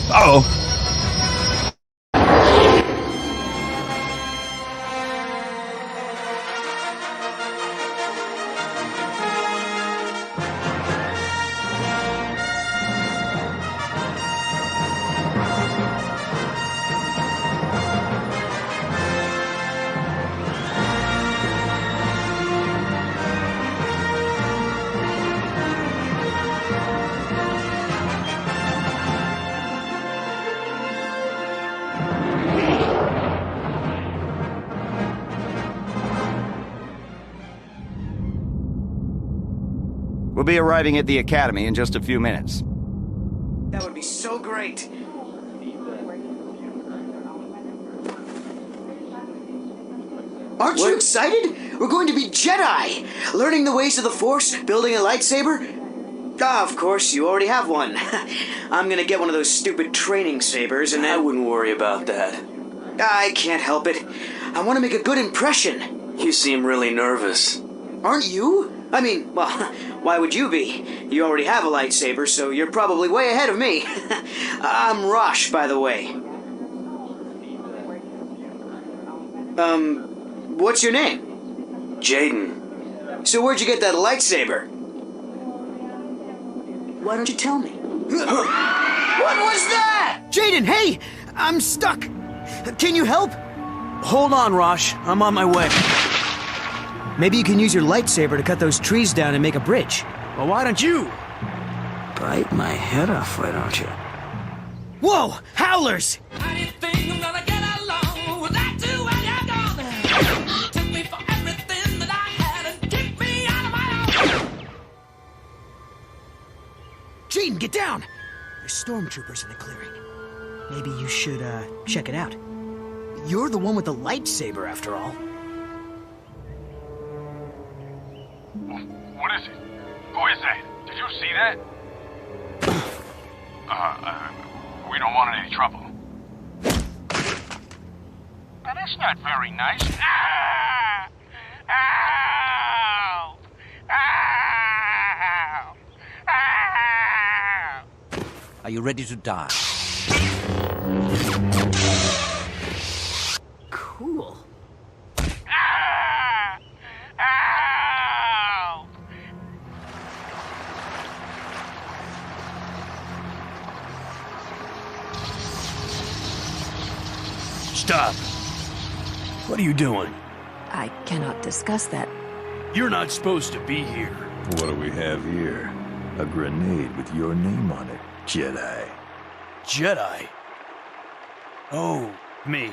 Uh-oh. We'll be arriving at the academy in just a few minutes. That would be so great. Aren't you excited? We're going to be Jedi! Learning the ways of the Force, building a lightsaber. Ah, of course, you already have one. I'm gonna get one of those stupid training sabers and then... I wouldn't worry about that. I can't help it. I want to make a good impression. You seem really nervous. Aren't you? I mean, well, why would you be? You already have a lightsaber, so you're probably way ahead of me. I'm Rosh, by the way. What's your name? Jaden. So where'd you get that lightsaber? Why don't you tell me? What was that? Jaden, hey! I'm stuck! Can you help? Hold on, Rosh. I'm on my way. Maybe you can use your lightsaber to cut those trees down and make a bridge. Well, why don't you? Bite my head off, why don't you? Whoa! Howlers! Jaden, get down! There's stormtroopers in the clearing. Maybe you should, check it out. You're the one with the lightsaber, after all. What is it? Who is that? Did you see that? We don't want any trouble. Now, that's not very nice. Ah! Ow! Ow! Ow! Are you ready to die? Cool. Ah! Ow! Stop. What are you doing? I cannot discuss that. You're not supposed to be here. What do we have here? A grenade with your name on it, Jedi. Jedi? Oh, me.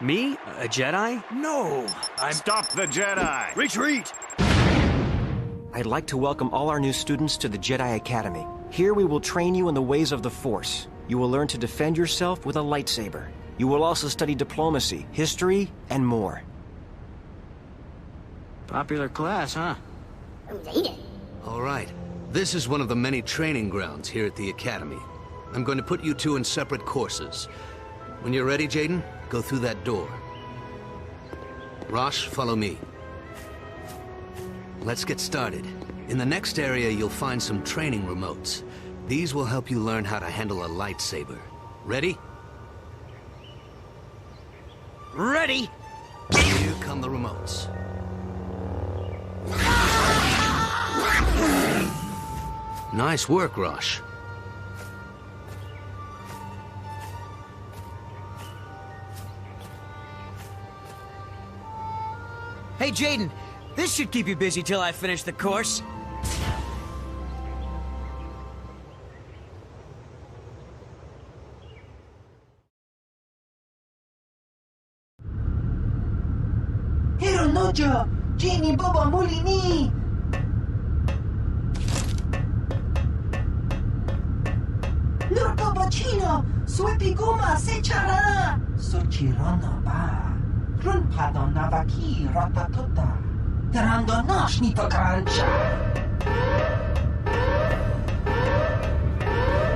Me? A Jedi? No, I'm... Stop the Jedi! Retreat! I'd like to welcome all our new students to the Jedi Academy. Here we will train you in the ways of the Force. You will learn to defend yourself with a lightsaber. You will also study diplomacy, history, and more. Popular class, huh? All right. This is one of the many training grounds here at the Academy. I'm going to put you two in separate courses. When you're ready, Jaden, go through that door. Rosh, follow me. Let's get started. In the next area, you'll find some training remotes. These will help you learn how to handle a lightsaber. Ready? Ready? Here come the remotes. Nice work, Rosh. Hey, Jaden, this should keep you busy till I finish the course. Hero Nojo, Jini Bobo Mulini. Lurko Bocino, Suepiguma Sechara. Sochirona ba. Runpado Navaki Ratatota. Terando Noshni Tokarancha.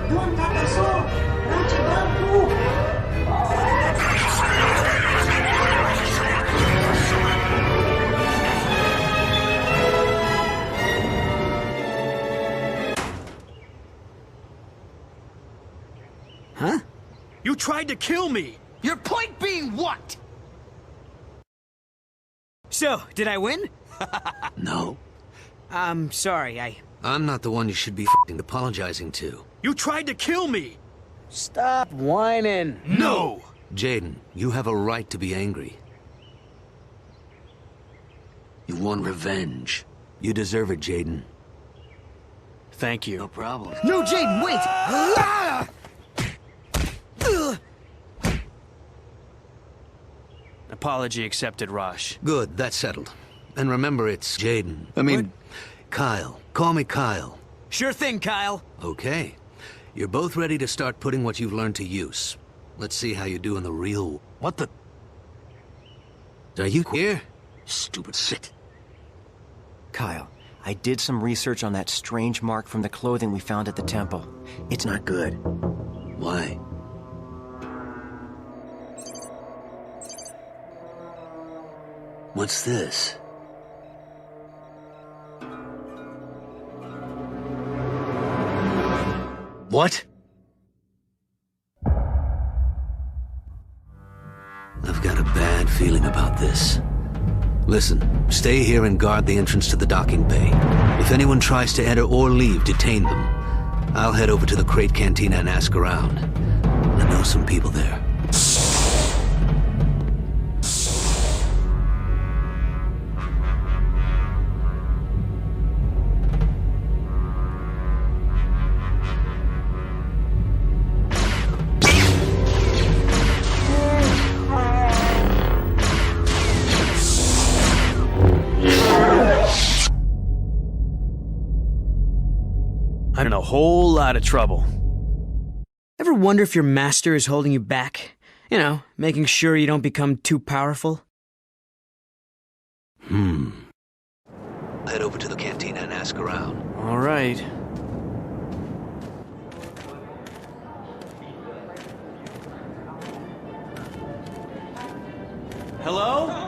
Don Tataso, Ranche Banku. Huh? You tried to kill me! Your point being what? So, did I win? No. I'm sorry, I'm not the one you should be f***ing apologizing to. You tried to kill me! Stop whining. No! Jaden, you have a right to be angry. You want revenge. You deserve it, Jaden. Thank you. No problem. No, Jaden, wait! Ah! Apology accepted, Rosh. Good, that's settled. And remember, it's Jaden. I mean, Kyle. Call me Kyle. Sure thing, Kyle. Okay. You're both ready to start putting what you've learned to use. Let's see how you do in the real... What the... Are you here? Stupid shit. Kyle, I did some research on that strange mark from the clothing we found at the temple. It's not good. Why? What's this? What? I've got a bad feeling about this. Listen, stay here and guard the entrance to the docking bay. If anyone tries to enter or leave, detain them. I'll head over to the Crate Cantina and ask around. I know some people there. I'm in a whole lot of trouble. Ever wonder if your master is holding you back? You know, making sure you don't become too powerful? Head over to the cantina and ask around. All right. Hello?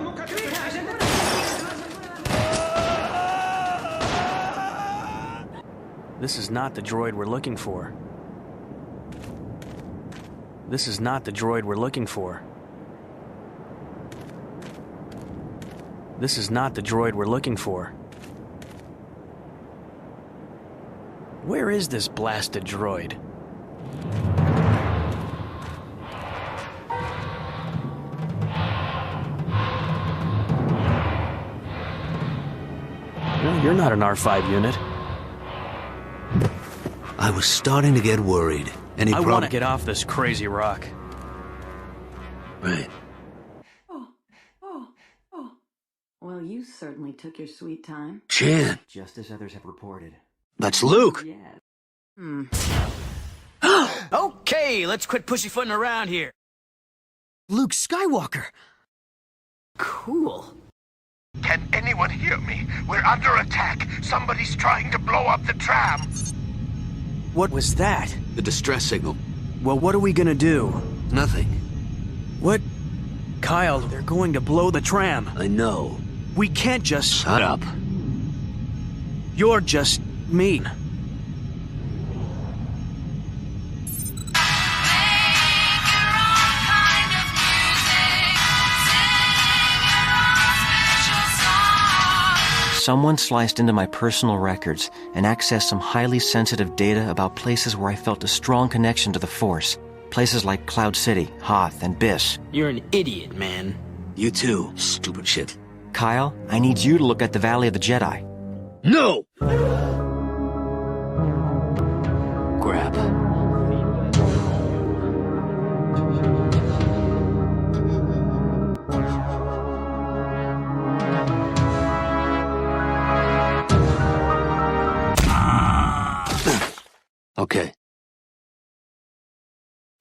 This is not the droid we're looking for. This is not the droid we're looking for. This is not the droid we're looking for. Where is this blasted droid? Well, you're not an R5 unit. I was starting to get worried, and he I brought want to it... get off this crazy rock. Right. Well, you certainly took your sweet time. Chan, Just as others have reported. that's Luke! Yes. Okay, let's quit pussyfooting around here. Luke Skywalker. Cool. Can anyone hear me? We're under attack. Somebody's trying to blow up the tram. What was that? The distress signal. Well, what are we gonna do? Nothing. What? Kyle, they're going to blow the tram. I know. We can't just... Shut up. You're just mean. Someone sliced into my personal records and accessed some highly sensitive data about places where I felt a strong connection to the Force. Places like Cloud City, Hoth, and Biss. You're an idiot, man. You too, stupid shit. Kyle, I need you to look at the Valley of the Jedi. No! Grab. Okay.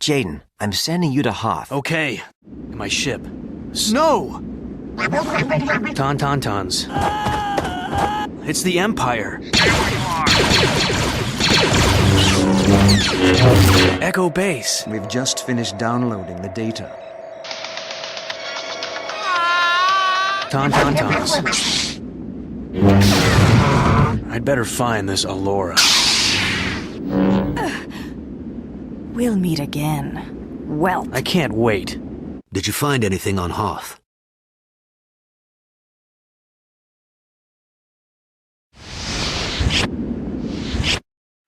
Jaden, I'm sending you to Hoth. Okay. My ship. Snow! Tauntauns. It's the Empire. Echo Base. We've just finished downloading the data. Tauntauns. I'd better find this Allura. We'll meet again. Well, I can't wait. Did you find anything on Hoth?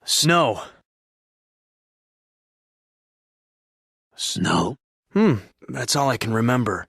Snow. Snow? That's all I can remember.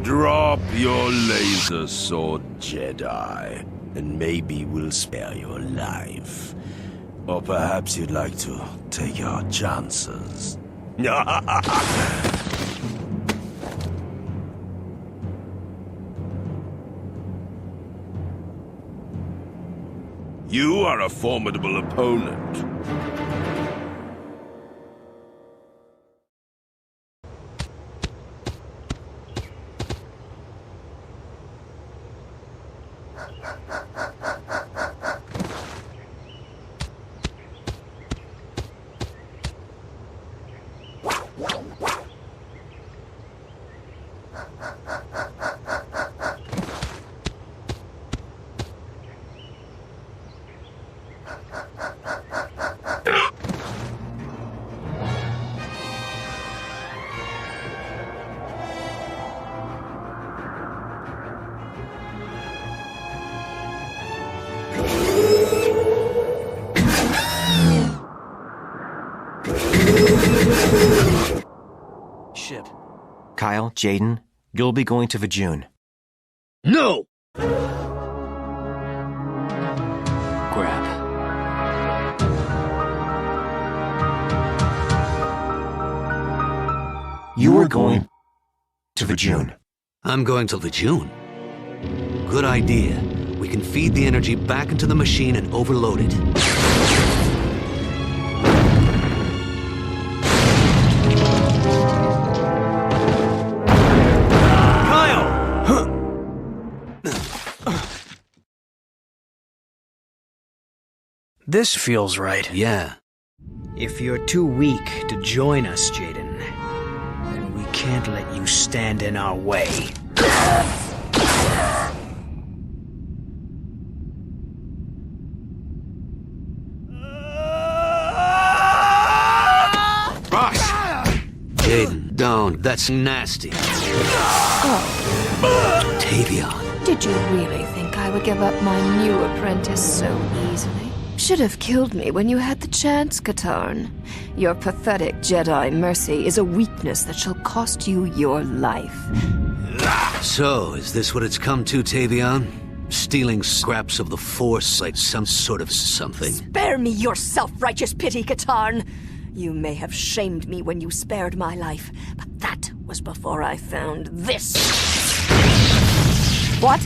Drop your laser sword, Jedi, and maybe we'll spare your life. Or perhaps you'd like to take our chances. You are a formidable opponent. Shit. Kyle, Jaden, you'll be going to Vajun. No! Grab. You are going to Vajun. I'm going to Vajun. Good idea. We can feed the energy back into the machine and overload it. This feels right. Yeah. If you're too weak to join us, Jaden, then we can't let you stand in our way. Jaden, don't. That's nasty. Oh. Tavion. Did you really think I would give up my new apprentice so easily? Should have killed me when you had the chance, Katarn. Your pathetic Jedi mercy is a weakness that shall cost you your life. So, is this what it's come to, Tavion? Stealing scraps of the Force like some sort of something? Spare me your self-righteous pity, Katarn! You may have shamed me when you spared my life, but that was before I found this. What?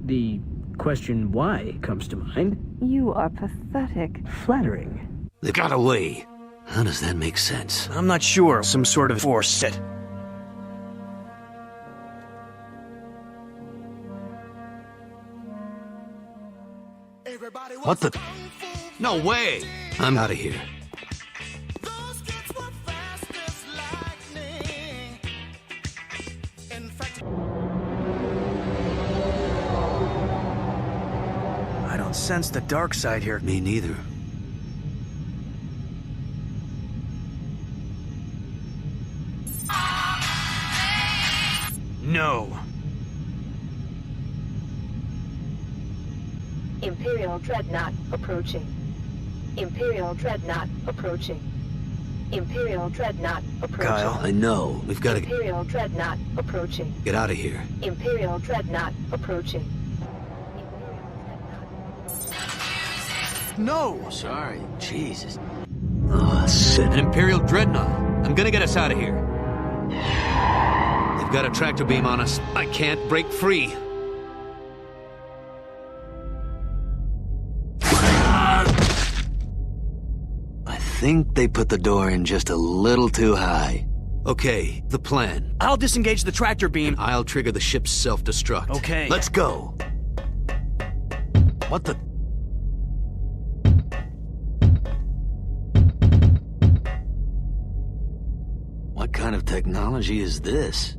The question why comes to mind. You are pathetic. Flattering. They got away. How does that make sense? I'm not sure. Some sort of Force set. What the? No way! I'm out of here. I don't sense the dark side here. Me neither. No. Imperial Dreadnought approaching. Imperial Dreadnought approaching. Imperial Dreadnought approaching. Kyle, I know. We've got to Imperial Dreadnought approaching. get out of here. Imperial Dreadnought approaching. No! Sorry. Jesus. Oh, shit. An Imperial Dreadnought. I'm gonna get us out of here. They've got a tractor beam on us. I can't break free. think they put the door in just a little too high. Okay, the plan. I'll disengage the tractor beam. I'll trigger the ship's self-destruct. Okay. Let's go. What the... What kind of technology is this?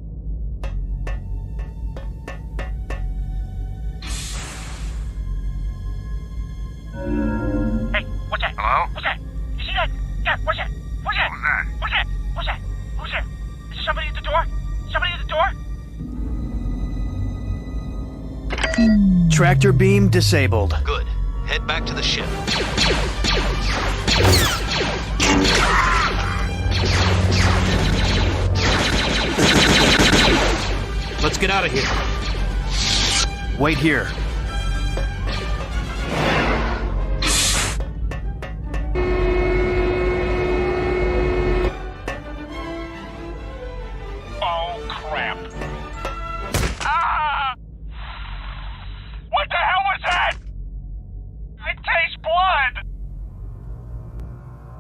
Hey, what's that? Hello? What's that? You see that? Yeah, what's that? What's that? Who's that? What's that? Who's there? Is there somebody at the door? Somebody at the door? Tractor beam disabled. Good. Head back to the ship. Let's get out of here. Wait here. Oh, crap. Ah! What the hell was that? I taste blood!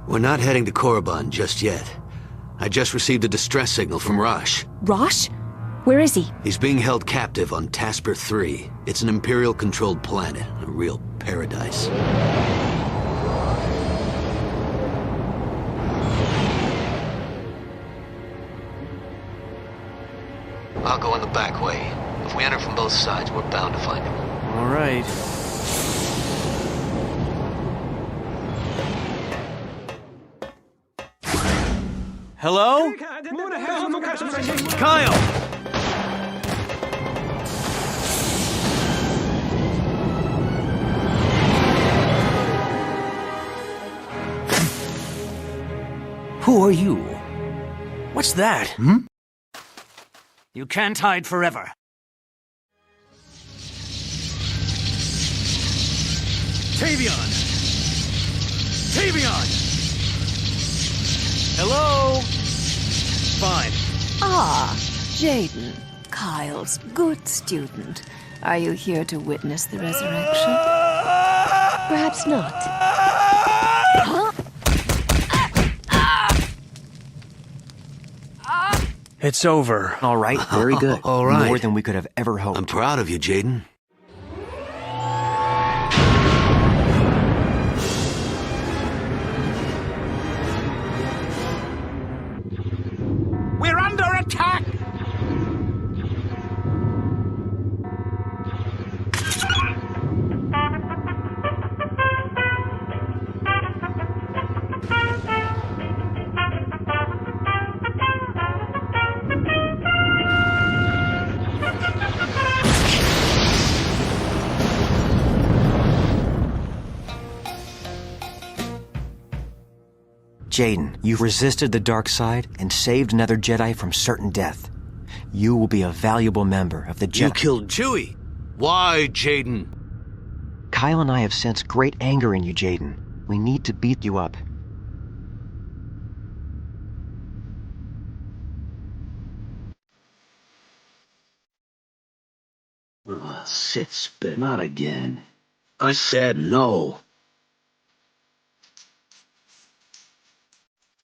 We're not heading to Korriban just yet. I just received a distress signal from Rosh. Rosh? Where is he? He's being held captive on Tasper 3. It's an Imperial-controlled planet, a real paradise. I'll go in the back way. If we enter from both sides, we're bound to find him. All right. Hello? Kyle! Who are you? What's that? You can't hide forever. Tavion! Tavion! Hello? Fine. Ah, Jaden, Kyle's good student. Are you here to witness the resurrection? Perhaps not. Huh? It's over. All right, very good. All right. More than we could have ever hoped. I'm proud of you, Jaden. We're under attack! Jaden, you've resisted the dark side and saved another Jedi from certain death. You will be a valuable member of the Jedi. You killed Chewie. Why, Jaden? Kyle and I have sensed great anger in you, Jaden. We need to beat you up. Sith spit, not again. I said no.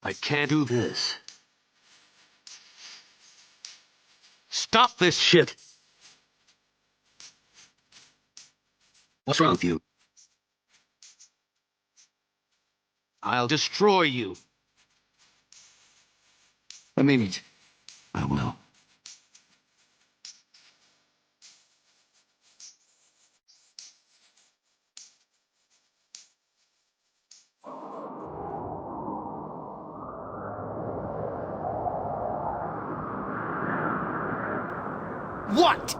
I can't do this. Stop this shit! What's wrong with you? I'll destroy you. I mean, I will. What?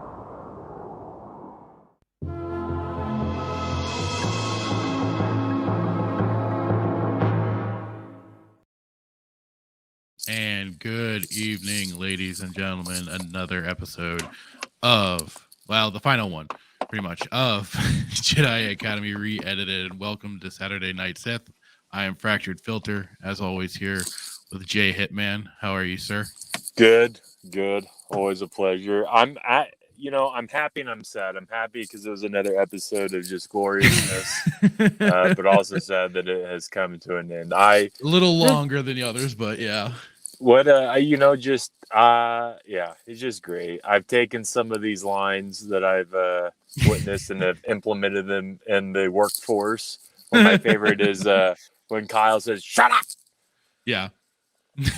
And good evening, ladies and gentlemen. Another episode of, well, the final one, pretty much, of Jedi Academy re-edited. Welcome to Saturday Night Sith. I am Fractured Filter, as always, here with Jay Hitman. How are you, sir? Good. Always a pleasure. I'm happy and I'm sad. I'm happy because it was another episode of just gloriousness, but also sad that it has come to an end. A little longer than the others, but yeah. What it's just great. I've taken some of these lines that I've witnessed and have implemented them in the workforce. One of my favorite is when Kyle says, "Shut up." Yeah.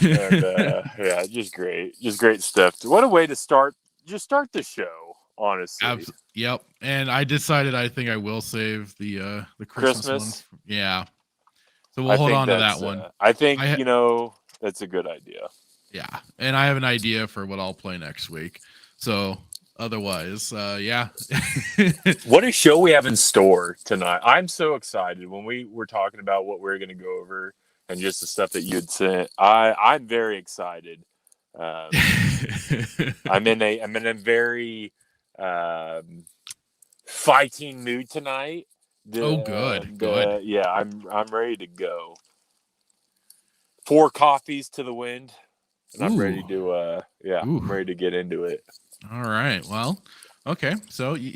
And just great stuff. What a way to start the show, honestly. Yep. And I decided I think I will save the Christmas one. Yeah. So we'll hold on to that one. I think that's a good idea. Yeah. And I have an idea for what I'll play next week. So otherwise, yeah. What a show we have in store tonight. I'm so excited. When we were talking about what we're going to go over and just the stuff that you had sent, I'm very excited. I'm in a very fighting mood tonight. Good. Yeah, I'm ready to go. 4 coffees to the wind, and I'm ready to I'm ready to get into it. All right. Well, okay. So are you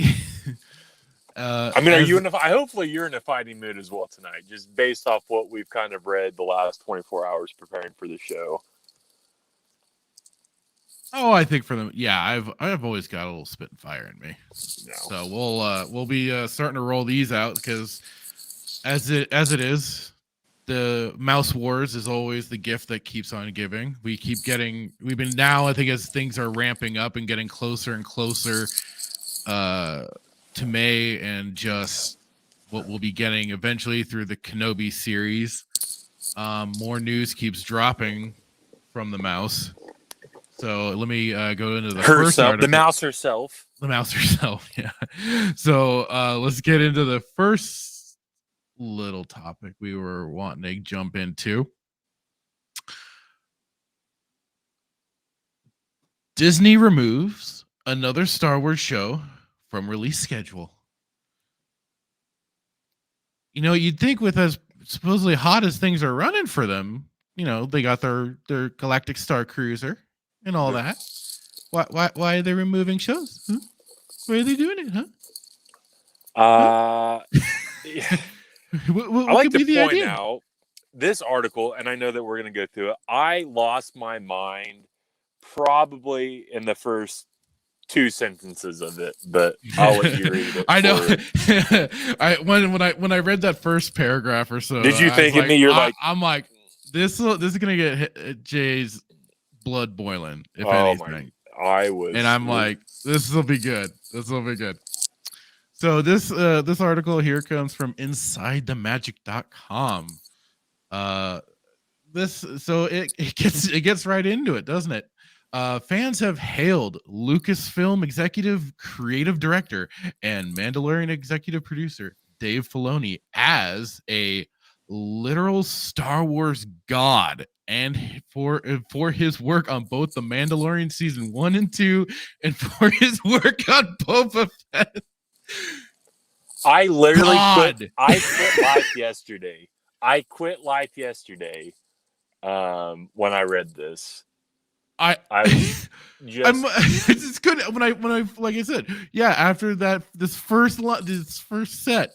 hopefully you're in a fighting mood as well tonight, just based off what we've kind of read the last 24 hours preparing for the show. Oh, I think for them, yeah, I've always got a little spit and fire in me. No. So we'll be starting to roll these out because as it is, the Mouse Wars is always the gift that keeps on giving. We've been now, I think, as things are ramping up and getting closer and closer to May and just what we'll be getting eventually through the Kenobi series. More news keeps dropping from the Mouse. So let me go into the first article. The Mouse herself. The Mouse herself, yeah. So let's get into the first little topic we were wanting to jump into. Disney removes another Star Wars show from release schedule. You'd think with as supposedly hot as things are running for them, they got their Galactic Star Cruiser and all that. Why are they removing shows? Huh? Why are they doing it, huh? I like to point out this article, and I know that we're going to go through it. I lost my mind probably in the first 2 sentences of it, but I'll let you read it. I know. When I read that first paragraph or so, did you think of me? You're I'm like, this is going to get Jay's blood boiling. If anything, I was, and I'm like, this will be good. This will be good. So this article here comes from InsideTheMagic.com. It gets right into it, doesn't it? Fans have hailed Lucasfilm executive creative director and Mandalorian executive producer Dave Filoni as a literal Star Wars god, and for his work on both The Mandalorian season 1 and 2, and for his work on Boba Fett. I literally quit. I quit life yesterday. When I read this. I it's good when I like I said, yeah, after that this first set,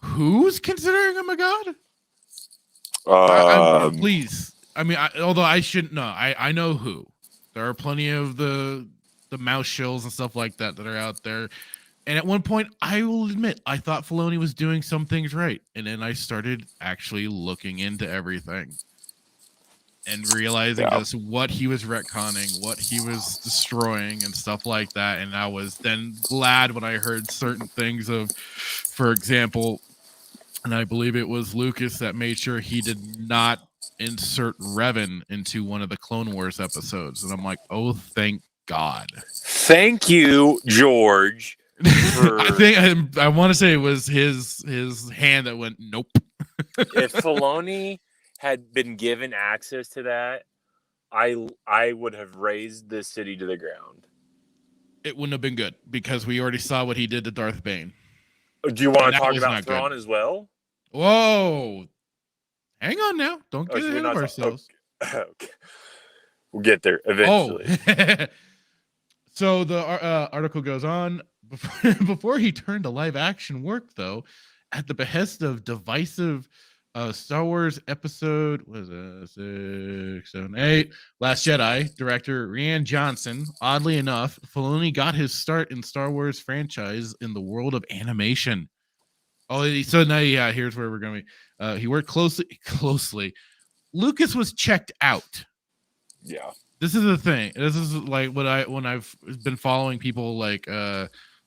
who's considering him a god? Please. I mean, although I shouldn't know. I know who. There are plenty of the mouse shills and stuff like that are out there. And at one point, I will admit, I thought Filoni was doing some things right. And then I started actually looking into everything and realizing just what he was retconning, what he was destroying and stuff like that. And I was then glad when I heard certain things of, for example, and I believe it was Lucas that made sure he did not insert Revan into one of the Clone Wars episodes. And I'm like, oh, thank God. Thank you, George. I want to say it was his hand that went nope. If Filoni had been given access to that, I would have razed this city to the ground. It wouldn't have been good because we already saw what he did to Darth Bane. Do you want to talk about Thrawn as well? Whoa. Hang on now. Don't get ahead of ourselves. Okay. We'll get there eventually. So the article goes on. Before he turned to live action work, though, at the behest of divisive Star Wars episode, was it 6, 7, 8, Last Jedi director Rian Johnson, oddly enough, Filoni got his start in Star Wars franchise in the world of animation. Oh, so now, yeah, here's where we're going. He worked closely. Lucas was checked out. Yeah. This is the thing. This is like when I've been following people like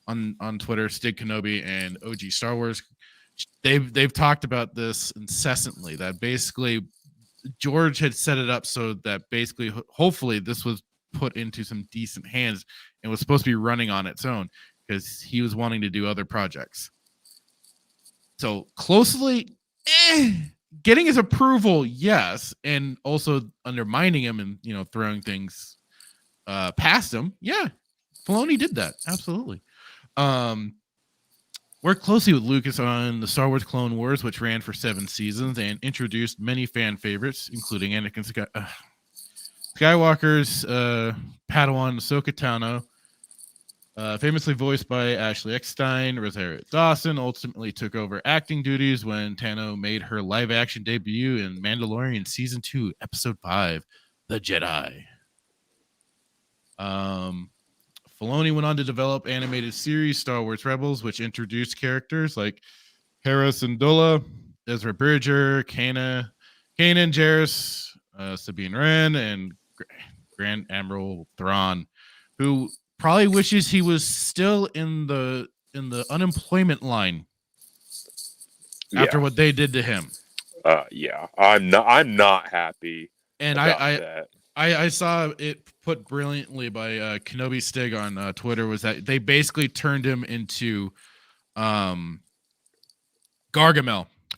on Twitter, Stig Kenobi and OG Star Wars. They've talked about this incessantly. That basically George had set it up so that basically, hopefully, this was put into some decent hands and was supposed to be running on its own because he was wanting to do other projects. So closely, getting his approval, yes, and also undermining him and throwing things past him. Yeah, Filoni did that absolutely. Worked closely with Lucas on the Star Wars Clone Wars, which ran for 7 seasons and introduced many fan favorites, including Anakin Skywalker's Padawan Ahsoka Tano, famously voiced by Ashley Eckstein. Rosario Dawson ultimately took over acting duties when Tano made her live-action debut in Mandalorian Season 2, Episode 5, The Jedi. Filoni went on to develop animated series Star Wars Rebels, which introduced characters like Hera Syndulla, Ezra Bridger, Kanan Jarrus, Sabine Wren, and Grand Admiral Thrawn, who probably wishes he was still in the unemployment line after what they did to him. Yeah, I'm not happy. And I saw it put brilliantly by Kenobi Stig on Twitter, was that they basically turned him into Gargamel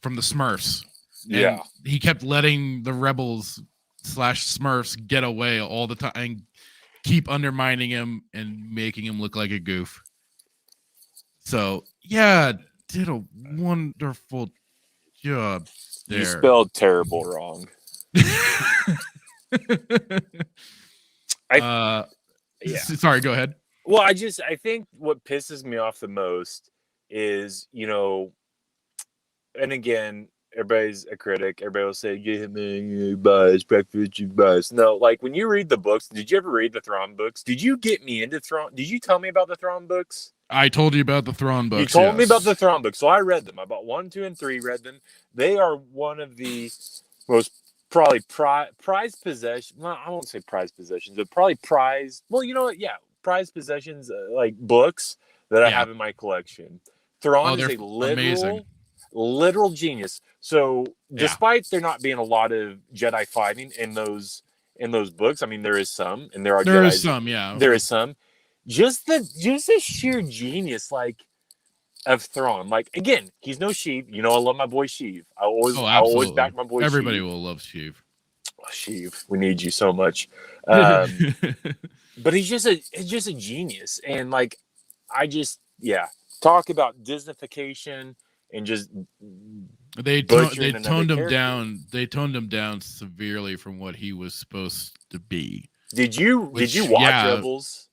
from the Smurfs. Yeah. And he kept letting the rebels / Smurfs get away all the time and keep undermining him and making him look like a goof. So, yeah, did a wonderful job there. You spelled terrible wrong. Sorry, go ahead. Well, I think what pisses me off the most is, and again, everybody's a critic. Everybody will say, "Yeah, man, you biased, breakfast, you biased." No, like when you read the books, did you ever read the Thrawn books? Did you get me into Thrawn? Did you tell me about the Thrawn books? I told you about the Thrawn books. You told me about the Thrawn books, so I read them. I bought 1, 2, and 3. Read them. They are one of the most probably prized possessions. Well, I won't say prized possessions, but probably prized. Well, you know what? Yeah, prized possessions, like books that I have in my collection. Thrawn is a literal genius. So, despite there not being a lot of Jedi fighting in those books, I mean, there is some, and there is some. Just the sheer genius, like, of Thrawn. Like, again, he's no Sheev. I love my boy Sheev. I always back my boy. Everybody Sheev. will love Sheev. Oh, Sheev, we need you so much. But he's just a genius, and like, talk about Disneyfication and just they toned him down. They toned him down severely from what he was supposed to be. Did you watch Rebels?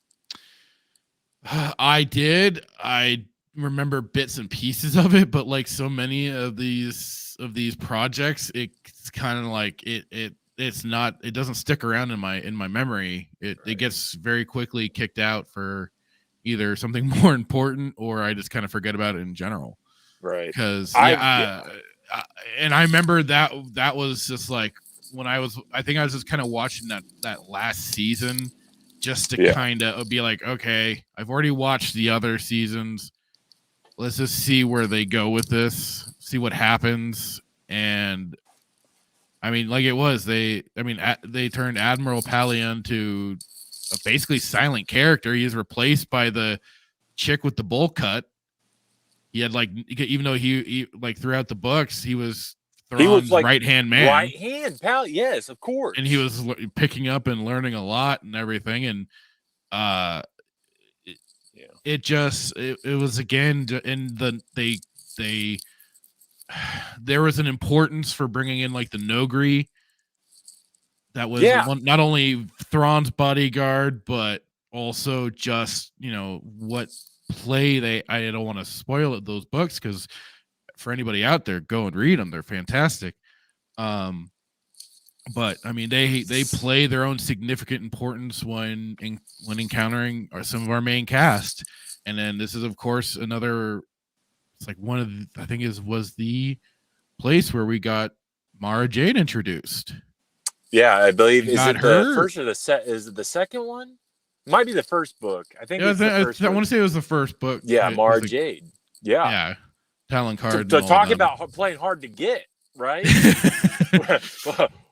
I did. I remember bits and pieces of it, but like so many of these projects, it's kind of like it doesn't stick around in my memory. It gets very quickly kicked out for either something more important or I just kind of forget about it in general. Right. Because and I remember that was just like when I think I was just kind of watching that last season just to kind of be like, okay, I've already watched the other seasons. Let's just see where they go with this, see what happens. And I mean, like they turned Admiral Palion to a basically silent character. He is replaced by the chick with the bowl cut. He had even though he throughout the books, he was Thrawn's right-hand man. Right-hand pal, yes, of course. And he was picking up and learning a lot and everything. And it was again in there was an importance for bringing in like the Nogri that was not only Thrawn's bodyguard but also just, what play I don't want to spoil it, those books, because for anybody out there, go and read them. They're fantastic. But I mean, they play their own significant importance when encountering some of our main cast. And then this is, of course, another. It's like one of the, I think was the place where we got Mara Jade introduced. Yeah, I believe is it her. The first or the set? Is it the second one? Might be the first book. I think Yeah, it's the first I want to say it was the first book. Yeah, Mara Jade. Yeah, Talon Card. To talk about playing hard to get, right?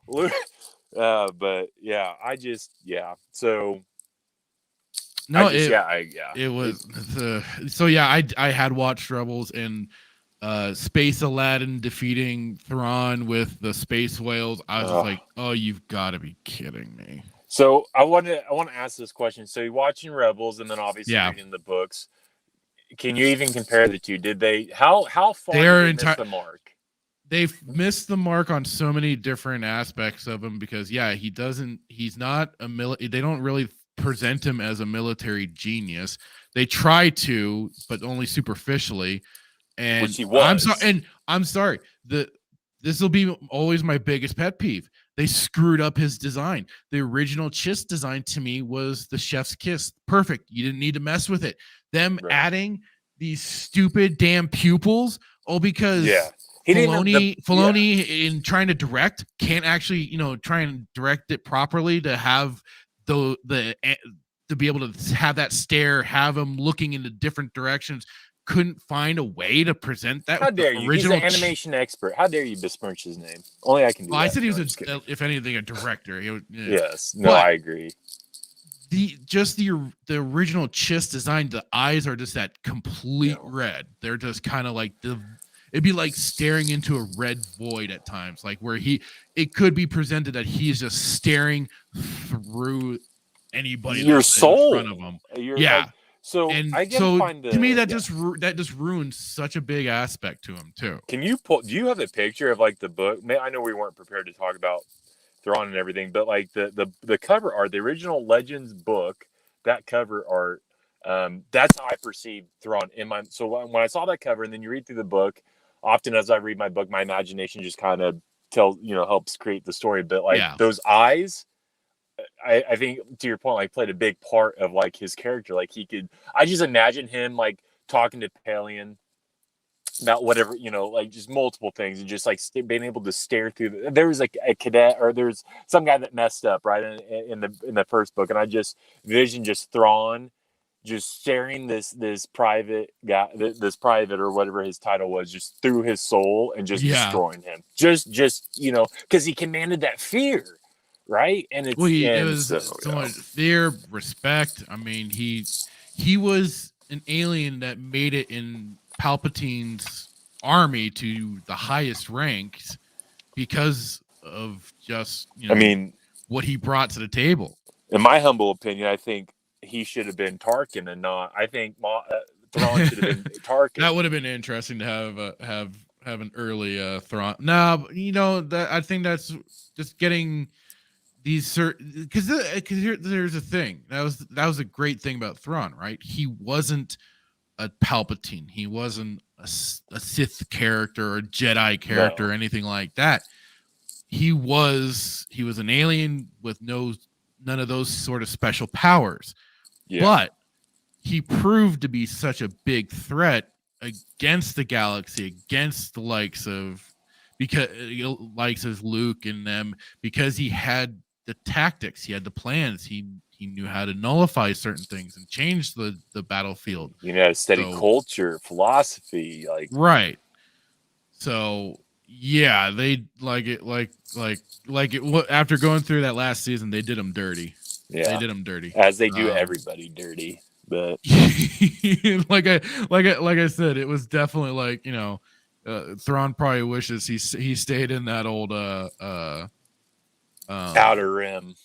But yeah, So no, it was so yeah. I had watched Rebels and Space Aladdin defeating Thrawn with the space whales. I was just like, oh, you've got to be kidding me. So I want to ask this question. So you're watching Rebels and then obviously reading the books. Can you even compare the two? Did they how far did they miss the mark? They've missed the mark on so many different aspects of him because he's not they don't really present him as a military genius. They try to, but only superficially. And which he was. I'm sorry. This will be always my biggest pet peeve. They screwed up his design. The original Chiss design to me was the chef's kiss. Perfect. You didn't need to mess with it. Them adding these stupid damn pupils, because Filoni in trying to direct can't actually, try and direct it properly to have to be able to have that stare, have him looking into different directions. Couldn't find a way to present that. How dare you? He's an animation expert. How dare you besmirch his name? Only I can do that. I said he was, if anything, a director. Yes. No, I agree. The original Chiss design, the eyes are just that complete red. They're just kind of like it'd be like staring into a red void at times, like where it could be presented that he's just staring through anybody your soul in front of him. So to me that just ruins such a big aspect to him too. Can you do you have a picture of like the book? I know we weren't prepared to talk about Thrawn and everything, but like the cover art, the original Legends book, that cover art, that's how I perceived Thrawn in my. So when I saw that cover, and then you read through the book, often as I read my book, my imagination just kind of helps create the story. But like those eyes. I think to your point, like played a big part of like his character. Like I just imagine him like talking to Pelion about whatever, like just multiple things and just like being able to stare through. There was like a cadet or there's some guy that messed up right in the first book. And I just vision just Thrawn just staring this private guy, this private or whatever his title was, just through his soul and just destroying him. Just because he commanded that fear. Right, and it was so much fear, respect. I mean, he was an alien that made it in Palpatine's army to the highest ranks because of just what he brought to the table. In my humble opinion, I think he should have been Tarkin and not. I think Thrawn should have been Tarkin. That would have been interesting to have an early Thrawn. No, that I think that's just getting. These because there's a thing that was a great thing about Thrawn, right? He wasn't a Palpatine, he wasn't a Sith character or a Jedi character or anything like that. He was an alien with none of those sort of special powers, but he proved to be such a big threat against the galaxy, against the likes of Luke and them, because he had the tactics, he had the plans, he knew how to nullify certain things and change the battlefield. Study culture, philosophy, like right. So yeah, they like it after going through that last season, they did him dirty. Yeah, they did him dirty, as they do everybody dirty. But like I said, it was definitely like Thrawn probably wishes he stayed in that old Outer Rim.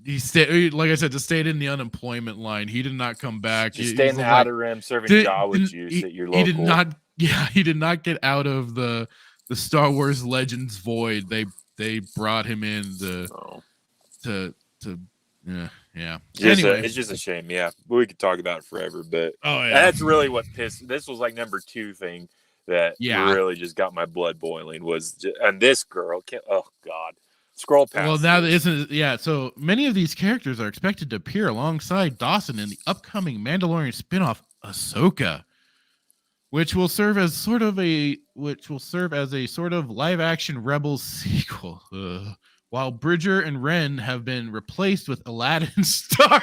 He stayed, like I said, just stayed in the unemployment line. He did not come back. Just stay in the Outer Rim serving Jawa juice at your local. He did not get out of the Star Wars Legends void. They brought him in to Yeah. It's just a shame. Yeah, we could talk about it forever, but that's really what pissed. This was like number 2 thing that really just got my blood boiling. And this girl. Oh God, scroll past. Well, now so many of these characters are expected to appear alongside Dawson in the upcoming Mandalorian spinoff Ahsoka, which will serve as sort of a live action Rebels sequel. While Bridger and Ren have been replaced with Aladdin star.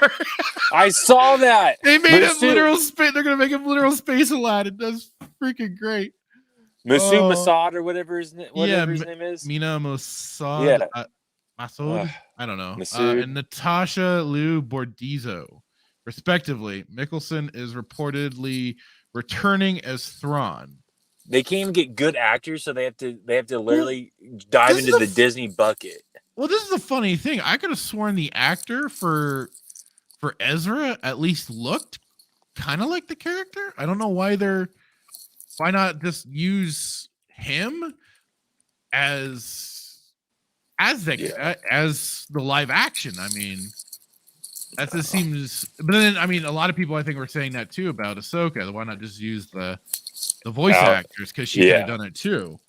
I saw that. They made him literal space. They're gonna make him literal space Aladdin. That's freaking great. Masad or whatever his name is. Mina Mossad. Yeah. Masood? I don't know. And Natasha Liu Bordizzo, respectively. Mickelson is reportedly returning as Thrawn. They can't even get good actors, so they have to literally dive into the Disney bucket. Well, this is a funny thing. I could have sworn the actor for Ezra at least looked kind of like the character. I don't know why not just use him as the live action. I mean, that just seems. But then, I mean, a lot of people I think were saying that too about Ahsoka. Why not just use the voice actors, because she could have done it too.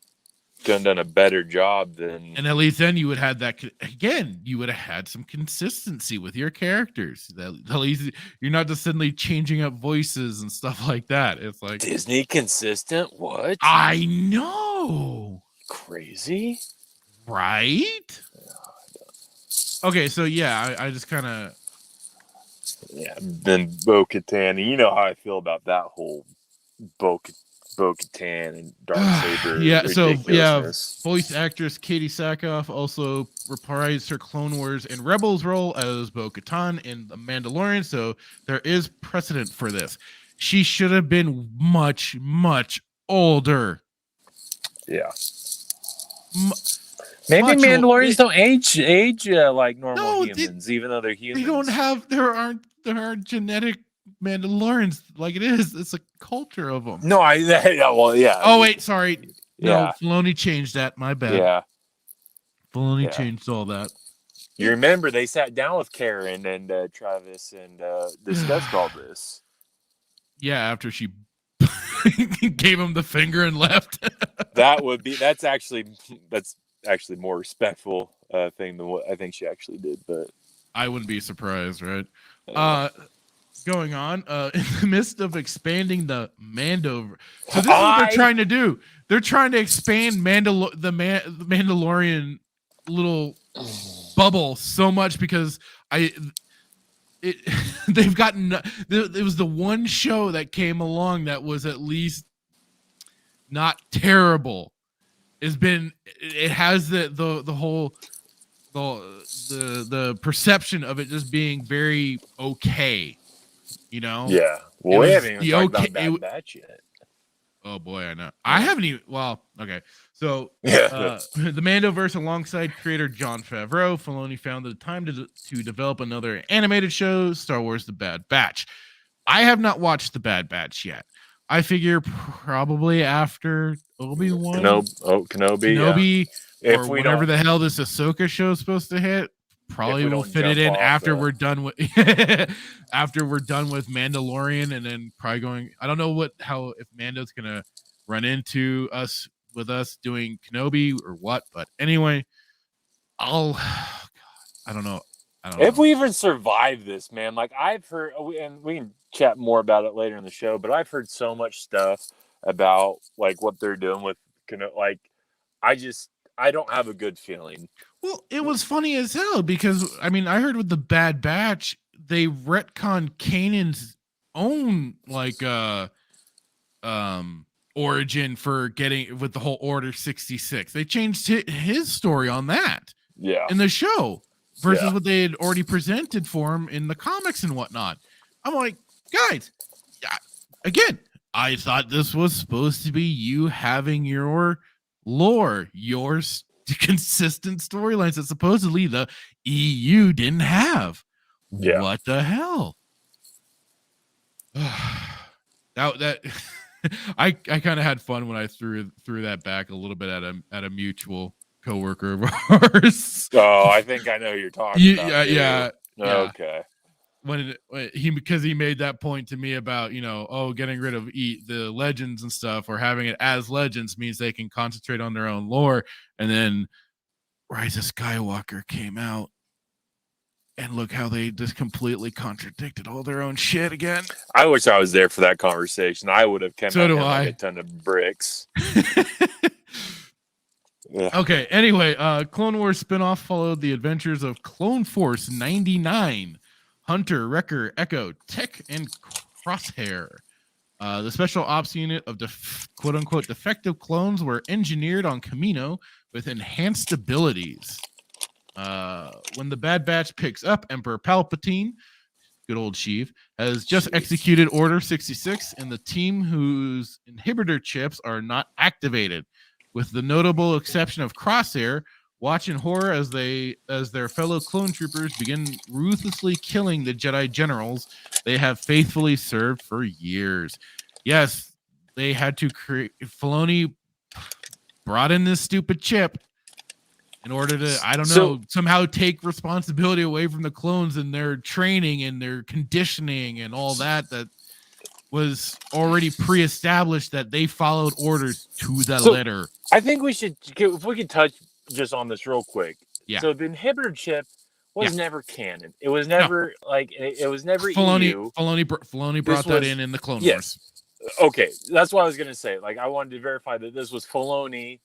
Done a better job than. And at least then you would have that again. You would have had some consistency with your characters. At least you're not just suddenly changing up voices and stuff like that. It's like Disney consistent. What? I know. Crazy, right? Okay, so yeah, I just kind of. Yeah, then Bo-Katan. You know how I feel about that whole Bo-Katan and Darksaber. Voice actress Katie Sackhoff also reprised her Clone Wars and Rebels role as Bo-Katan in The Mandalorian, so there is precedent for this. She should have been much, much older. Yeah. Maybe Mandalorians don't age like normal humans, even though they're humans. There aren't genetic Mandalorians like it is. It's a culture of them. No, yeah. Oh wait, sorry. No, Yeah. Filoni changed that. My bad. Yeah. Filoni changed all that. You remember they sat down with Karen and Travis and discussed all this. Yeah, after she gave him the finger and left. That's actually more respectful thing than what I think she actually did. But I wouldn't be surprised, right? Going on in the midst of expanding the Mando. So this is what they're trying to do. They're trying to expand the Mandalorian little bubble so much because they've gotten. It was the one show that came along that was at least not terrible. It has the whole the perception of it just being very okay. You know? Yeah. Well, we haven't even talked about Bad Batch yet. Oh boy, I know. I haven't even. Well, okay. So the Mandoverse, alongside creator Jon Favreau, Filoni found the time to develop another animated show, Star Wars: The Bad Batch. I have not watched The Bad Batch yet. I figure probably after Obi-Wan, Kenobi, or whatever the hell this Ahsoka show is supposed to hit. Probably we'll fit it in after we're done with Mandalorian, and then probably going. I don't know if Mando's gonna run into us with us doing Kenobi or what, but anyway, I don't know. If we even survive this, man, like I've heard, and we can chat more about it later in the show, but I've heard so much stuff about like what they're doing with Kenobi. Like, I don't have a good feeling. Well, it was funny as hell because I mean, I heard with the Bad Batch, they retconned Kanan's own origin for getting with the whole Order 66. They changed his story on that. Yeah. In the show versus what they had already presented for him in the comics and whatnot. I'm like, guys, again, I thought this was supposed to be you having your lore, your consistent storylines that supposedly the EU didn't have. Yeah. What the hell? that I kind of had fun when I threw that back a little bit at a mutual coworker of ours. Oh, I think I know who you're talking about. Yeah. Okay. because he made that point to me about, getting rid of the legends and stuff, or having it as legends means they can concentrate on their own lore. And then Rise of Skywalker came out, and look how they just completely contradicted all their own shit again. I wish I was there for that conversation. I would have come So out do like I. a ton of bricks. Yeah. Okay, anyway, Clone Wars spinoff followed the adventures of Clone Force 99, Hunter, Wrecker, Echo, Tech, and Crosshair. The special ops unit of quote-unquote defective clones were engineered on Kamino with enhanced abilities. When the Bad Batch picks up, Emperor Palpatine, good old Sheev, has just executed Order 66, and the team whose inhibitor chips are not activated, with the notable exception of Crosshair, watch in horror as their fellow clone troopers begin ruthlessly killing the Jedi generals they have faithfully served for years. Yes, they had to create. Filoni brought in this stupid chip in order to, somehow take responsibility away from the clones and their training and their conditioning and all that was already pre-established, that they followed orders to the letter. I think if we could touch just on this real quick. Yeah. So the inhibitor chip was never canon. It was never it was never EU. Filoni brought that in the Clone Wars. Okay, that's what I was gonna say. Like, I wanted to verify that this was Filoni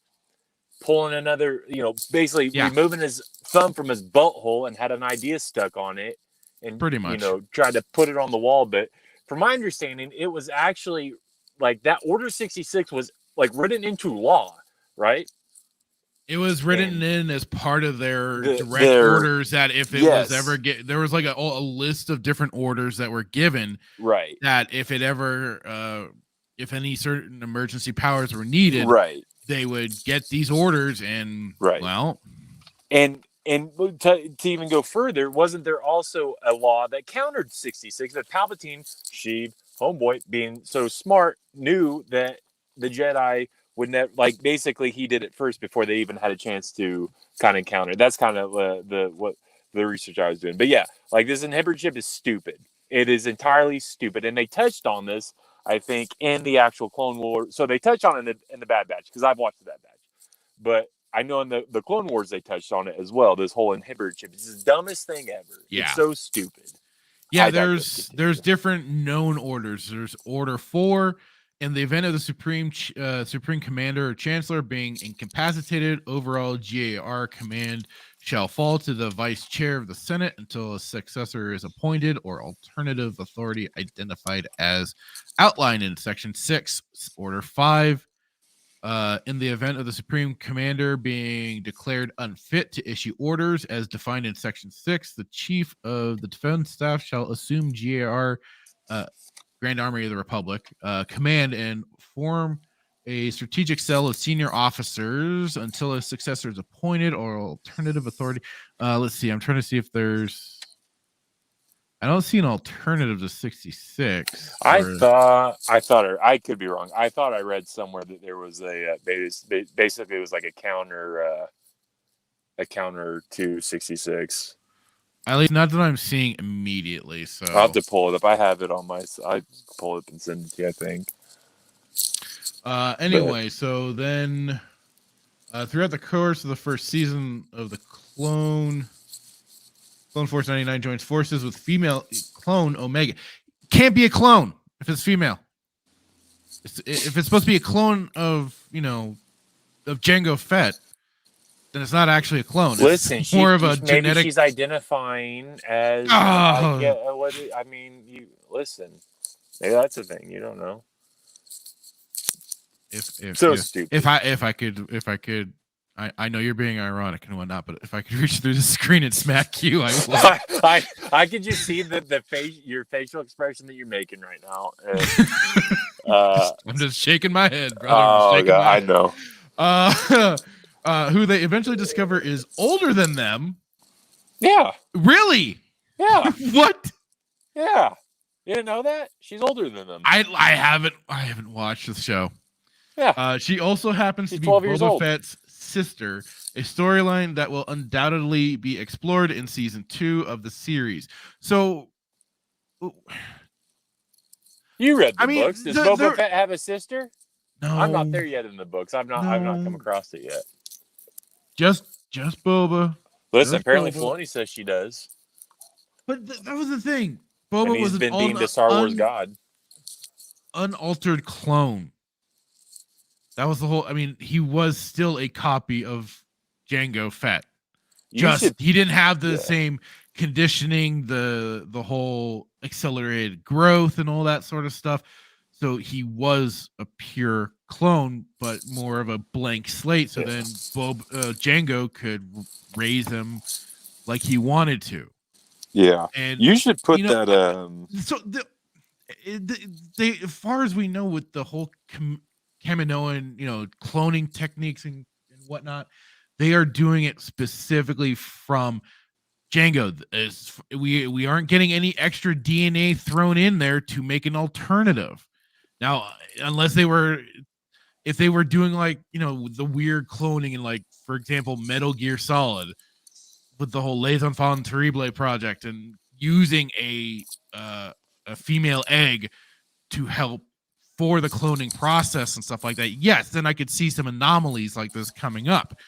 pulling another, basically removing his thumb from his butthole and had an idea stuck on it, and pretty much, tried to put it on the wall. But from my understanding, it was actually like that Order 66 was like written into law, right? It was written in as part of their direct orders, that if it was ever there was like a list of different orders that were given, right? That if it ever, if any certain emergency powers were needed, right, they would get these orders, and well, and to even go further, wasn't there also a law that countered 66 that Palpatine, Sheev, homeboy, being so smart, knew that the Jedi would never, like, basically he did it first before they even had a chance to kind of counter. That's kind of what the research I was doing. But yeah, like, this inhibitor chip is stupid. It is entirely stupid, and they touched on this, I think, in the actual Clone Wars. So they touched on it in the Bad Batch, because I've watched the Bad Batch. But I know in the Clone Wars they touched on it as well. This whole inhibitor chip is the dumbest thing ever. Yeah. It's so stupid. Yeah, there's different known orders. There's Order 4. In the event of the Supreme Commander or Chancellor being incapacitated, overall GAR command shall fall to the Vice Chair of the Senate until a successor is appointed or alternative authority identified as outlined in Section 6. Order 5. In the event of the Supreme Commander being declared unfit to issue orders as defined in Section 6, the Chief of the Defense Staff shall assume GAR Grand Army of the Republic command and form a strategic cell of senior officers until a successor is appointed or alternative authority. Let's see. I'm trying to see if there's. I don't see an alternative to 66. I thought, or I could be wrong. I thought I read somewhere that there was basically it was like a counter to 66. At least not that I'm seeing immediately. So I'll have to pull it up. I have it on my. I pull it up and send it to you, I think. Anyway, so then throughout the course of the first season of the Clone Force 99 joins forces with female clone Omega. Can't be a clone if it's female. If it's supposed to be a clone of Jango Fett, then it's not actually a clone. Listen, it's more of a maybe genetic. She's identifying as. You listen. Maybe that's a thing. You don't know. Stupid. If I could, I know you're being ironic and whatnot, but if I could reach through the screen and smack you, I would. I could just see your facial expression that you're making right now. And, I'm just shaking my head, brother. Oh God, I know. Who they eventually discover is older than them. Yeah. Really? Yeah. What? Yeah. You didn't know that? She's older than them. I haven't watched the show. Yeah. She also happens to be 12 years Boba old. Fett's sister, a storyline that will undoubtedly be explored in season 2 of the series. So You read the I mean, books. Does Boba Fett have a sister? No, I'm not there yet in the books. I've not come across it yet. Just Boba. Listen, Just apparently Boba. Filoni says she does. But that was the thing. Boba And he's was been deemed a Star Wars god. Unaltered clone. That was the whole. I mean, he was still a copy of Jango Fett. He didn't have the same conditioning, the whole accelerated growth and all that sort of stuff. So he was a pure clone, but more of a blank slate. So then Jango could raise him like he wanted to. Yeah, and you should put that. So as far as we know, with the whole Kaminoan, cloning techniques and whatnot, they are doing it specifically from Jango. We aren't getting any extra DNA thrown in there to make an alternative. Now, unless if they were doing the weird cloning in, for example, Metal Gear Solid with the whole Les Enfants Terribles project and using a female egg to help for the cloning process and stuff like that. Yes, then I could see some anomalies like this coming up.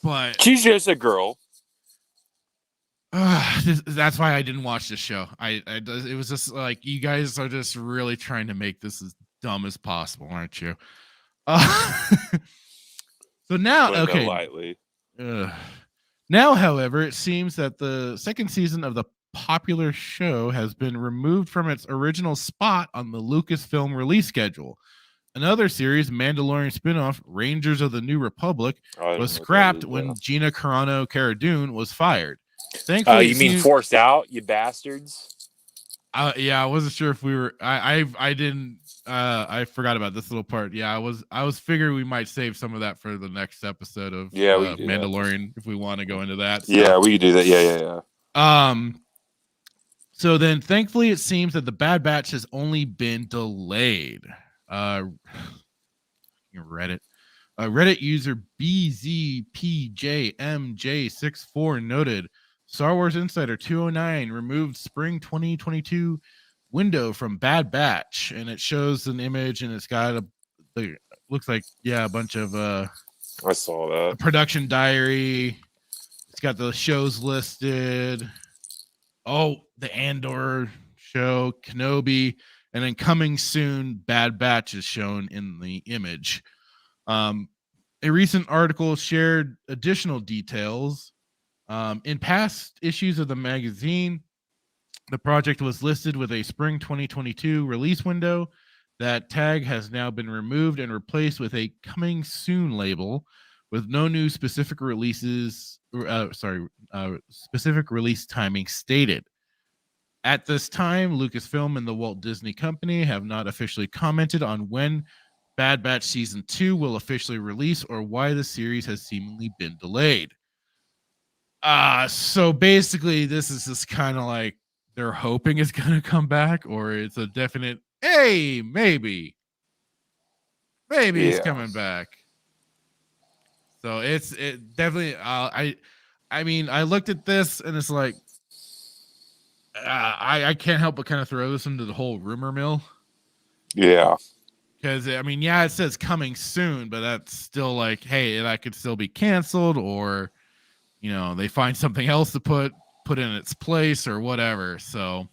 But she's just a girl. That's why I didn't watch this show. It was just like, you guys are just really trying to make this as dumb as possible, aren't you? So now, okay. Lightly. Now, however, it seems that the second season of the popular show has been removed from its original spot on the Lucasfilm release schedule. Another series, Mandalorian spinoff, Rangers of the New Republic, was scrapped when Gina Carano Cara Dune was fired. Thankfully, you mean forced out, you bastards? Yeah, I wasn't sure if we were. I didn't. I forgot about this little part. Yeah, I was figuring we might save some of that for the next episode of Mandalorian if we want to go into that. So. Yeah, we could do that. Yeah. So then, thankfully, it seems that the Bad Batch has only been delayed. Reddit. Reddit user BZPJMJ64 noted, Star Wars Insider 209 removed spring 2022 window from Bad Batch, and it shows an image, and it's got looks like a bunch of I saw that production diary. It's got the shows listed. Oh, the Andor show, Kenobi, and then coming soon, Bad Batch is shown in the image. A recent article shared additional details. In past issues of the magazine, the project was listed with a spring 2022 release window. That tag has now been removed and replaced with a coming soon label with no new specific releases, specific release timing stated. At this time, Lucasfilm and the Walt Disney Company have not officially commented on when Bad Batch Season 2 will officially release or why the series has seemingly been delayed. So basically, this is just kind of like they're hoping it's going to come back, or it's a definite, hey, maybe it's coming back. So it definitely, I mean, I looked at this and it's like, I can't help but kind of throw this into the whole rumor mill. Yeah. Because, I mean, yeah, it says coming soon, but that's still like, hey, that could still be canceled, or, they find something else to put in its place or whatever. So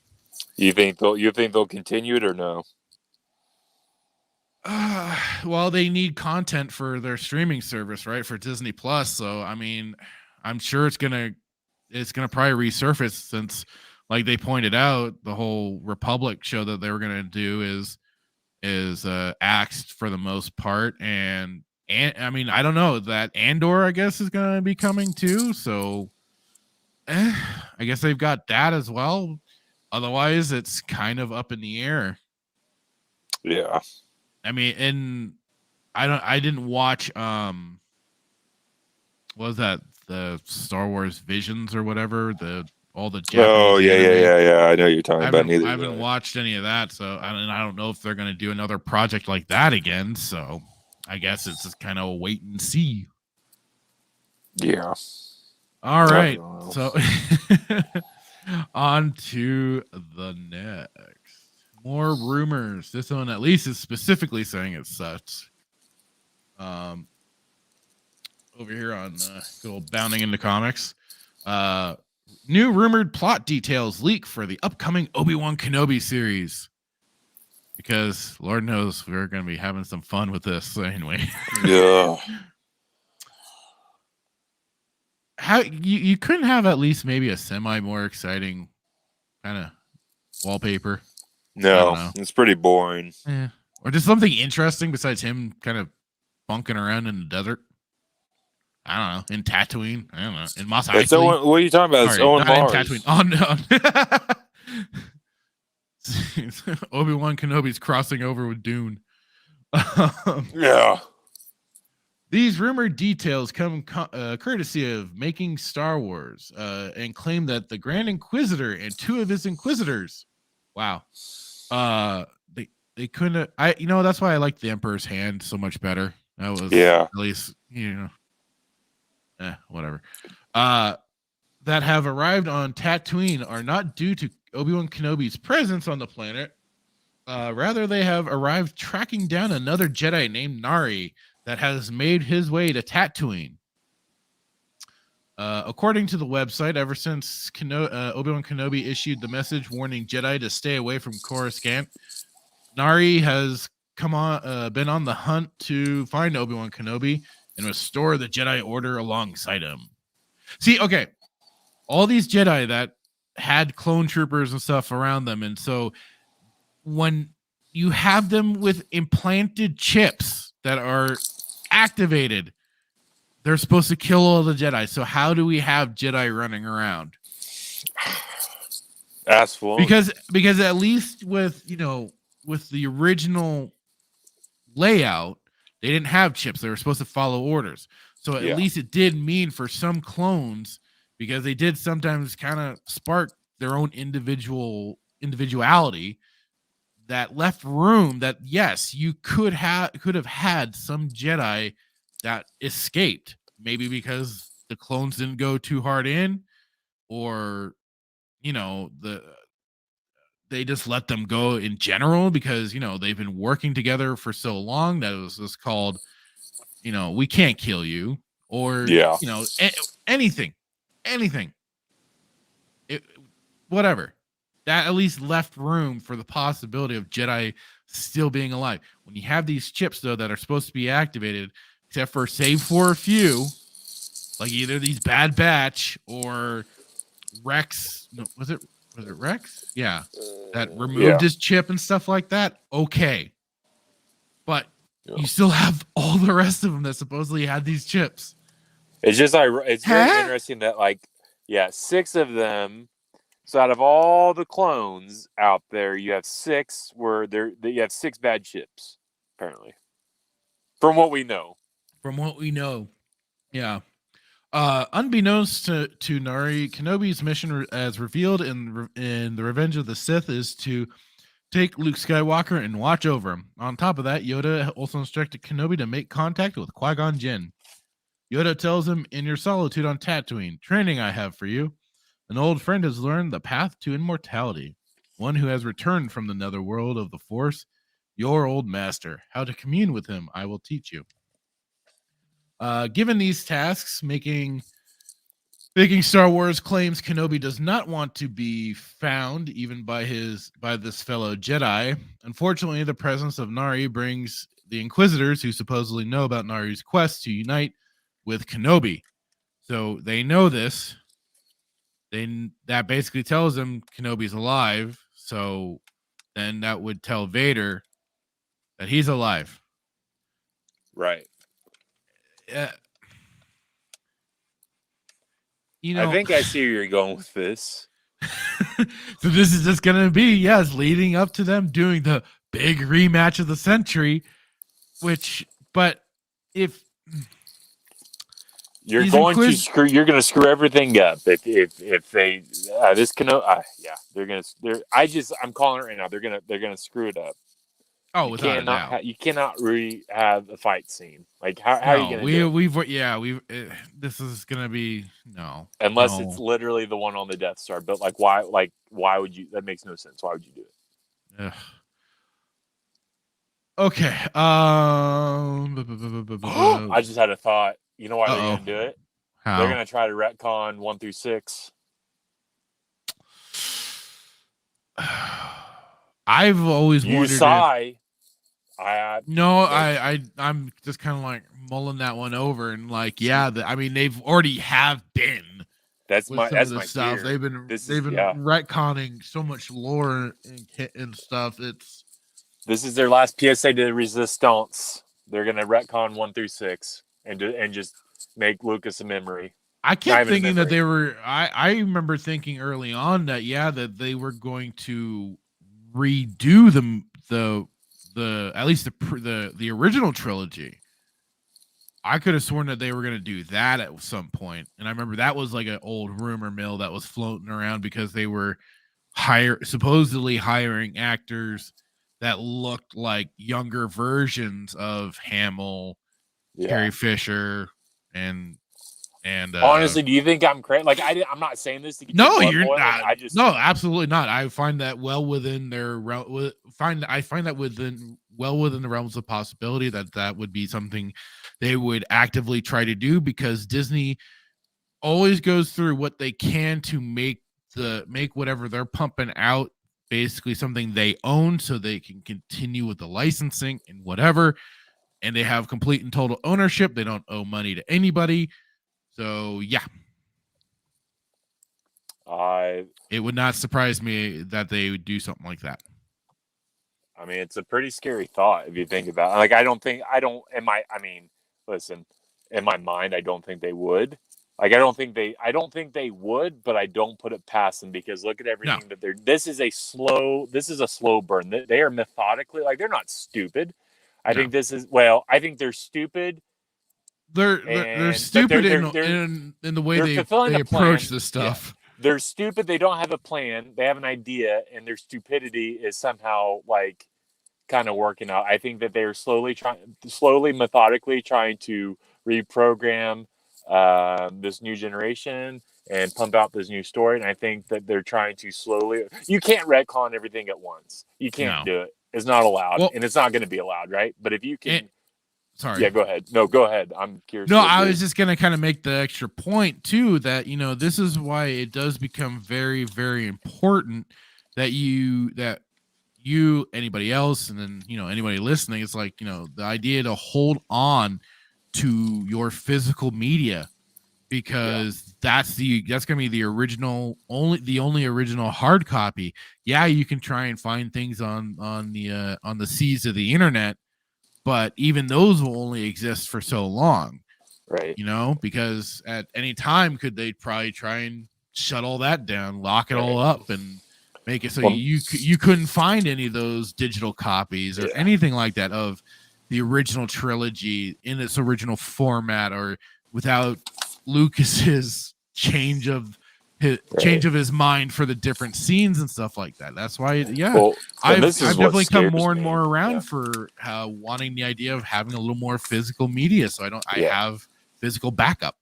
you think they'll continue it or no? Well, they need content for their streaming service, right? For Disney Plus. So, I mean, I'm sure it's gonna probably resurface, since, like they pointed out, the whole Republic show that they were gonna do is axed for the most part, and I mean, I don't know, that Andor, I guess, is gonna be coming too. So, I guess they've got that as well. Otherwise, it's kind of up in the air. Yeah. I mean, and I didn't watch what was that, the Star Wars Visions or whatever, all the Japanese yeah. I know you're talking about. Neither I haven't watched any of that, so I don't know if they're going to do another project like that again. So I guess it's just kind of a wait and see. Yeah. All right. So On to the next. More rumors. This one at least is specifically saying it's such. Over here on good old Bounding into Comics. New rumored plot details leak for the upcoming Obi-Wan Kenobi series. Because Lord knows we're going to be having some fun with this anyway. Yeah. How you couldn't have at least maybe a semi more exciting kind of wallpaper? No, it's pretty boring. Yeah. Or just something interesting besides him kind of bunking around in the desert. I don't know. In Tatooine. I don't know. In Mos Eisley. So what are you talking about? It's Owen Mars. In Tatooine. Obi-Wan Kenobi's crossing over with Dune. Yeah. These rumored details come courtesy of Making Star Wars and claim that the Grand Inquisitor and two of his Inquisitors. Wow. They couldn't. That's why I like the Emperor's Hand so much better. That was at least whatever. That have arrived on Tatooine are not due to Obi-Wan Kenobi's presence on the planet. Rather, they have arrived tracking down another Jedi named Nari that has made his way to Tatooine. According to the website, ever since Obi-Wan Kenobi issued the message warning Jedi to stay away from Coruscant, Nari has been on the hunt to find Obi-Wan Kenobi and restore the Jedi Order alongside him. See, okay, all these Jedi that had clone troopers and stuff around them, and so when you have them with implanted chips that are activated, they're supposed to kill all the Jedi. So how do we have Jedi running around? Because at least with the original layout, they didn't have chips. They were supposed to follow orders. So at least it did mean for some clones, because they did sometimes kind of spark their own individuality, that left room that, yes, you could have had some Jedi that escaped, maybe because the clones didn't go too hard in, or they just let them go in general because they've been working together for so long that it was just called, we can't kill you, or anything, whatever. That at least left room for the possibility of Jedi still being alive. When you have these chips, though, that are supposed to be activated, except for save for a few, like either these Bad Batch or Rex. No, was it Rex? Yeah, that removed his chip and stuff like that. Okay, but you still have all the rest of them that supposedly had these chips. It's just it's very interesting that 6 of them. So out of all the clones out there, you have 6 you have 6 bad chips, apparently. From what we know. Yeah. Unbeknownst to Nari, Kenobi's mission, as revealed in The Revenge of the Sith, is to take Luke Skywalker and watch over him. On top of that, Yoda also instructed Kenobi to make contact with Qui-Gon Jinn. Yoda tells him, "In your solitude on Tatooine, training I have for you. An old friend has learned the path to immortality. One who has returned from the netherworld of the Force, your old master. How to commune with him, I will teach you." Given these tasks, Making Star Wars claims Kenobi does not want to be found even by this fellow Jedi. Unfortunately, the presence of Nari brings the Inquisitors, who supposedly know about Nari's quest, to unite with Kenobi. So they know this. That basically tells them Kenobi's alive. So then that would tell Vader that he's alive. Right. I think I see where you're going with this. So this is just going to be, leading up to them doing the big rematch of the century, but if you're going to screw everything up if they this Kenobi, I'm calling it right now. They're gonna screw it up. Oh, You without a doubt. you cannot really have a fight scene. Like how are you going to do it? This is going to be unless it's literally the one on the Death Star. But like why would you? That makes no sense. Why would you do it? Ugh. Okay. I just had a thought. You know why they're going to do it? How? They're going to try to retcon 1 through 6. I've always wondered. I'm just kind of like mulling that one over and like, I mean, they've already been. That's my stuff. Fear. They've been retconning so much lore and stuff. This is their last PSA to Resistance. They're gonna retcon 1 through 6 and just make Lucas a memory. I kept thinking that they were. I remember thinking early on that that they were going to redo the at least the original trilogy. I could have sworn that they were going to do that at some point, and I remember that was like an old rumor mill that was floating around because they were supposedly hiring actors that looked like younger versions of Hamill, Carrie Fisher, and honestly, do you think I'm crazy? Like I'm not saying this to get you're not. No, absolutely not. I find that well within their I find that within the realms of possibility that would be something they would actively try to do, because Disney always goes through what they can to make whatever they're pumping out basically something they own, so they can continue with the licensing and whatever, and they have complete and total ownership. They don't owe money to anybody. So it would not surprise me that they would do something like that. I mean, it's a pretty scary thought if you think about it. Like, listen, in my mind, I don't think they would. Like, I don't think they would, but I don't put it past them, because look at everything that they're. This is a slow burn. They are methodically, like, they're not stupid. I think they're stupid. They're stupid in the way they approach this stuff. Yeah. They're stupid. They don't have a plan. They have an idea, and their stupidity is somehow like kind of working out. I think that they're slowly, methodically trying to reprogram this new generation and pump out this new story. And I think that they're trying to slowly. You can't retcon everything at once. You can't do it. It's not allowed, and it's not going to be allowed, right? But if you can. Sorry. Yeah, go ahead. No, go ahead. I'm curious. No, I was just going to kind of make the extra point too that, this is why it does become very, very important that anybody else, and then, anybody listening, it's like, the idea to hold on to your physical media, because that's going to be the only original hard copy. Yeah, you can try and find things on the seas of the internet, but even those will only exist for so long, right? Because at any time could they probably try and shut all that down, lock it all up, and make it so you couldn't find any of those digital copies or anything like that of the original trilogy in its original format, or without Lucas's change of his mind for the different scenes and stuff like that. That's why, I've definitely come more and more around for wanting the idea of having a little more physical media, so I have physical backup.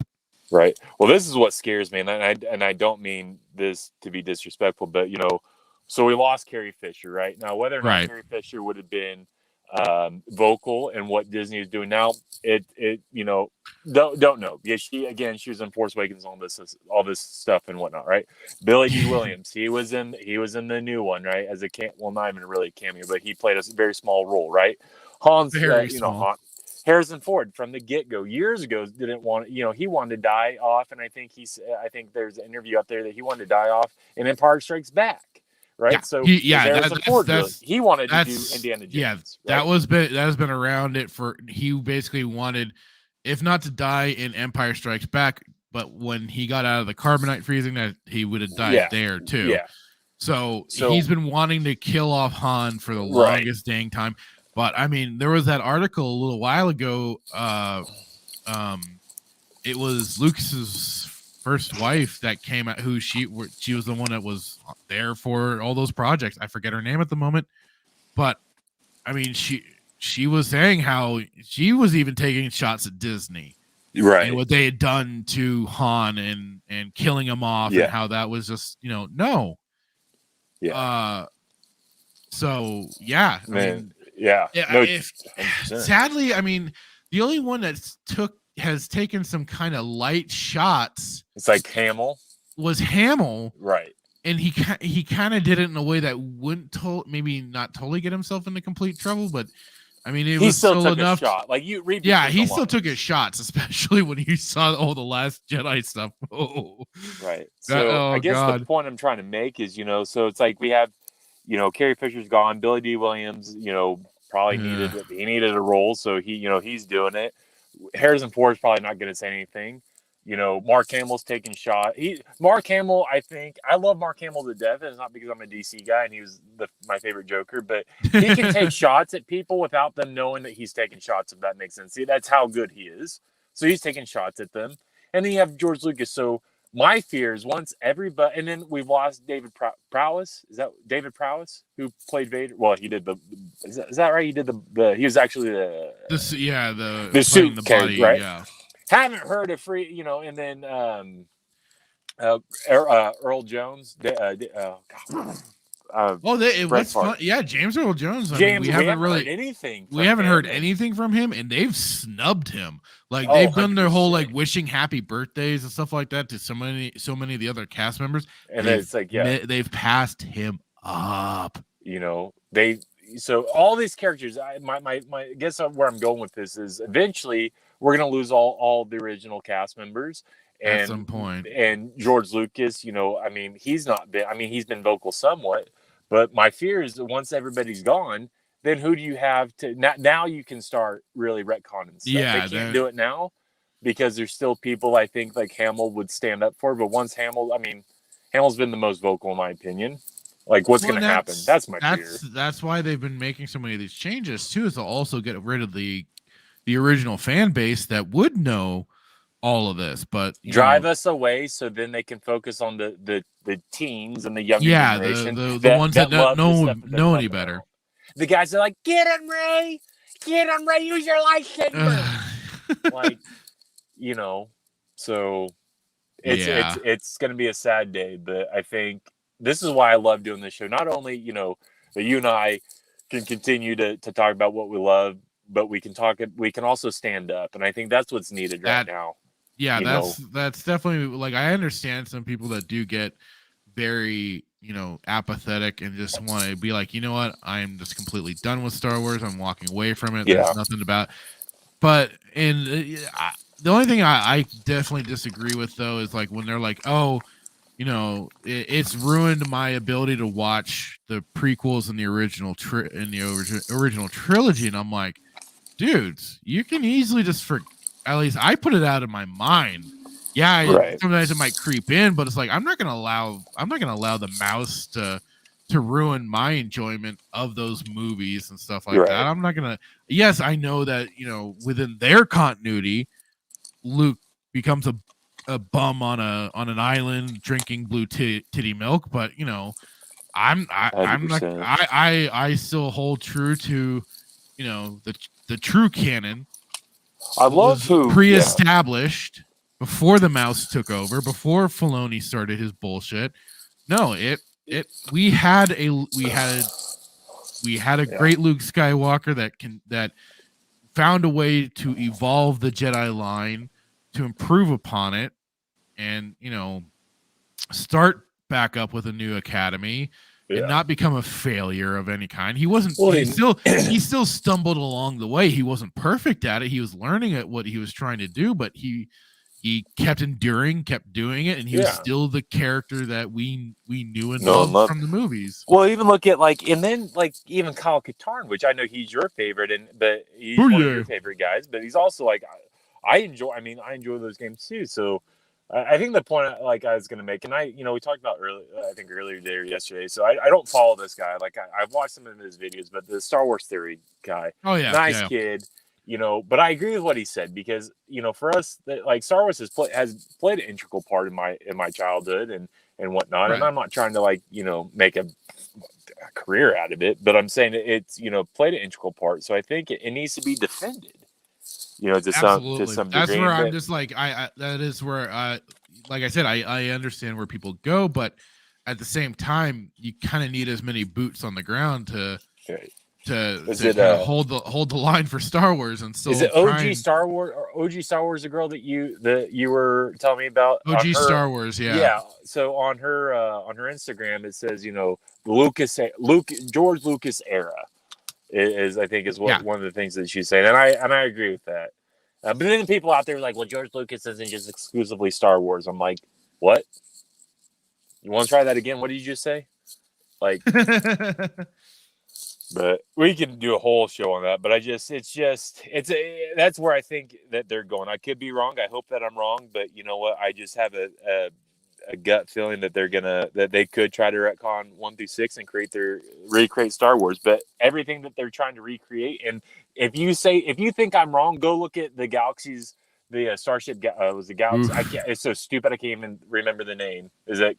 Right. Well, this is what scares me, and I don't mean this to be disrespectful, but so we lost Carrie Fisher, right? Now, whether or not Carrie Fisher would have been vocal in what Disney is doing now, don't know. Yeah, she was in Force Awakens, all this stuff and whatnot, right? Billy D. Williams, he was in the new one, right? As not even really a cameo, but he played a very small role, right? Harrison Ford from the get-go years ago didn't want, he wanted to die off, and I think there's an interview up there that he wanted to die off in Empire Strikes Back. Right, yeah. So he wanted to do Indiana Jones. Yeah, right? that has been around it for. He basically wanted, if not to die in Empire Strikes Back, but when he got out of the carbonite freezing, that he would have died there too. Yeah. So he's been wanting to kill off Han for the longest dang time. But I mean, there was that article a little while ago. It was Lucas's first wife that came out, who she was the one that was there for all those projects. I forget her name at the moment, but I mean, she was saying how she was even taking shots at Disney, right? And what they had done to Han and killing him off, and how that was just no. Yeah. So yeah, Man, sadly, I mean, the only one has taken some kind of light shots. It's like Hamill. Was Hamill, right? And he kind of did it in a way that wouldn't maybe not totally get himself into complete trouble, but I mean, he still took enough. A shot. Like you read. Yeah, he still took his shots, especially when you saw all the Last Jedi stuff. Oh. Right. So I guess the point I'm trying to make is, so it's like we have, Carrie Fisher's gone, Billy D. Williams, probably needed a role, so he's doing it. Harrison Ford's probably not going to say anything. Mark Hamill's taking shot. Mark Hamill, I think I love Mark Hamill to death, and it's not because I'm a DC guy and he was my favorite Joker, but he can take shots at people without them knowing that he's taking shots, if that makes sense. See, that's how good he is. So he's taking shots at them. And then you have George Lucas. So my fear is once everybody, and then we've lost David Prowse. Is that David Prowse who played Vader? Well, he did is that right? He did he was actually the suit the character, body, right? Yeah. Haven't heard of and then Earl Jones. What's fun? Yeah, James Earl Jones. I mean, we haven't heard anything. We haven't heard anything from him, and they've snubbed him. Like they've done their whole wishing happy birthdays and stuff like that to so many of the other cast members, and it's like they've passed him up. So all these characters. My guess where I'm going with this is eventually we're gonna lose all the original cast members. At some point. And George Lucas, I mean, he's been vocal somewhat, but my fear is that once everybody's gone, then who do you have to now you can start really retconning stuff. Yeah, they can't do it now because there's still people I think like Hamill would stand up for, but once Hamill's been the most vocal in my opinion. Like what's going to happen? That's my fear. That's why they've been making so many of these changes too, is to also get rid of the original fan base that would know all of this, but drive us away so then they can focus on the teens and the younger generation. The ones that don't know any better. The guys are like, get him, Ray, use your lightsaber. So it's going to be a sad day, but I think this is why I love doing this show. Not only, that you and I can continue to talk about what we love, but we can also stand up. And I think that's what's needed right now. Yeah, that's definitely, like, I understand some people that do get very, apathetic and just want to be like, you know what, I'm just completely done with Star Wars. I'm walking away from it. Yeah. There's nothing about. But the only thing I definitely disagree with though is like when they're like, oh, it's ruined my ability to watch the prequels and the original original trilogy, and I'm like, dudes, you can easily just at least I put it out of my mind. Yeah, sometimes it might creep in, but it's like I'm not gonna allow the mouse to ruin my enjoyment of those movies and stuff like that. I'm not gonna. Yes, I know that within their continuity, Luke becomes a bum on an island drinking blue titty milk, but I'm not. I still hold true to the true canon. I love who pre-established before the mouse took over, before Filoni started his bullshit. No, we had a great Luke Skywalker that found a way to evolve the Jedi line, to improve upon it, and start back up with a new academy. And not become a failure of any kind. He wasn't. He still stumbled along the way. He wasn't perfect at it. He was learning at what he was trying to do, but he kept enduring, kept doing it, and he was still the character that we knew and loved from the movies. Well, even look at even Kyle Katarn, which I know he's your favorite, but he's one of your favorite guys. But he's also like I enjoy those games too. So. I think the point I was going to make, and we talked about earlier today or yesterday. So I don't follow this guy. Like I've watched some of his videos, but the Star Wars Theory guy, nice kid, But I agree with what he said because for us, Star Wars has played an integral part in my childhood, and and whatnot. Right. And I'm not trying to like, you know, make a career out of it, but I'm saying it's, you know, played an integral part. So I think it needs to be defended, you know, to Absolutely. some degree. That's where I'm just like, that is where, like I said, I understand where people go, but at the same time, you kind of need as many boots on the ground to hold the line for Star Wars and still. Is it OG Star Wars or OG Star Wars? The girl that you were telling me about? OG Star Wars, yeah. Yeah. So on her Instagram, it says, you know, George Lucas era is I think is what one of the things that she's saying, and I agree with that. But then the people out there are like, well, George Lucas isn't just exclusively Star Wars. I'm like, what? You want to try that again? What did you just say? Like, but we can do a whole show on that. But that's where I think that they're going. I could be wrong. I hope that I'm wrong. But you know what? I just have a gut feeling that that they could try to retcon 1 through 6 and recreate Star Wars. But everything that they're trying to recreate, and if you think I'm wrong, go look at the Galaxies. The Starship was the Galaxy. I can't. It's so stupid. I can't even remember the name. Is it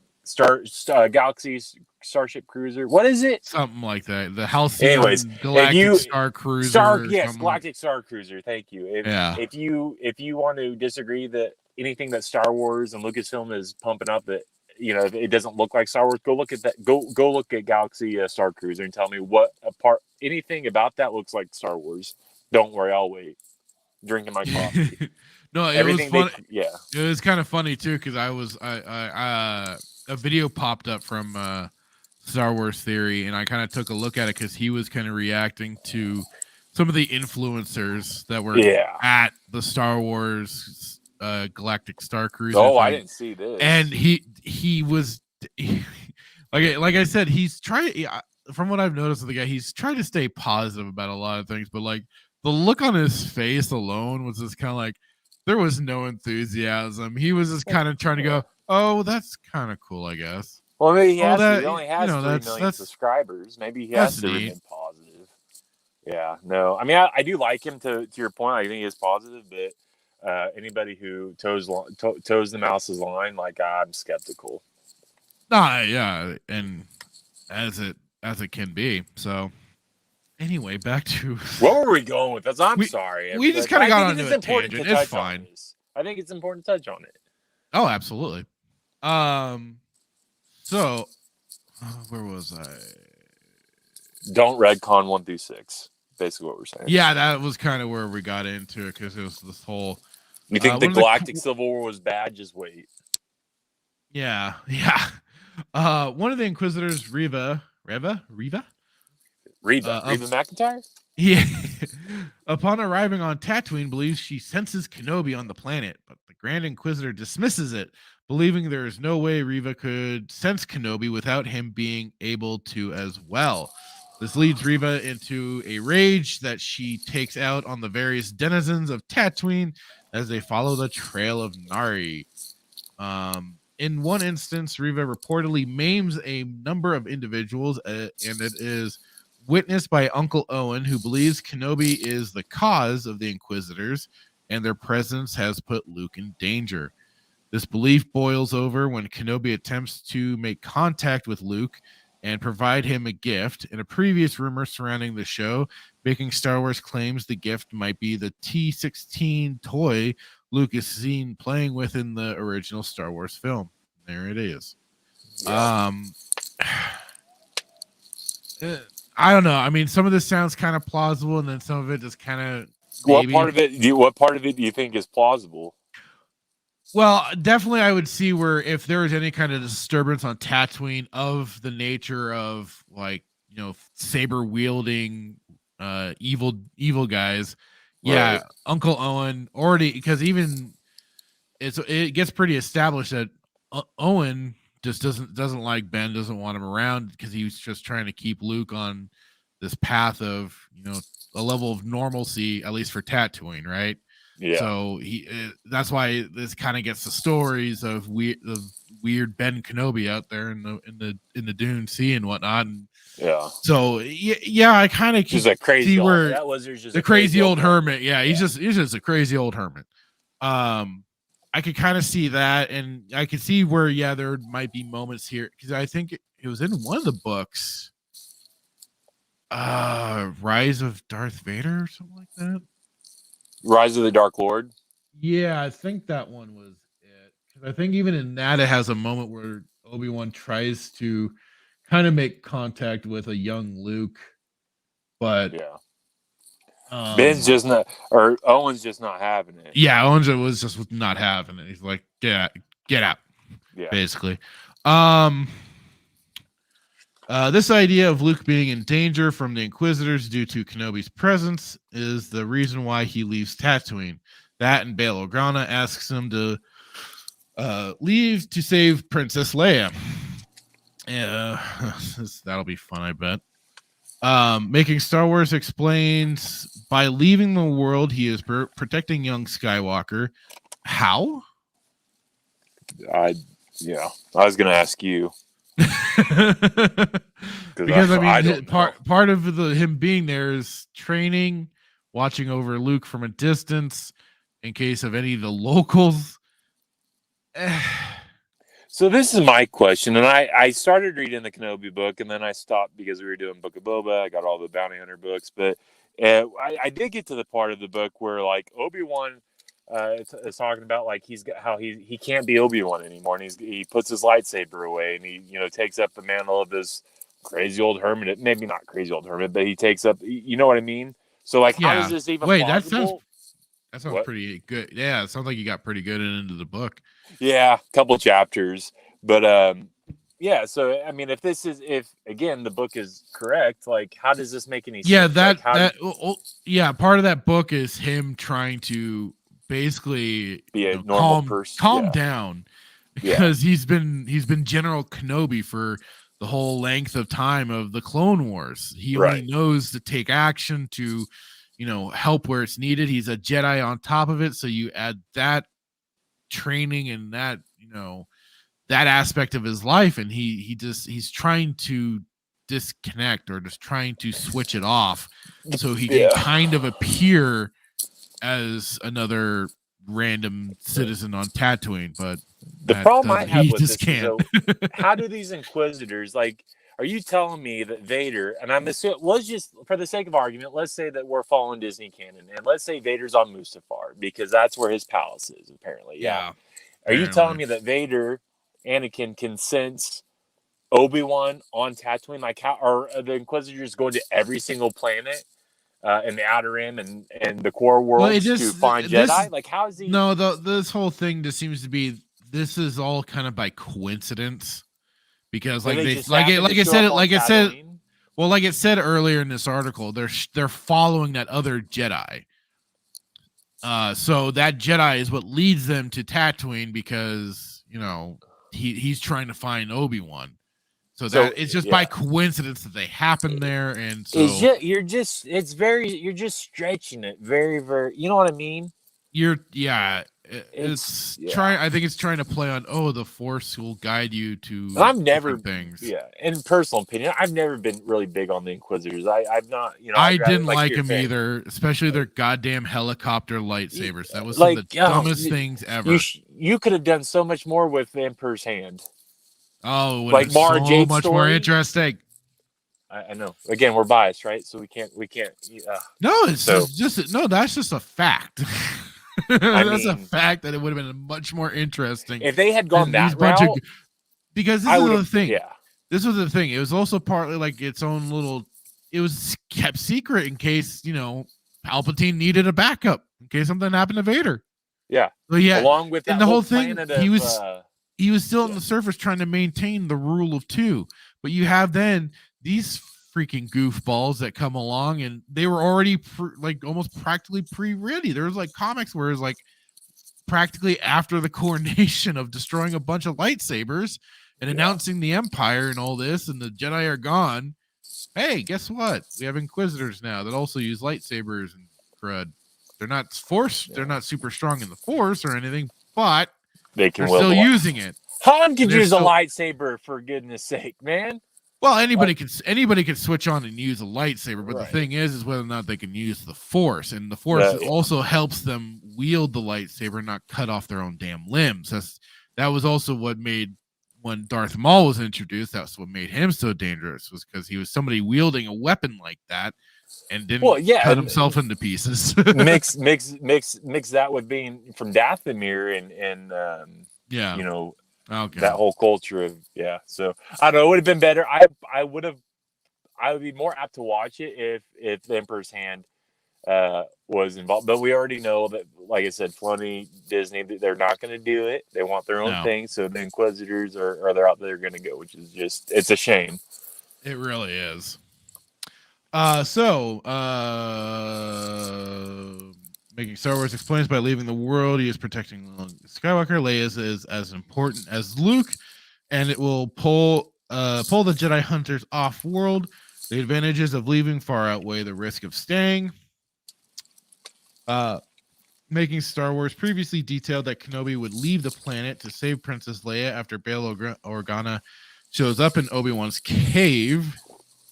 Galaxy Starship Cruiser? What is it? Something like that. The Halcyon Galactic Star Cruiser. Galactic Star Cruiser. Thank you. If you want to disagree that anything that Star Wars and Lucasfilm is pumping up that, you know, it doesn't look like Star Wars, go look at that. Go look at Galaxy Star Cruiser and tell me anything about that looks like Star Wars. Don't worry, I'll wait. Drinking my coffee. No, it was funny. It was kind of funny too because a video popped up from Star Wars Theory, and I kind of took a look at it because he was kind of reacting to some of the influencers that were at the Star Wars Galactic Star Cruiser. Oh, I didn't see this. And he was like I said, he's trying. From what I've noticed of the guy, he's trying to stay positive about a lot of things, but like the look on his face alone was just kind of like there was no enthusiasm. He was just kind of trying to go, "Oh, that's kind of cool, I guess." Well, maybe he only has 3 million subscribers. Maybe he has to remain positive. Yeah, no. I mean, I do like him to your point. I think he is positive, but anybody who toes the mouse's line, like I'm skeptical. Yeah, and as it can be. So anyway, back to what were we going with this? I'm sorry. We just kind of got onto a tangent. It's fine. I think it's important to touch on it. Oh, absolutely. So where was I? Don't retcon 1 through 6. Basically, what we're saying. Yeah, that was kind of where we got into it because it was this whole. You think the Galactic Civil War was bad? Just wait. Yeah. One of the Inquisitors, Reva McEntire? Yeah. Upon arriving on Tatooine, believes she senses Kenobi on the planet, but the Grand Inquisitor dismisses it, believing there is no way Reva could sense Kenobi without him being able to as well. This leads Reva into a rage that she takes out on the various denizens of Tatooine as they follow the trail of Nari. In one instance, Reva reportedly maims a number of individuals, and it is witnessed by Uncle Owen, who believes Kenobi is the cause of the Inquisitors, and their presence has put Luke in danger. This belief boils over when Kenobi attempts to make contact with Luke and provide him a gift. In a previous rumor surrounding the show, Making Star Wars claims the gift might be the T-16 toy Luke is seen playing with in the original Star Wars film. There it is. Yeah. I don't know. I mean, some of this sounds kind of plausible, and then some of it just kind of. What part of it do you think is plausible? Well, definitely, I would see where if there was any kind of disturbance on Tatooine of the nature of, like, you know, saber wielding, evil guys. Yeah, right. Uncle Owen already, because even it gets pretty established that Owen just doesn't like Ben, doesn't want him around because he's just trying to keep Luke on this path of, you know, a level of normalcy, at least for Tatooine, right? Yeah. So that's why this kind of gets the stories of weird Ben Kenobi out there in the Dune Sea and whatnot. And yeah. So yeah, I kind of just a crazy see where that was just the crazy old hermit. Yeah, he's just a crazy old hermit. I could kind of see that, and I could see where there might be moments here because I think it was in one of the books, Rise of Darth Vader or something like that. Rise of the Dark Lord. Yeah, I think that one was it. Because I think even in that, it has a moment where Obi-Wan tries to kind of make contact with a young Luke, but Ben's just not, or Owen's just not having it. Yeah, Owens was just not having it. He's like, get out, basically. This idea of Luke being in danger from the Inquisitors due to Kenobi's presence is the reason why he leaves Tatooine. That and Bail Organa asks him to leave to save Princess Leia. Yeah, that'll be fun, I bet. Making Star Wars explains by leaving the world, he is protecting young Skywalker. How? I was gonna ask you. Because I mean, part of him being there is training, watching over Luke from a distance in case of any of the locals. So this is my question, and I started reading the Kenobi book, and then I stopped because we were doing Book of Boba. I got all the Bounty Hunter books, but I did get to the part of the book where like Obi-Wan is talking about like how he can't be Obi-Wan anymore, and he puts his lightsaber away, and he takes up the mantle of this crazy old hermit. Maybe not crazy old hermit, but he takes up. You know what I mean? So like, how is this even possible? That sounds pretty good. Yeah, it sounds like you got pretty good into the book. Yeah, a couple chapters, but yeah. So I mean, if again the book is correct, like how does this make any sense? Yeah, part of that book is him trying to basically be a normal person, calm down, because he's been General Kenobi for the whole length of time of the Clone Wars. He only knows to take action to help where it's needed. He's a Jedi on top of it, so you add that training and that that aspect of his life, and he's trying to disconnect or just trying to switch it off so he can kind of appear as another random citizen on Tatooine. But the problem I have with this is, how do these Inquisitors, like, are you telling me that Vader, and I'm assuming, let's just, for the sake of argument, let's say that we're following Disney canon, and let's say Vader's on Mustafar, because that's where his palace is, apparently. Yeah. Are you telling me that Vader, Anakin, can sense Obi-Wan on Tatooine? Like, how are the Inquisitors going to every single planet in the Outer Rim and the core worlds to find Jedi? Like, how is he? No, this whole thing just seems to be, this is all kind of by coincidence. Because like it said earlier in this article, they're following that other Jedi. So that Jedi is what leads them to Tatooine, because he's trying to find Obi-Wan. So it's just by coincidence that they happen there, and so you're just stretching it very, very. You know what I mean? It's trying. I think it's trying to play on the Force will guide you to. I've never things. Yeah, in personal opinion, I've never been really big on the Inquisitors. I've not. I didn't like them either, especially their goddamn helicopter lightsabers. That was some of the dumbest things ever. You could have done so much more with the Emperor's hand. Oh, like Mara Jade's much story. More interesting. I know. Again, we're biased, right? So we can't. No, that's just a fact. That's a fact that it would have been much more interesting if they had gone that route. Because this is the thing. Yeah. This was the thing. It was also partly like its own little. It was kept secret in case Palpatine needed a backup in case something happened to Vader. Yeah. So yeah. Along with that and the whole thing, he was still on the surface trying to maintain the rule of two, but you have then these freaking goofballs that come along, and they were already almost practically pre-ready. There was like comics where it's like practically after the coronation of destroying a bunch of lightsabers and announcing the Empire and all this, and the Jedi are gone. Hey, guess what? We have Inquisitors now that also use lightsabers and crud. They're not they're not super strong in the Force or anything, but they're still using it. Han could use a lightsaber, for goodness sake, man. Well, anybody could switch on and use a lightsaber, but Right. the thing is whether or not they can use the Force, and the Force also helps them wield the lightsaber, not cut off their own damn limbs. That was also what made when Darth Maul was introduced. That's what made him so dangerous, was because he was somebody wielding a weapon like that and didn't cut himself into pieces. mix that with being from Dathomir and you know. Okay. That whole culture of so I don't know. It would have been better. I would be more apt to watch it if the Emperor's Hand was involved. But we already know that, like I said, Filoni, Disney, they're not going to do it. They want their own thing. So the Inquisitors are they're out there going to go, which is just it's a shame. It really is. Making Star Wars explains by leaving the world, he is protecting Skywalker. Leia is as important as Luke, and it will pull the Jedi hunters off world. The advantages of leaving far outweigh the risk of staying. Making Star Wars previously detailed that Kenobi would leave the planet to save Princess Leia after Bail Organa shows up in Obi-Wan's cave,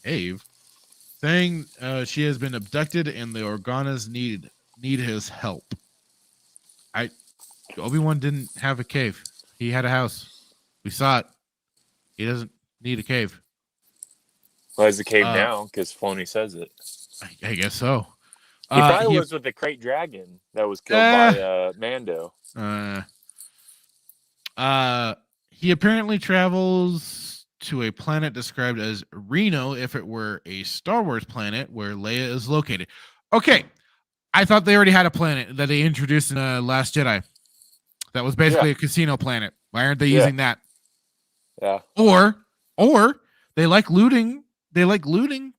saying she has been abducted and the Organas need his help. Obi-Wan didn't have a cave. He had a house. We saw it. He doesn't need a cave. Well, there's a cave now because Filoni says it. I guess so. He probably was with the Krayt Dragon that was killed by Mando. He apparently travels to a planet described as Reno, if it were a Star Wars planet where Leia is located. Okay. I thought they already had a planet that they introduced in Last Jedi. That was basically a casino planet. Why aren't they using that? Yeah. Or they like looting. They like looting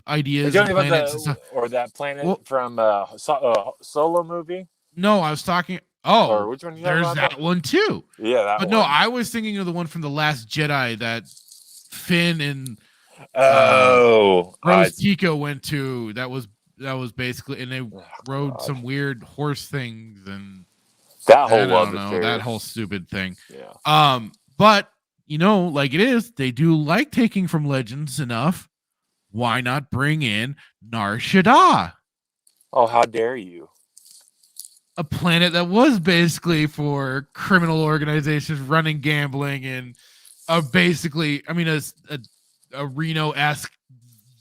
ideas. About or that planet from Solo movie. No, I was talking. Oh, or which one? There's that one too. Yeah, that but one. No, I was thinking of the one from the Last Jedi that Finn and Rose Tico went to. That was basically, and they rode some weird horse things and that whole that whole stupid thing. Yeah. But like it is, they do like taking from Legends enough. Why not bring in Nar Shaddaa? Oh, how dare you! A planet that was basically for criminal organizations running gambling and basically, a Reno-esque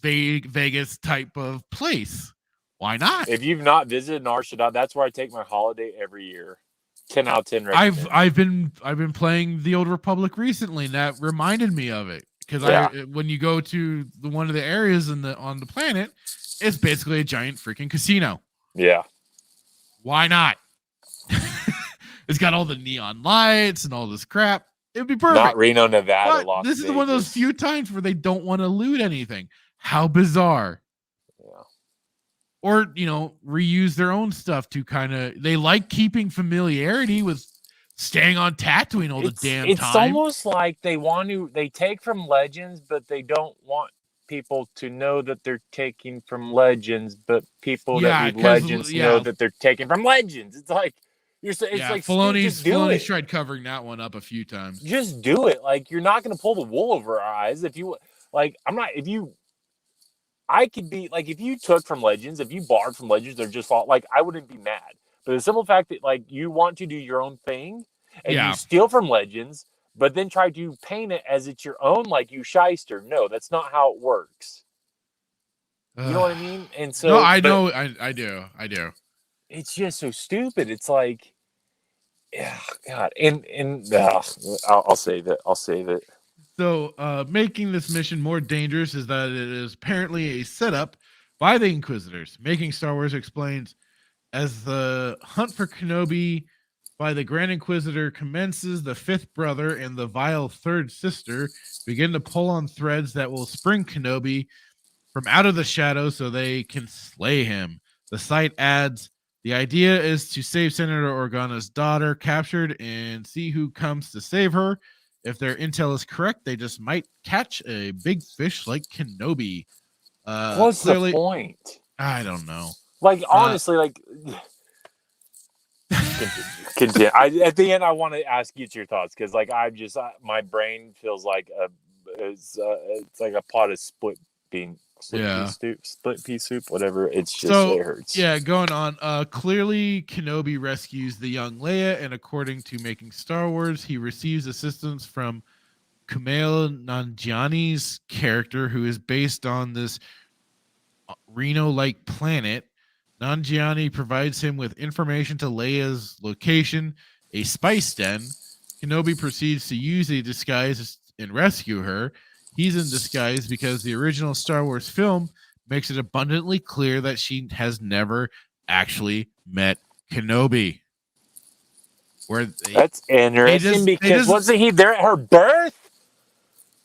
Vegas type of place. Why not? If you've not visited Nar Shaddaa, that's where I take my holiday every year. 10 out of 10. I've been playing the Old Republic recently, and that reminded me of it because when you go to one of the areas on the planet, it's basically a giant freaking casino. Yeah. Why not? It's got all the neon lights and all this crap. It'd be perfect. Not Reno, Nevada. But this is one of those few times where they don't want to loot anything. How bizarre. Yeah. Or, reuse their own stuff to they like keeping familiarity with staying on Tatooine all the damn time. It's almost like they take from Legends, but they don't want people to know that they're taking from Legends, but people that read Legends know that they're taking from Legends. It's like, it's like Filoni's tried covering that one up a few times. Just do it. Like, you're not going to pull the wool over our eyes. If you I could be like, if you took from Legends, if you borrowed from Legends, or just thought, like, I wouldn't be mad. But the simple fact that, like, you want to do your own thing and you steal from Legends, but then try to paint it as it's your own, like you shyster. No, that's not how it works. You know what I mean? And so, no, I know, I do. It's just so stupid. It's like, yeah, God, and I'll save it. So, making this mission more dangerous is that it is apparently a setup by the Inquisitors. Making Star Wars explains, as the hunt for Kenobi by the Grand Inquisitor commences, the fifth brother and the vile third sister begin to pull on threads that will spring Kenobi from out of the shadows so they can slay him. The site adds, the idea is to save Senator Organa's daughter captured and see who comes to save her. If their intel is correct, they just might catch a big fish like Kenobi. What's the point? I don't know. Like, honestly, continue. At the end, I want to ask you your thoughts because, like, my brain feels like it's like a pot of split pea soup, whatever. It's just it hurts. Yeah, going on. Clearly, Kenobi rescues the young Leia, and according to Making Star Wars, he receives assistance from Kumail Nanjiani's character, who is based on this Reno-like planet. Nanjiani provides him with information to Leia's location, a spice den. Kenobi proceeds to use a disguise and rescue her. He's in disguise because the original Star Wars film makes it abundantly clear that she has never actually met Kenobi. That's interesting because wasn't he there at her birth?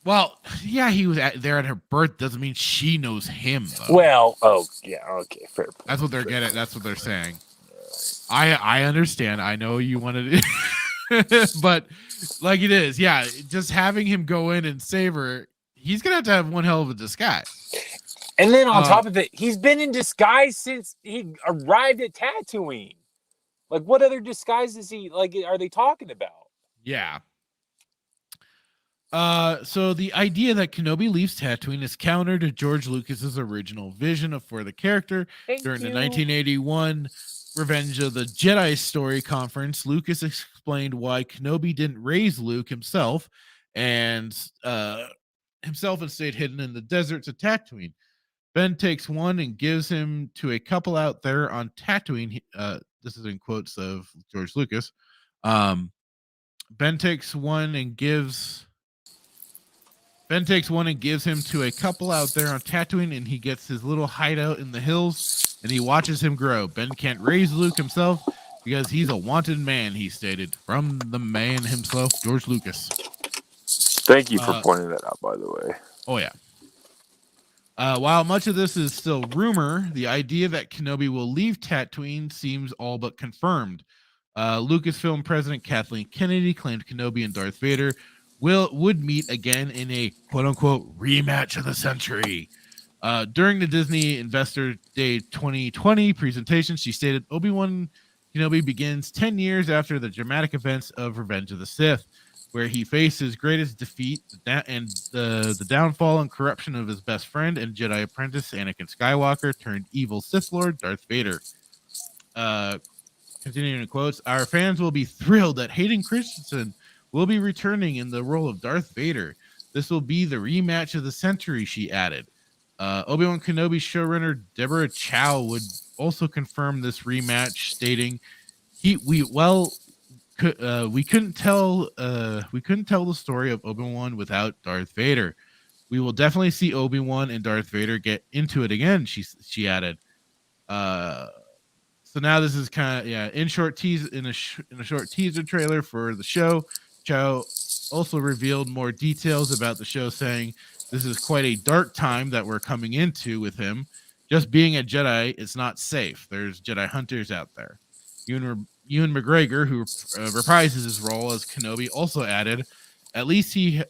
Well, yeah, he was there at her birth. Doesn't mean she knows him, though. Well, okay, fair point. That's what they're getting. That's what they're saying. I understand. I know you wanted it, but like it is, yeah. Just having him go in and save her, he's gonna have to have one hell of a disguise. And then on top of it, he's been in disguise since he arrived at Tatooine. Like, what other disguises are they talking about? Yeah. So the idea that Kenobi leaves Tatooine is counter to George Lucas's original vision for the character. During the 1981 Revenge of the Jedi story conference, Lucas explained why Kenobi didn't raise Luke himself and stayed hidden in the deserts of Tatooine. Ben takes one and gives him to a couple out there on Tatooine. This is in quotes of George Lucas. Ben takes one and gives him to a couple out there on Tatooine, and he gets his little hideout in the hills, and he watches him grow. Ben can't raise Luke himself because he's a wanted man, he stated, from the man himself, George Lucas. Thank you for pointing that out, by the way. Oh, yeah. While much of this is still rumor, the idea that Kenobi will leave Tatooine seems all but confirmed. Lucasfilm president Kathleen Kennedy claimed Kenobi and Darth Vader would meet again in a quote-unquote rematch of the century. During the Disney Investor Day 2020 presentation, she stated Obi-Wan Kenobi begins 10 years after the dramatic events of Revenge of the Sith, where he faced his greatest defeat and the downfall and corruption of his best friend and Jedi apprentice Anakin Skywalker turned evil Sith Lord Darth Vader. Continuing in quotes, our fans will be thrilled that Hayden Christensen will be returning in the role of Darth Vader. This will be the rematch of the century, she added. Obi-Wan Kenobi showrunner Deborah Chow would also confirm this rematch, stating, we couldn't tell the story of Obi-Wan without Darth Vader. We will definitely see Obi-Wan and Darth Vader get into it again, she added. So now this is kind of in a short teaser trailer for the show. Chow also revealed more details about the show, saying this is quite a dark time that we're coming into with him. Just being a Jedi is not safe. There's Jedi hunters out there. Ewan McGregor, who reprises his role as Kenobi, also added, at least he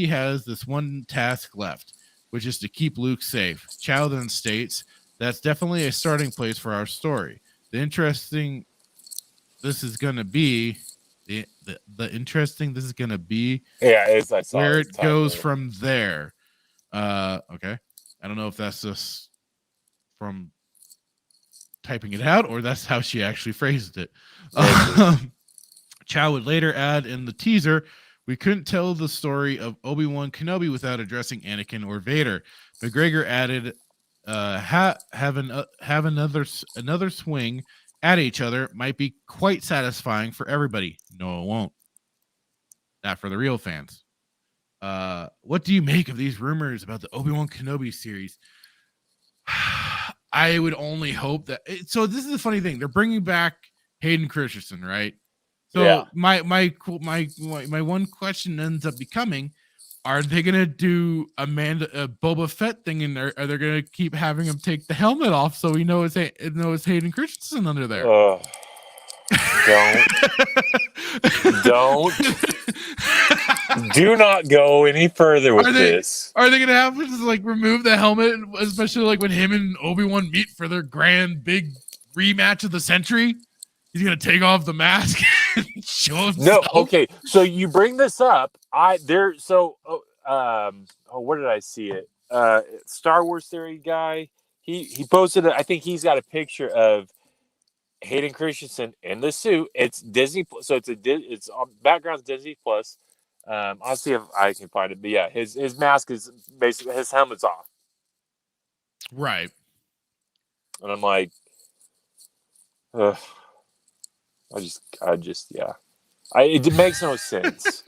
has this one task left, which is to keep Luke safe. Chow then states, that's definitely a starting place for our story. The interesting this is going to be where it goes from there. Okay. I don't know if that's just from typing it out or that's how she actually phrased it. Chow would later add in the teaser, we couldn't tell the story of Obi-Wan Kenobi without addressing Anakin or Vader. McGregor added, have another swing at each other might be quite satisfying for everybody. No, it won't. Not for the real fans. What do you make of these rumors about the Obi-Wan Kenobi series? I would only hope that. So this is the funny thing. They're bringing back Hayden Christensen, right? So yeah. My one question ends up becoming: are they gonna do a Boba Fett thing in there? Are they gonna keep having him take the helmet off so we know it's Hayden Christensen under there? Don't. Do not go any further with this. Are they gonna have to just remove the helmet, especially when him and Obi-Wan meet for their grand big rematch of the century? He's gonna take off the mask and show himself. No, okay. So you bring this up. where did I see it? Star Wars Theory guy. He posted it. I think he's got a picture of Hayden Christensen in the suit. It's Disney, so it's background's Disney Plus. I'll see if I can find it. But yeah, his mask is basically, his helmet's off. Right. And I'm like, ugh. It makes no sense.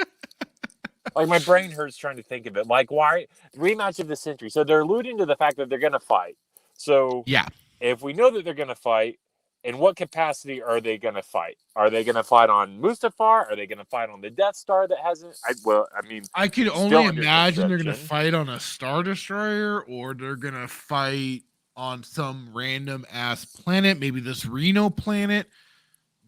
Like, my brain hurts trying to think of it. Like, why rematch of the century? So they're alluding to the fact that they're going to fight. So yeah, if we know that they're going to fight, in what capacity are they going to fight? Are they going to fight on Mustafar? Are they going to fight on the Death Star that hasn't? I could only imagine they're going to fight on a Star Destroyer, or they're going to fight on some random ass planet, maybe this Reno planet.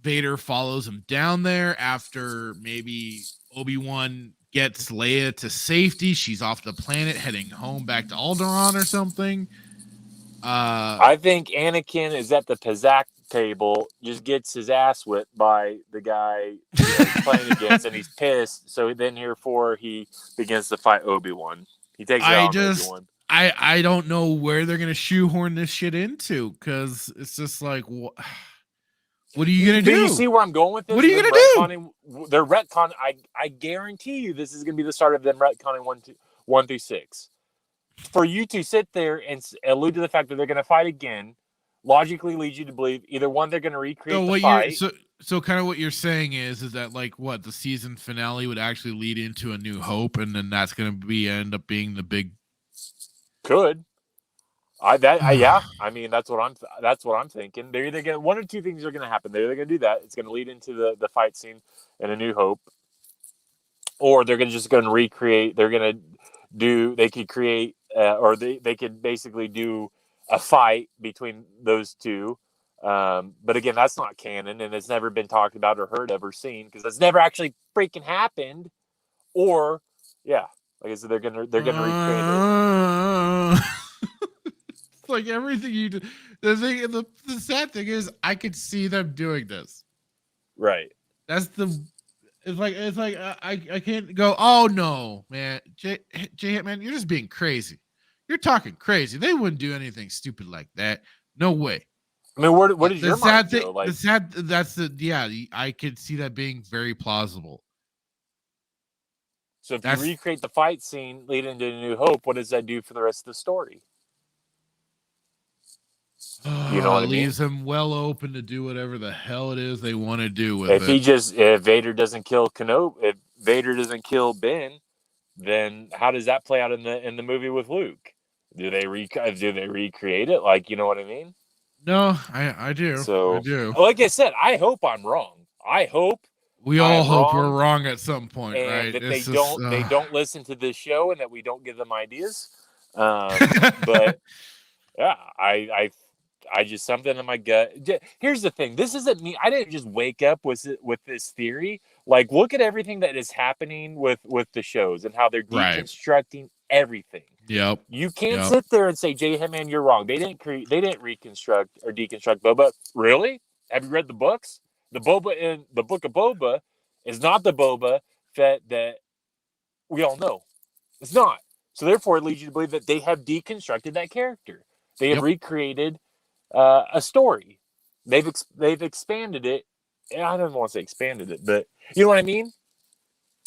Vader follows him down there after maybe Obi-Wan gets Leia to safety. She's off the planet heading home back to Alderaan or something. I think Anakin is at the Pizzac table, just gets his ass whipped by the guy he's playing against, and he's pissed. So then, therefore, he begins to fight Obi-Wan. He takes it on Obi-Wan. I don't know where they're gonna shoehorn this shit into, because it's just like, what are you gonna do? You see where I'm going with this? What are you gonna do? They're retconning. I guarantee you, this is gonna be the start of them retconning 1 through 6. For you to sit there and allude to the fact that they're going to fight again, logically leads you to believe either one, they're going to recreate the fight. So kind of what you're saying is that, like, what, the season finale would actually lead into A New Hope, and then that's going to end up being the big. Could. Yeah. I mean, that's what I'm thinking. They're either one or two things are going to happen. They're either going to do that. It's going to lead into the fight scene in A New Hope, or they're just going to recreate. They're going to do. They could create. Or they could basically do a fight between those two. But again, that's not canon, and it's never been talked about or heard of or seen, because it's never actually freaking happened. Or, yeah, like I said, they're gonna recreate it. It's like everything you do. The sad thing is, I could see them doing this. Right. It's like I can't go, oh no, man, J Hitman, you're just being crazy. You're talking crazy. They wouldn't do anything stupid like that. No way. I mean, what is your mind go? Like, I could see that being very plausible. So if you recreate the fight scene leading to A New Hope, what does that do for the rest of the story? You know what I mean? Leaves them well open to do whatever the hell it is they want to do with it. If Vader doesn't kill Kenobi, if Vader doesn't kill Ben, then how does that play out in the movie with Luke? Do they recreate it? Like, you know what I mean? No, I do. So, I do. Like I said, I hope I'm wrong. I hope we all hope we're wrong at some point, and right? that they don't listen to this show, and that we don't give them ideas. But yeah, I just, something in my gut. Here's the thing. This isn't me. I didn't just wake up with this theory. Like, look at everything that is happening with the shows and how they're deconstructing everything. Yep. You can't sit there and say, Jay Hitman, you're wrong. They didn't reconstruct or deconstruct Boba. Really? Have you read the books? The Boba in the Book of Boba is not the Boba Fett that we all know. It's not. So therefore, it leads you to believe that they have deconstructed that character. They have recreated a story. They've expanded it. I don't want to say expanded it, but you know what I mean?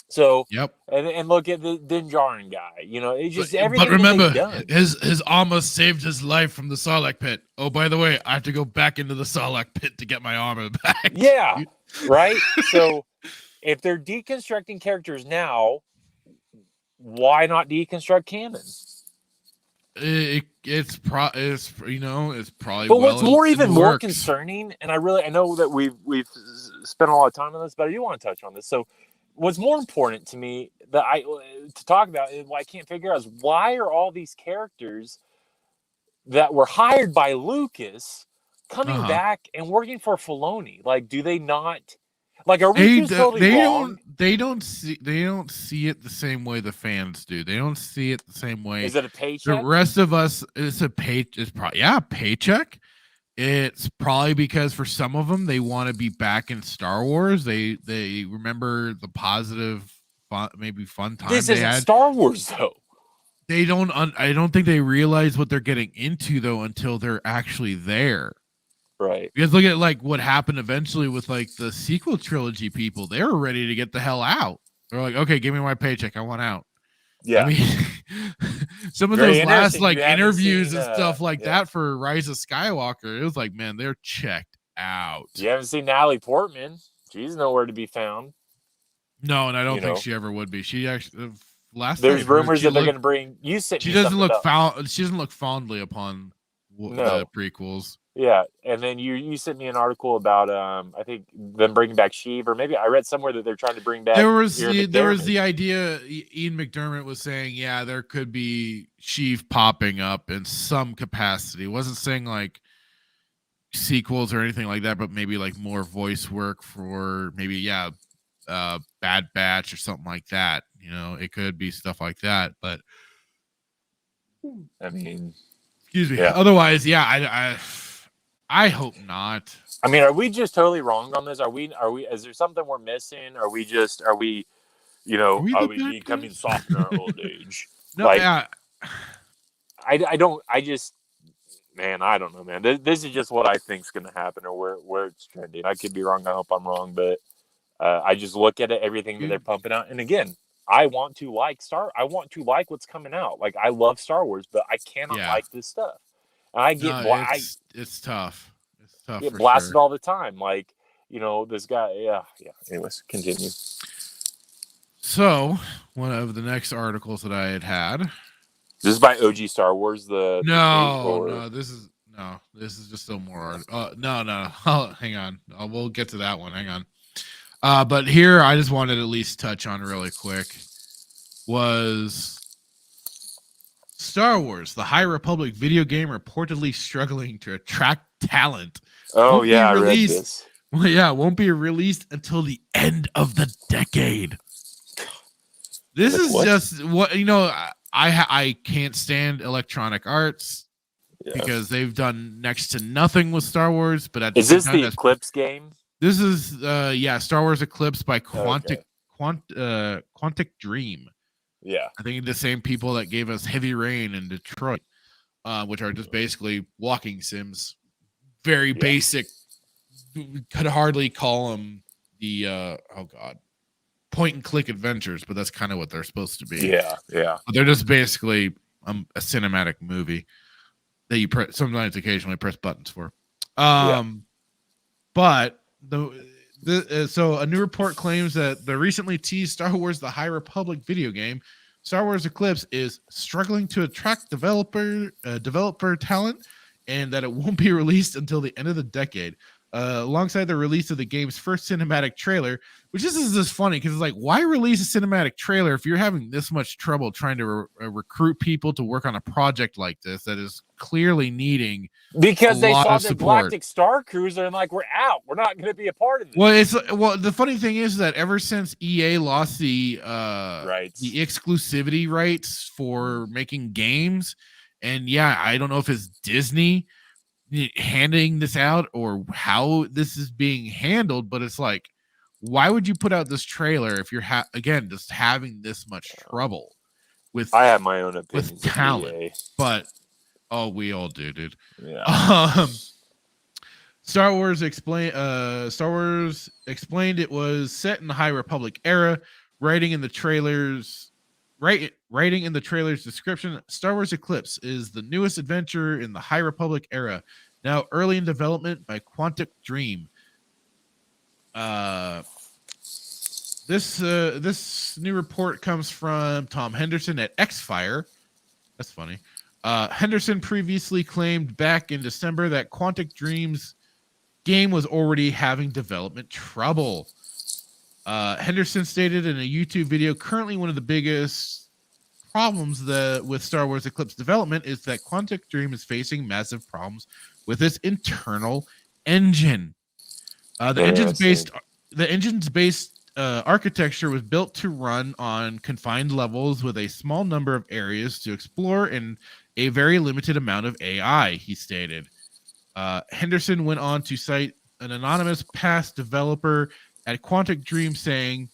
So and look at the Din Djarin guy. You know, it's just everything. But remember, done. his armor saved his life from the Sarlacc pit. Oh, by the way, I have to go back into the Sarlacc pit to get my armor back. Yeah, right. So if they're deconstructing characters now, why not deconstruct canon? It's probably. But what's more concerning, and I know that we've spent a lot of time on this, but I do want to touch on this. So, what's more important to me to talk about is what I can't figure out is why are all these characters that were hired by Lucas coming back and working for Filoni? Like, do they not? Like, are we just totally wrong? They don't see it the same way the fans do. They don't see it the same way. Is it a paycheck? The rest of us, it's a paycheck. It's probably because for some of them they want to be back in Star Wars. They remember the positive fun time This they isn't had. Star Wars though. They don't. I don't think they realize what they're getting into though until they're actually there. Right. Because look at like what happened eventually with like the sequel trilogy people. They were ready to get the hell out. They're like, okay, give me my paycheck. I want out. Yeah. I mean, some of Very those last interesting. like You haven't interviews seen, and stuff like yeah. that for Rise of Skywalker, it was like, man, they're checked out. You haven't seen Natalie Portman. She's nowhere to be found. No, and I don't You think know. she ever would be. She actually last There's I heard, rumors she that they're looked- going to bring. You sent She me doesn't something look about- She doesn't look fondly upon No. the prequels. Yeah, and then you sent me an article about I think them bringing back Sheev, or maybe I read somewhere that they're trying to bring back. There was Ian the idea. Ian McDermott was saying, yeah, there could be Sheev popping up in some capacity. Wasn't saying like sequels or anything like that, but maybe like more voice work for maybe Bad Batch or something like that. You know, it could be stuff like that. But I mean, excuse me. Yeah. Otherwise, I hope not. I mean, are we just totally wrong on this? Are we? Is there something we're missing? Are we, are we becoming soft in our old age? No, like, yeah. I don't know, man. This is just what I think is going to happen, or where it's trending. I could be wrong. I hope I'm wrong, but I just look at it, everything that they're pumping out, and again, I want to like what's coming out. Like, I love Star Wars, but I cannot like this stuff. And I get it's tough. It's tough. Get for blasted sure. all the time. Like, this guy. Yeah. Anyways, continue. So, one of the next articles that I had. This is by OG Star Wars. No, this is just still more. No. Oh, hang on. We'll get to that one. Hang on. But here, I just wanted to at least touch on really quick was Star Wars: The High Republic video game reportedly struggling to attract talent. Oh, yeah, I read this. Well, yeah, won't be released until the end of the decade. This is just what I can't stand Electronic Arts because they've done next to nothing with Star Wars. But at is this the Eclipse game? This is Star Wars Eclipse by Quantic Dream. Yeah, I think the same people that gave us Heavy Rain and Detroit, which are just basically walking sims. Very basic. Could hardly call them the point and click adventures, but that's kind of what they're supposed to be. Yeah. But they're just basically a cinematic movie that you sometimes occasionally press buttons for. But so a new report claims that the recently teased Star Wars: The High Republic video game, Star Wars Eclipse, is struggling to attract developer talent, and that it won't be released until the end of the decade. Alongside the release of the game's first cinematic trailer, which is just funny because it's like, why release a cinematic trailer if you're having this much trouble trying to recruit people to work on a project like this that is clearly needing because they saw the support. Galactic Star Cruiser and like, we're out. We're not going to be a part of this. Well, the funny thing is that ever since EA lost the exclusivity rights for making games, and I don't know if it's Disney handing this out or how this is being handled, but it's like, why would you put out this trailer if you're again just having this much trouble with? I have my own opinions with talent, but we all do, dude. Yeah. Star Wars explained it was set in the High Republic era, writing in the trailer's description. Star Wars Eclipse is the newest adventure in the High Republic era, now early in development by Quantic Dream. This new report comes from Tom Henderson at Xfire. That's funny. Henderson previously claimed back in December that Quantic Dream's game was already having development trouble. Henderson stated in a YouTube video, currently one of the biggest problems with Star Wars Eclipse development is that Quantic Dream is facing massive problems with its internal engine. The engine's based architecture was built to run on confined levels with a small number of areas to explore and a very limited amount of AI, he stated. Henderson went on to cite an anonymous past developer at Quantic Dream saying,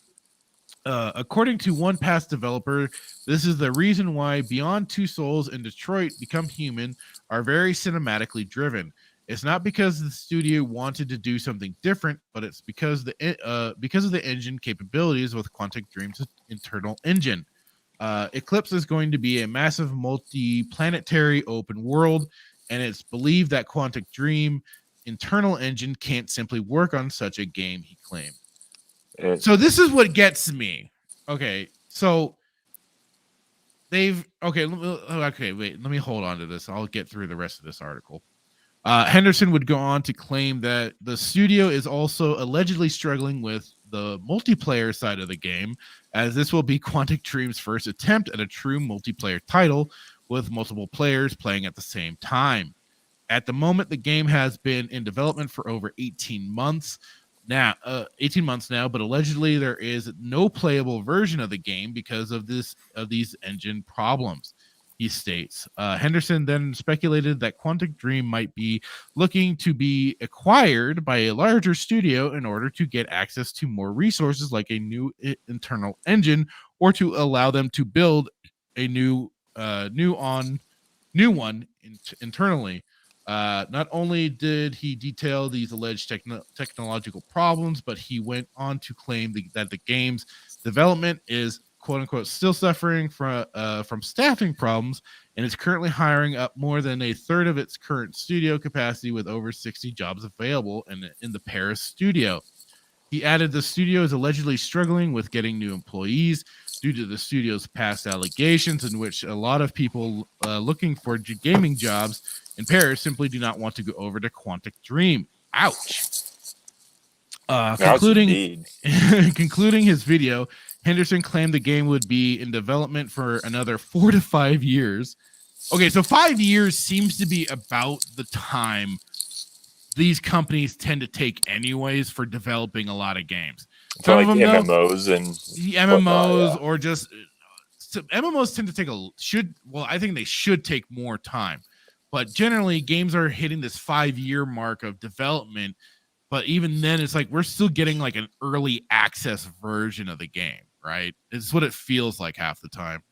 According to one past developer, this is the reason why Beyond Two Souls and Detroit Become Human are very cinematically driven. It's not because the studio wanted to do something different, but it's because of the engine capabilities with Quantic Dream's internal engine. Eclipse is going to be a massive multi-planetary open world, and it's believed that Quantic Dream internal engine can't simply work on such a game, he claimed. So this is what gets me. Okay, so wait, let me hold on to this. I'll get through the rest of this article. Henderson would go on to claim that the studio is also allegedly struggling with the multiplayer side of the game, as this will be Quantic Dream's first attempt at a true multiplayer title with multiple players playing at the same time. At the moment, the game has been in development for over 18 months now, but allegedly there is no playable version of the game because of these engine problems, he states. Henderson then speculated that Quantic Dream might be looking to be acquired by a larger studio in order to get access to more resources like a new internal engine, or to allow them to build a new one internally. Not only did he detail these alleged technological problems, but he went on to claim that the game's development is "quote unquote" still suffering from staffing problems, and is currently hiring up more than a third of its current studio capacity, with over 60 jobs available in the Paris studio. He added the studio is allegedly struggling with getting new employees due to the studio's past allegations, in which a lot of people looking for gaming jobs in Paris simply do not want to go over to Quantic Dream. Ouch. Concluding his video, Henderson claimed the game would be in development for another 4 to 5 years. Okay, so 5 years seems to be about the time these companies tend to take anyways for developing a lot of games. So like MMOs and MMOs, or just MMOs tend to take I think they should take more time. But generally, games are hitting this 5-year mark of development. But even then, it's like we're still getting like an early access version of the game, right? It's what it feels like half the time.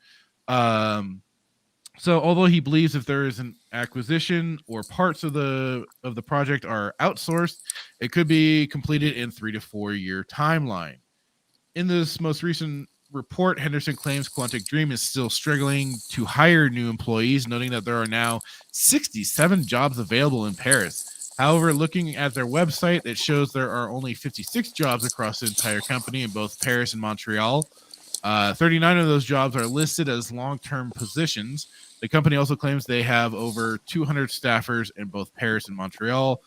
So although he believes if there is an acquisition or parts of the project are outsourced, it could be completed in 3 to 4 year timeline. In this most recent report, Henderson claims Quantic Dream is still struggling to hire new employees, noting that there are now 67 jobs available in Paris. However, looking at their website, it shows there are only 56 jobs across the entire company in both Paris and Montreal. 39 of those jobs are listed as long-term positions. The company also claims they have over 200 staffers in both Paris and Montreal.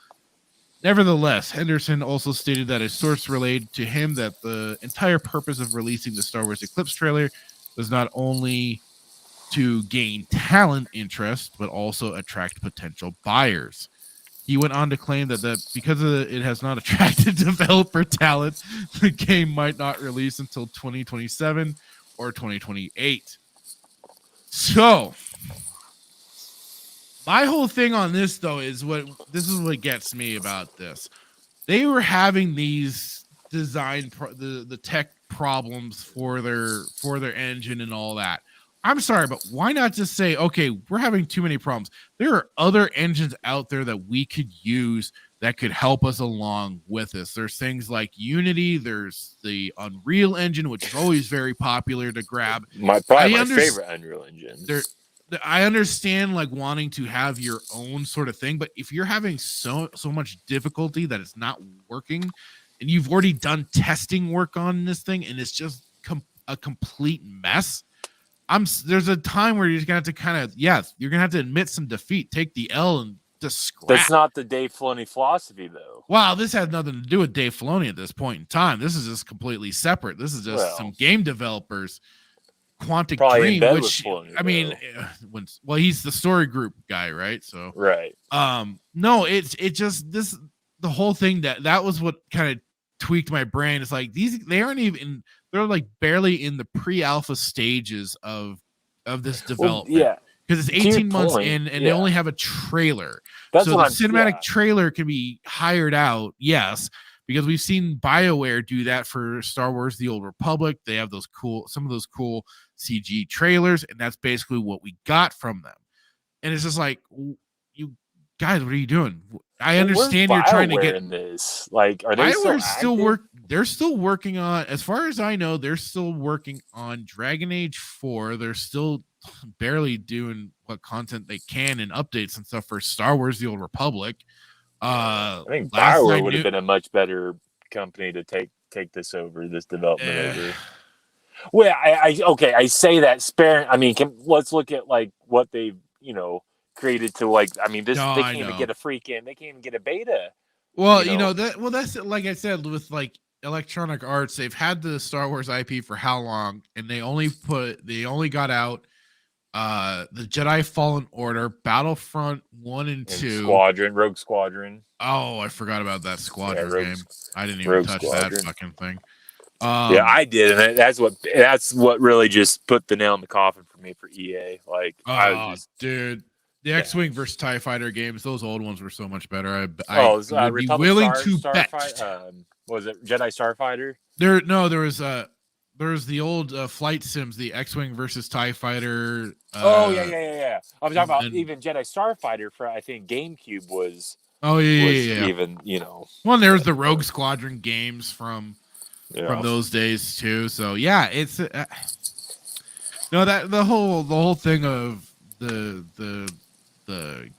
Nevertheless, Henderson also stated that a source relayed to him that the entire purpose of releasing the Star Wars Eclipse trailer was not only to gain talent interest, but also attract potential buyers. He went on to claim that because it has not attracted developer talent, the game might not release until 2027 or 2028. So, my whole thing on this, though, is what gets me about this. They were having these the tech problems for their engine and all that. I'm sorry, but why not just say, okay, we're having too many problems. There are other engines out there that we could use that could help us along with this. There's things like Unity. There's the Unreal Engine, which is always very popular to grab. My favorite Unreal Engine. I understand like wanting to have your own sort of thing, but if you're having so much difficulty that it's not working, and you've already done testing work on this thing, and it's just a complete mess, there's a time where you're gonna have to you're gonna have to admit some defeat, take the L, and just scrap. That's not the Dave Filoni philosophy, though. Wow, this has nothing to do with Dave Filoni at this point in time. This is just completely separate. This is just some game developers. Quantic Dream, which Filoni, I mean, he's the story group guy, right? So right. No, it's just the whole thing that was what kind of tweaked my brain. It's like they aren't even they're like barely in the pre-alpha stages of this development. Yeah, because it's 18 months in, and they only have a trailer. That's so the cinematic trailer can be hired out, yes, because we've seen BioWare do that for Star Wars: The Old Republic. They have some of those cool CG trailers, and that's basically what we got from them. And it's just like, you guys, what are you doing? I understand you're trying to get in this. Like, are they They're still working on, as far as I know, they're still working on Dragon Age 4. They're still barely doing what content they can and updates and stuff for Star Wars: The Old Republic. I think BioWare would have been a much better company to take this development over. Well, I say that sparing. I mean, let's look at like what they've created to like. I mean, they can't even get they can't even get a beta. Well, that's like I said with like Electronic Arts. They've had the Star Wars IP for how long, and they only got out the Jedi Fallen Order, Battlefront 1 and 2, Rogue Squadron. Oh, I forgot about that Squadron game. I didn't even touch that fucking thing. Yeah, I did, and that's what really just put the nail in the coffin for me for EA. Like, dude, the X-Wing versus TIE Fighter games, those old ones were so much better. I would be willing to bet. Was it Jedi Starfighter? There's the old flight sims, the X-Wing versus TIE Fighter. Yeah. I'm talking about even Jedi Starfighter for, I think, GameCube was. Oh yeah. Even Well, there's the Rogue Squadron games from those days too. So yeah, it's that the whole thing of the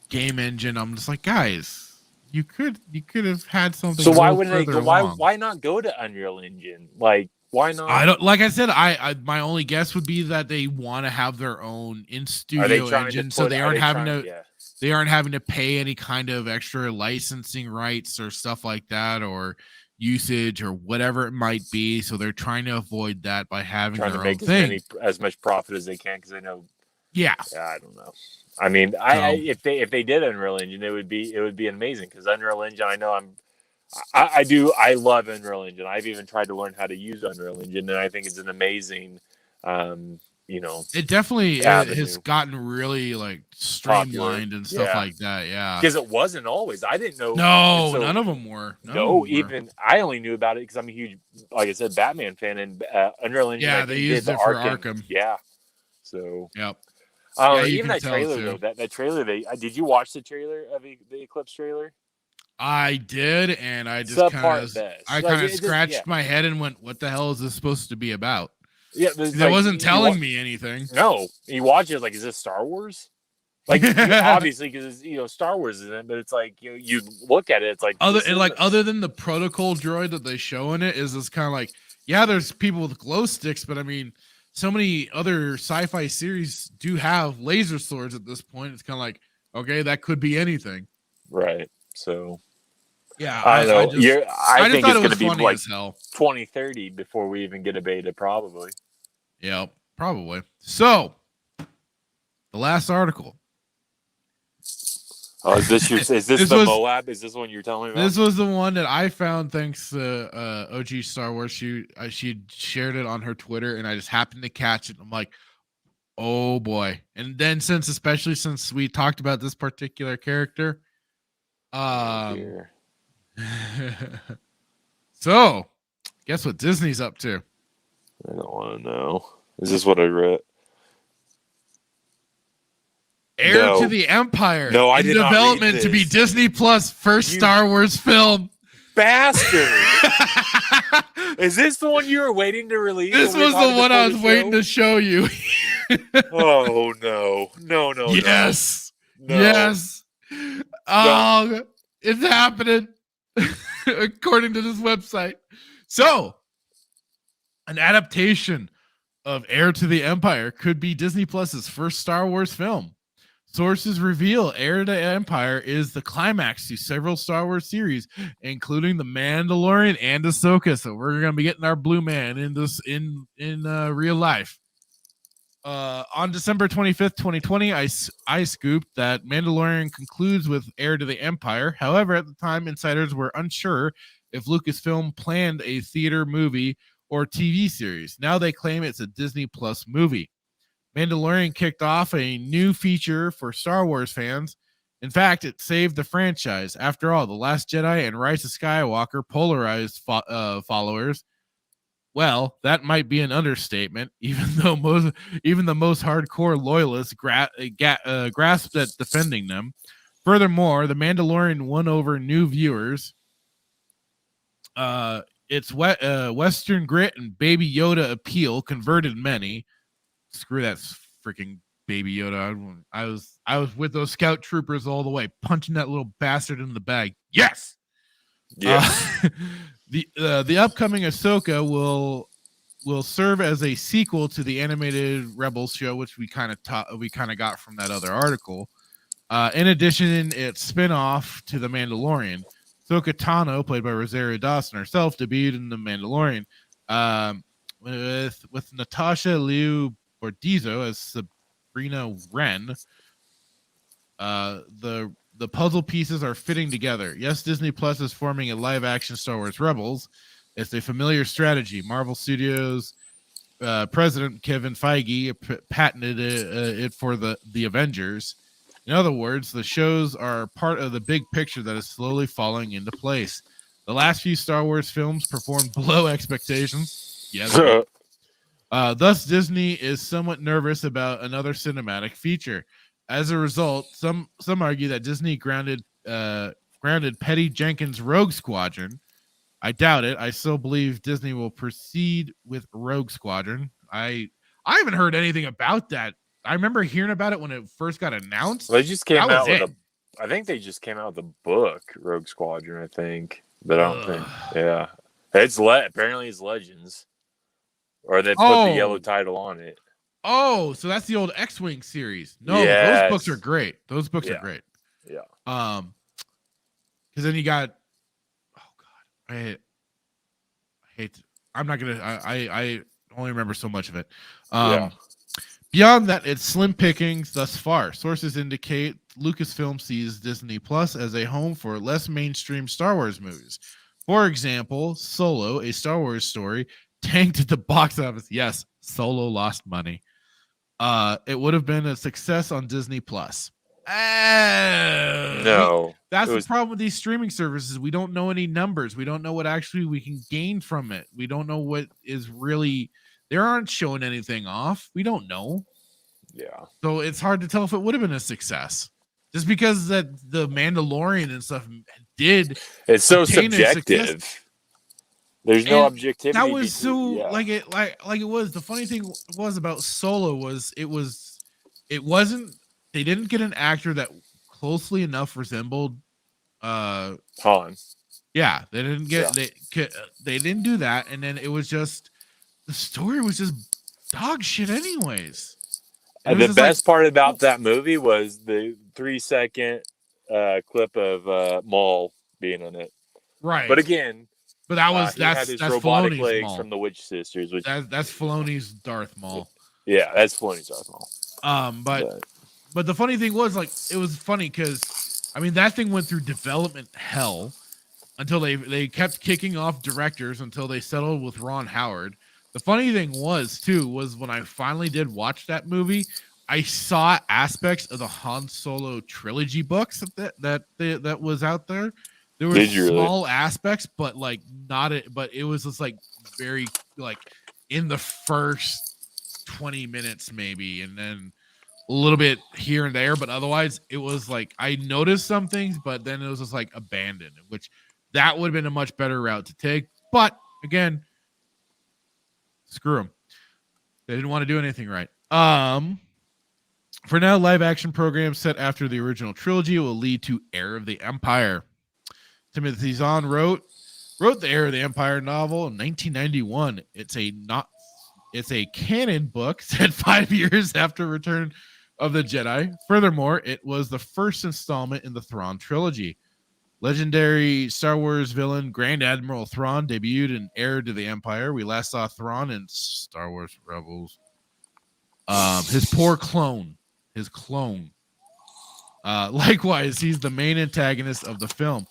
game engine. I'm just like, guys, you could have had something. So why wouldn't they? Why not go to Unreal Engine? Like, why not? I don't. Like I said, I my only guess would be that they want to have their own in studio engine, so they aren't having to. They aren't having to pay any kind of extra licensing rights or stuff like that, or usage or whatever it might be. So they're trying to avoid that by having their own thing. As much profit as they can, because they know. Yeah, I don't know. I mean, if they did Unreal Engine, it would be amazing, because Unreal Engine, I know I love Unreal Engine. I've even tried to learn how to use Unreal Engine, and I think it's an amazing. It definitely has gotten really like streamlined and stuff like that. Yeah, because it wasn't always. I didn't know. No, none of them were. I only knew about it because I'm a huge, like I said, Batman fan, and Unreal Engine. Yeah, they used it for Arkham. Yeah, so yep. Even that trailer though. That trailer. Did you watch the trailer of the Eclipse trailer? I did, and I just kind of scratched my head and went, "What the hell is this supposed to be about?" Yeah, it wasn't telling me anything. No, you watch it like, is this Star Wars? Like, obviously, because Star Wars is in it, but it's like you look at it, it's like other than the protocol droid that they show in it, is this kind of like, yeah, there's people with glow sticks, but I mean, so many other sci-fi series do have laser swords at this point. It's kind of like, okay, that could be anything, right? So. Yeah, I know. I think it's going to be like 2030 before we even get a beta, probably. Yeah, probably. So, the last article. Oh, is this the Moab? Is this one you're telling me about? This was the one that I found thanks to OG Star Wars. She shared it on her Twitter, and I just happened to catch it. I'm like, oh boy! And then especially since we talked about this particular character, so, guess what Disney's up to? I don't want to know. Is this what I read? Heir to the Empire. No, I did not read development to be Disney Plus first Star Wars film. Bastard! Is this the one you were waiting to release? This was the one I was waiting to show you. Oh no! Yes. No. Yes. Oh, it's happening. According to this website. So, an adaptation of Heir to the Empire could be Disney Plus's first Star Wars film. Sources reveal Heir to the Empire is the climax to several Star Wars series, including The Mandalorian and Ahsoka. So we're going to be getting our Blue Man in real life. On December 25th, 2020, I scooped that Mandalorian concludes with Heir to the Empire. However, at the time, insiders were unsure if Lucasfilm planned a theater movie or TV series. Now they claim it's a Disney Plus movie. Mandalorian kicked off a new feature for Star Wars fans In fact, it saved the franchise. After all, The Last Jedi and Rise of Skywalker polarized followers. Well, that might be an understatement, even the most hardcore loyalists grasped at defending them. Furthermore, The Mandalorian won over new viewers. Its Western grit and Baby Yoda appeal converted many. Screw that freaking Baby Yoda. I was with those scout troopers all the way, punching that little bastard in the bag. Yes. Yeah. The upcoming Ahsoka will serve as a sequel to the animated Rebels show, which we kind of got from that other article. In addition, its spin-off to The Mandalorian. Ahsoka Tano, played by Rosario Dawson herself, debuted in The Mandalorian with Natasha Liu Bordizzo as Sabrina Wren. The puzzle pieces are fitting together. Yes, Disney Plus is forming a live-action Star Wars Rebels. It's a familiar strategy. Marvel Studios president Kevin Feige patented it for the Avengers. In other words, the shows are part of the big picture that is slowly falling into place. The last few Star Wars films performed below expectations. Yes. Thus, Disney is somewhat nervous about another cinematic feature. As a result, some argue that Disney grounded Patty Jenkins' Rogue Squadron. I doubt it. I still believe Disney will proceed with Rogue Squadron. I haven't heard anything about that. I remember hearing about it when it first got announced. Well, they just came out with I think they just came out with a book, Rogue Squadron, I think. But I don't think. Yeah. Apparently it's Legends. Or they put the yellow title on it. Oh, so that's the old X-Wing series. No, yes. Those books are great. Those books are great. Yeah. Because then you got I hate I'm not gonna I only remember so much of it. Beyond that, it's slim pickings thus far. Sources indicate Lucasfilm sees Disney Plus as a home for less mainstream Star Wars movies. For example, Solo, a Star Wars story, tanked at the box office. Yes, Solo lost money. It would have been a success on Disney Plus. No. That's the problem with these streaming services. We don't know any numbers. We don't know what actually we can gain from it. We don't know what is really... They aren't showing anything off. We don't know. Yeah. So it's hard to tell if it would have been a success. Just because that the Mandalorian and stuff did. It's so subjective. There's no objectivity. That was so like it was. The funny thing was about Solo was it wasn't. They didn't get an actor that closely enough resembled Han. Yeah, they didn't get they didn't do that, and then it was just the story was just dog shit anyways. And the best part about that movie was the 3-second clip of Maul being in it. Right. But again, that's robotic Filoni's legs Maul. from the Witch Sisters, which that's Filoni's Darth Maul. Yeah, that's Filoni's Darth Maul. But the funny thing was, like, it was funny because I mean that thing went through development hell until they kept kicking off directors until they settled with Ron Howard. The funny thing was when I finally did watch that movie, I saw aspects of the Han Solo trilogy books that was out there. There were small aspects, but like not it. But it was just like very like in the first 20 minutes maybe, and then a little bit here and there. But otherwise, it was like I noticed some things, but then it was just like abandoned, which that would have been a much better route to take. But again, screw them. They didn't want to do anything right. For now, live action programs set after the original trilogy will lead to Heir of the Empire. Timothy Zahn wrote the Heir of the Empire novel in 1991. It's a canon book set 5 years after Return of the Jedi. Furthermore, it was the first installment in the Thrawn trilogy. Legendary Star Wars villain Grand Admiral Thrawn debuted in Heir to the Empire. We last saw Thrawn in Star Wars Rebels. His clone. Likewise, he's the main antagonist of the film.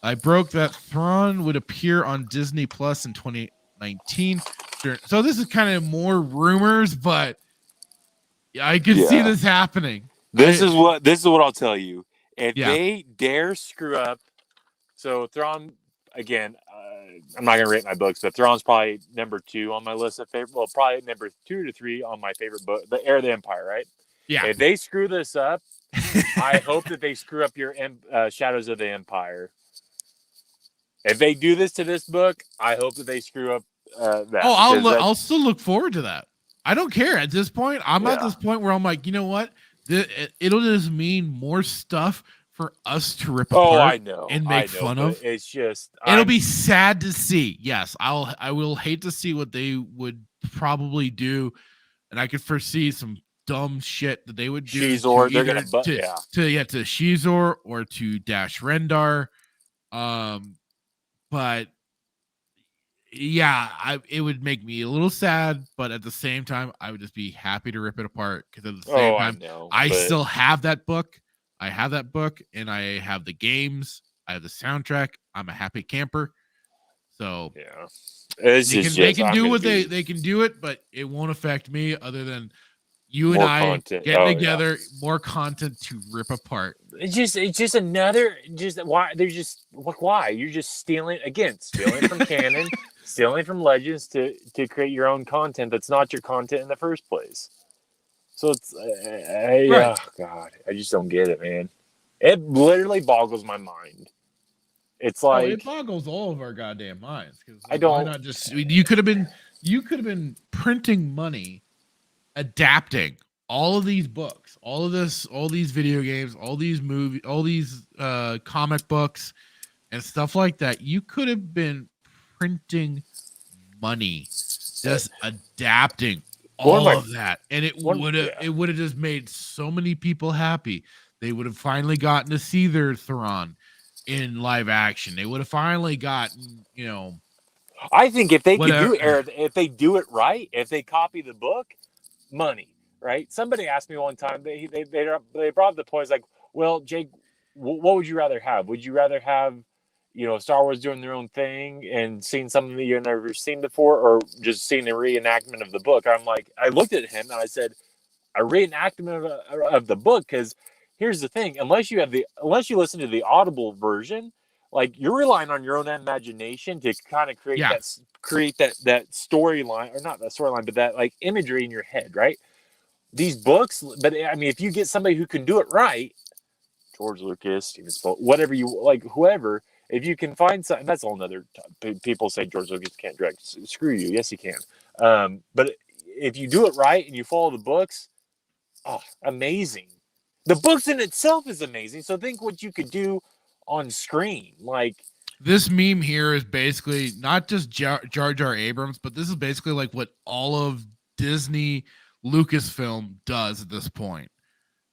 I broke that Thrawn would appear on Disney Plus in 2019. So this is kind of more rumors, but I could see this happening. This is what I'll tell you. If they dare screw up, so Thrawn, again, I'm not gonna rate my books, but Thrawn's probably number 2 on my list of favorite. Well, probably number 2 to 3 on my favorite book, The Heir of the Empire. Right? Yeah. If they screw this up, I hope that they screw up your Shadows of the Empire. If they do this to this book, I hope that they screw up that. Oh, I'll still look forward to that. I don't care at this point. I'm at this point where I'm like, you know what? It'll just mean more stuff for us to rip apart I know, and make fun of. It's just it'll be sad to see. Yes, I will hate to see what they would probably do, and I could foresee some dumb shit that they would do. Shizor, they're gonna to Shizor or to Dash Rendar, but yeah, it would make me a little sad, but at the same time, I would just be happy to rip it apart because at the same time, I still have that book. I have that book, and I have the games. I have the soundtrack. I'm a happy camper. So yeah, they can do what they can do it, but it won't affect me other than you and I getting together, more content to rip apart. It's just another why they're just why you're just stealing from canon, stealing from Legends to create your own content that's not your content in the first place. So it's oh God, I just don't get it, man. It literally boggles my mind. It's like it boggles all of our goddamn minds. I don't. Why not just you could have been printing money, adapting all of these books, all these video games, all these movies, all these comic books, and stuff like that. You could have been printing money, just adapting all of that, and it would have just made so many people happy. They would have finally gotten to see their Thrawn in live action. They would have finally gotten, I think if they if they do it right, if they copy the book, money, right? Somebody asked me one time. They brought up the point. It's like, well, Jake, what would you rather have? Would you rather have, Star Wars doing their own thing and seeing something that you've never seen before, or just seeing a reenactment of the book? I'm like, I looked at him and I said, a reenactment of the book, because here's the thing: unless you listen to the Audible version, like you're relying on your own imagination to kind of create that storyline, or not that storyline, but that like imagery in your head, right? These books, but I mean, if you get somebody who can do it right, George Lucas, Steven Spielberg, whatever you like, whoever. If you can find something, that's a whole nother. People say George Lucas can't direct. Screw you. Yes, he can. But if you do it right and you follow the books, amazing. The books in itself is amazing. So think what you could do on screen. Like this meme here is basically not just Jar Jar Abrams, but this is basically like what all of Disney Lucasfilm does at this point.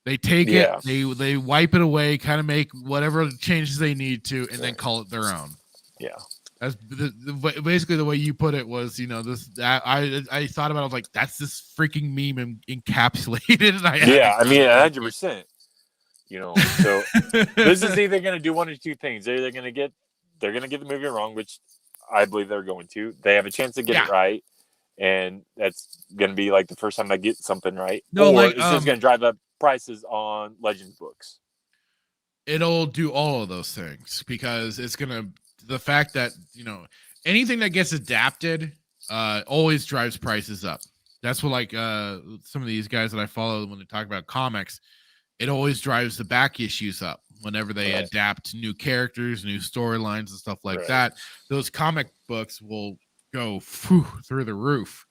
They take it, they wipe it away, kind of make whatever changes they need to, and then call it their own. Yeah, that's basically the way you put it. Was this? I thought about it, I was like, that's this freaking meme encapsulated. And I mean, 100%. So this is either going to do one or two things. They're going to get the movie wrong, which I believe they're going to. They have a chance to get it right, and that's going to be like the first time I get something right. No, or it's just going to drive up prices on Legends books. It'll do all of those things because it's gonna. The fact that anything that gets adapted always drives prices up. That's what like some of these guys that I follow when they talk about comics, it always drives the back issues up whenever they adapt new characters, new storylines, and stuff like that. Those comic books will go through the roof.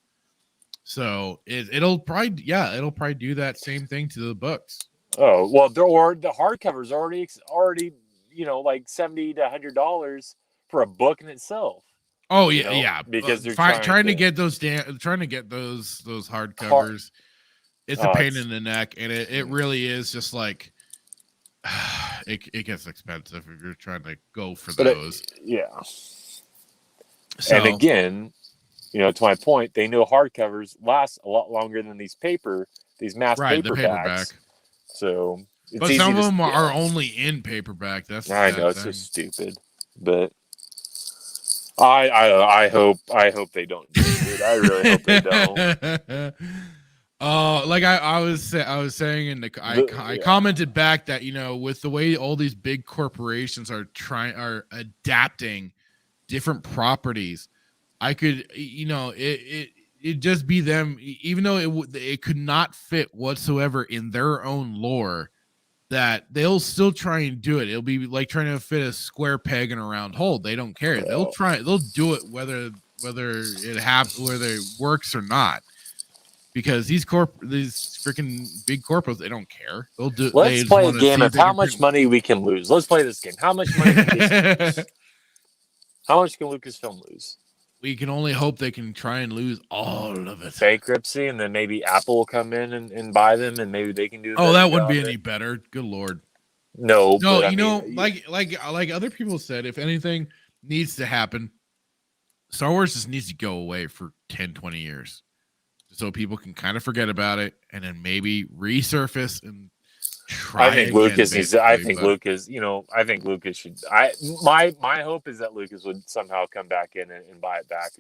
So it'll probably do that same thing to the books. Oh well, the hardcover's already like $70 to $100 for a book in itself. Oh yeah, because they're trying to get those hardcovers. It's a pain in the neck, and it really is just like it gets expensive if you're trying to go for those. And again, to my point, they know hardcovers last a lot longer than these mass paperbacks. The paperback. So, but some of them are only in paperback. I know it's so stupid, but I hope they don't do it. I really hope they don't. Like I was saying in I commented back that, you know, with the way all these big corporations are adapting different properties, I could, you know, it just be them, even though it could not fit whatsoever in their own lore, that they'll still try and do it. It'll be like trying to fit a square peg in a round hole. They don't care. They'll do it whether it works or not. Because these freaking big corporates, they don't care. They'll do. Let's play a game of how much money we can lose. Let's play this game. How much money can lose? How much can Lucasfilm lose? We can only hope they can try and lose all of it. Bankruptcy, and then maybe Apple will come in and buy them, and maybe they can do. Oh, that wouldn't be any better. Good Lord. No, you know, like other people said, if anything needs to happen, Star Wars just needs to go away for 10, 20 years. So people can kind of forget about it and then maybe resurface and try. I think Lucas needs. I think Lucas. You know, I think Lucas should. My hope is that Lucas would somehow come back in and buy it back.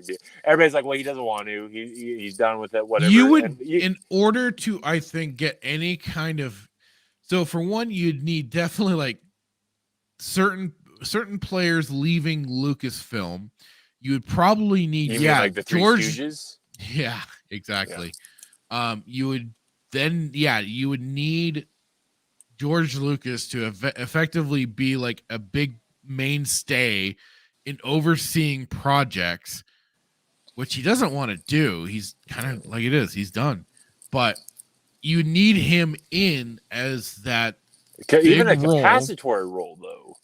Everybody's like, well, he doesn't want to. He's done with it. Whatever. You would, in order to, I think, get any kind of. So for one, you'd need definitely like certain players leaving Lucasfilm. You would probably need like the Three Stooges? Yeah, exactly. Yeah. You would need George Lucas to effectively be like a big mainstay in overseeing projects, which he doesn't want to do. He's kind of like it is. He's done. But you need him in as that even a capacitory role, though.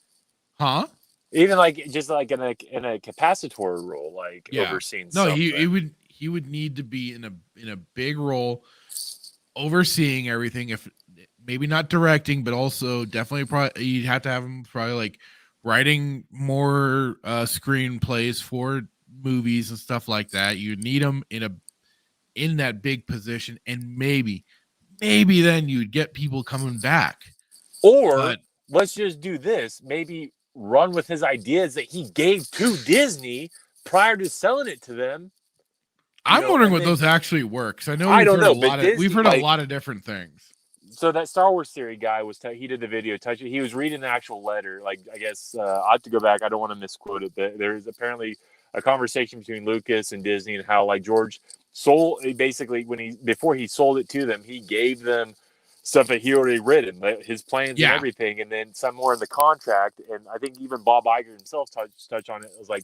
Huh? Even like just like in a capacitory role, like overseeing. No, he would need to be in a big role, overseeing everything. If maybe not directing, but also definitely probably you'd have to have him probably like writing more screenplays for movies and stuff like that. You need him in that big position, and maybe then you'd get people coming back. Or let's just do this. Maybe run with his ideas that he gave to Disney prior to selling it to them. I'm wondering what those actually work. Because we've heard a lot of different things. So that Star Wars theory guy he did the video. He was reading the actual letter. Like, I guess I have to go back. I don't want to misquote it. But there's apparently a conversation between Lucas and Disney and how like George sold basically before he sold it to them, he gave them stuff that he already written, his plans and everything, and then some more in the contract. And I think even Bob Iger himself touched on it. It was like,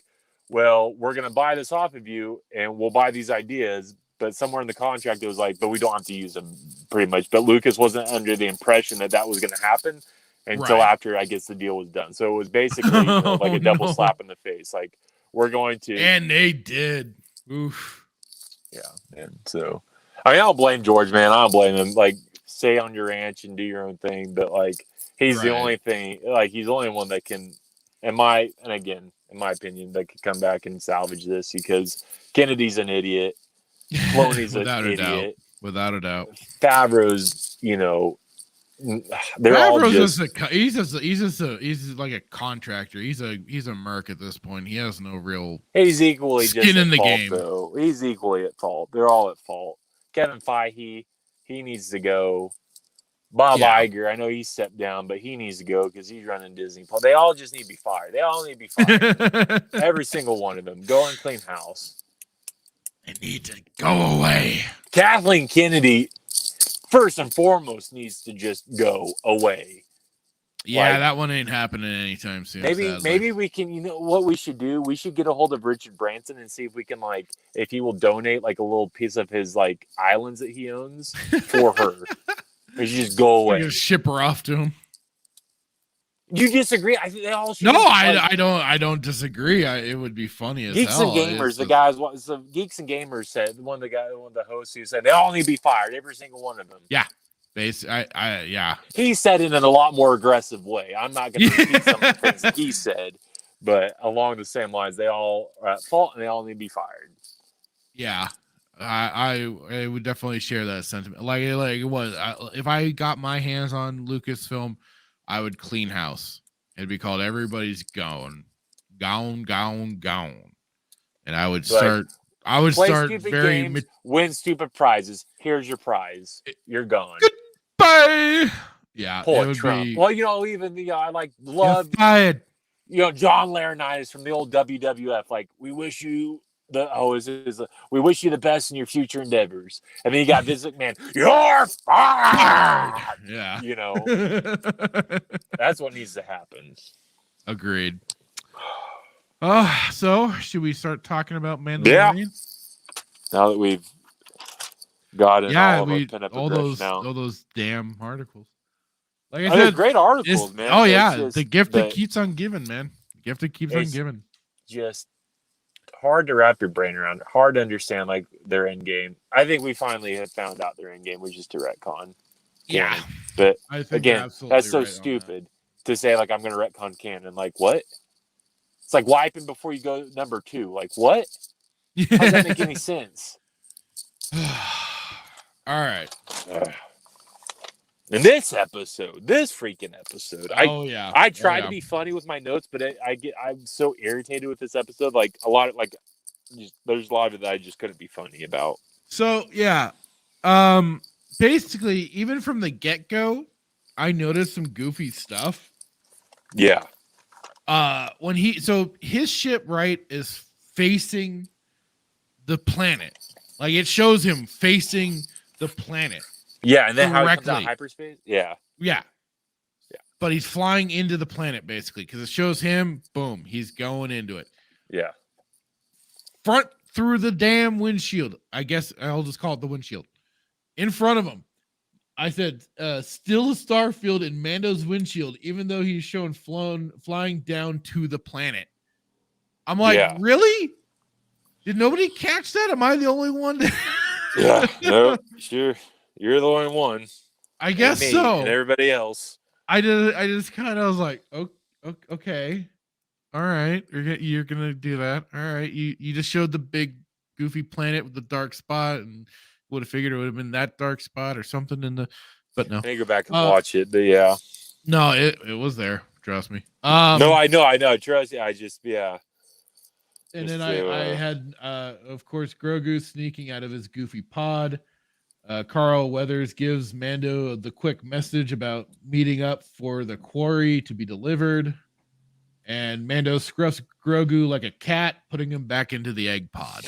well, we're going to buy this off of you and we'll buy these ideas. But somewhere in the contract, it was like, but we don't have to use them pretty much. But Lucas wasn't under the impression that was going to happen until after, I guess, the deal was done. So it was basically like a double slap in the face. Like, we're going to. And they did. Oof. Yeah. And so, I mean, I don't blame George, man. I don't blame him. Like, stay on your ranch and do your own thing. But, like, he's the only thing, like, he's the only one that can, in my opinion, that could come back and salvage this because Kennedy's an idiot. Filoni's an idiot. Without a doubt. Favreau's, they're all just he's like a contractor. He's a merc at this point. He has no real. He's equally skin just in the fault, game. Though. He's equally at fault. They're all at fault. Kevin Feige, he needs to go. Bob Iger, I know he stepped down, but he needs to go because he's running Disney. They all just need to be fired. They all need to be fired. Every single one of them. Go and clean house. They need to go away. Kathleen Kennedy, first and foremost, needs to just go away. Yeah, that one ain't happening anytime soon. Maybe we can. You know what we should do? We should get a hold of Richard Branson and see if we can if he will donate a little piece of his islands that he owns for her. We should just go away. Just ship her off to him. You disagree? I think they all should. No, I don't disagree. It would be funny as Geeks hell. and Gamers, the guys. So Geeks and Gamers said one of the hosts who said they all need to be fired, every single one of them. Yeah, yeah. He said it in a lot more aggressive way. I'm not going to repeat some of the things that he said, but along the same lines, they all are at fault and they all need to be fired. Yeah, I would definitely share that sentiment. Like it was. If I got my hands on Lucasfilm, I would clean house. It'd be called Everybody's Gone. And I would start I would Play start stupid very games, win stupid prizes. Here's your prize. You're gone. Goodbye. Yeah, Pull it a would Trump. be. Well, even I love You're fired. John Laurinaitis from the old WWF. Like, we wish you we wish you the best in your future endeavors. And then you got Vince McMahon. You're fired. Yeah. That's what needs to happen. Agreed. So should we start talking about Mandalorian? Yeah. Now that we've gotten all those damn articles. Like I they're said, great articles, man. Oh yeah, the gift that keeps on giving, man. Gift that keeps on giving. Just hard to wrap your brain around. Hard to understand like their end game. I think we finally have found out their end game was just a retcon. Yeah, but I think again, that's so stupid to say. Like, I'm going to retcon canon. Like, what? It's like wiping before you go number 2. Like, what? How does that make any sense? All right. In this freaking episode, I try to be funny with my notes, but I'm so irritated with this episode. Like there's a lot of it that I just couldn't be funny about. So yeah, basically, even from the get-go, I noticed some goofy stuff. Yeah. When his ship, right, is facing the planet. Like, it shows him facing the planet. Yeah, and then how he comes out of hyperspace? Yeah. Yeah. But he's flying into the planet, basically, because it shows him, boom, he's going into it. Yeah. Front through the damn windshield. I guess I'll just call it the windshield. In front of him. I said, still a starfield in Mando's windshield, even though he's shown flying down to the planet. I'm like, really? Did nobody catch that? Am I the only one? Yeah, no, sure. You're the only one. I guess so. And everybody else. I just kind of was like, okay. All right. You're going to do that. All right. You just showed the big goofy planet with the dark spot, and would have figured it would have been that dark spot or something but no. I need to go back and watch it, but yeah. No, it was there. Trust me. No, I know. Trust you. And then I had, of course, Grogu sneaking out of his goofy pod. Carl Weathers gives Mando the quick message about meeting up for the quarry to be delivered. And Mando scruffs Grogu like a cat, putting him back into the egg pod.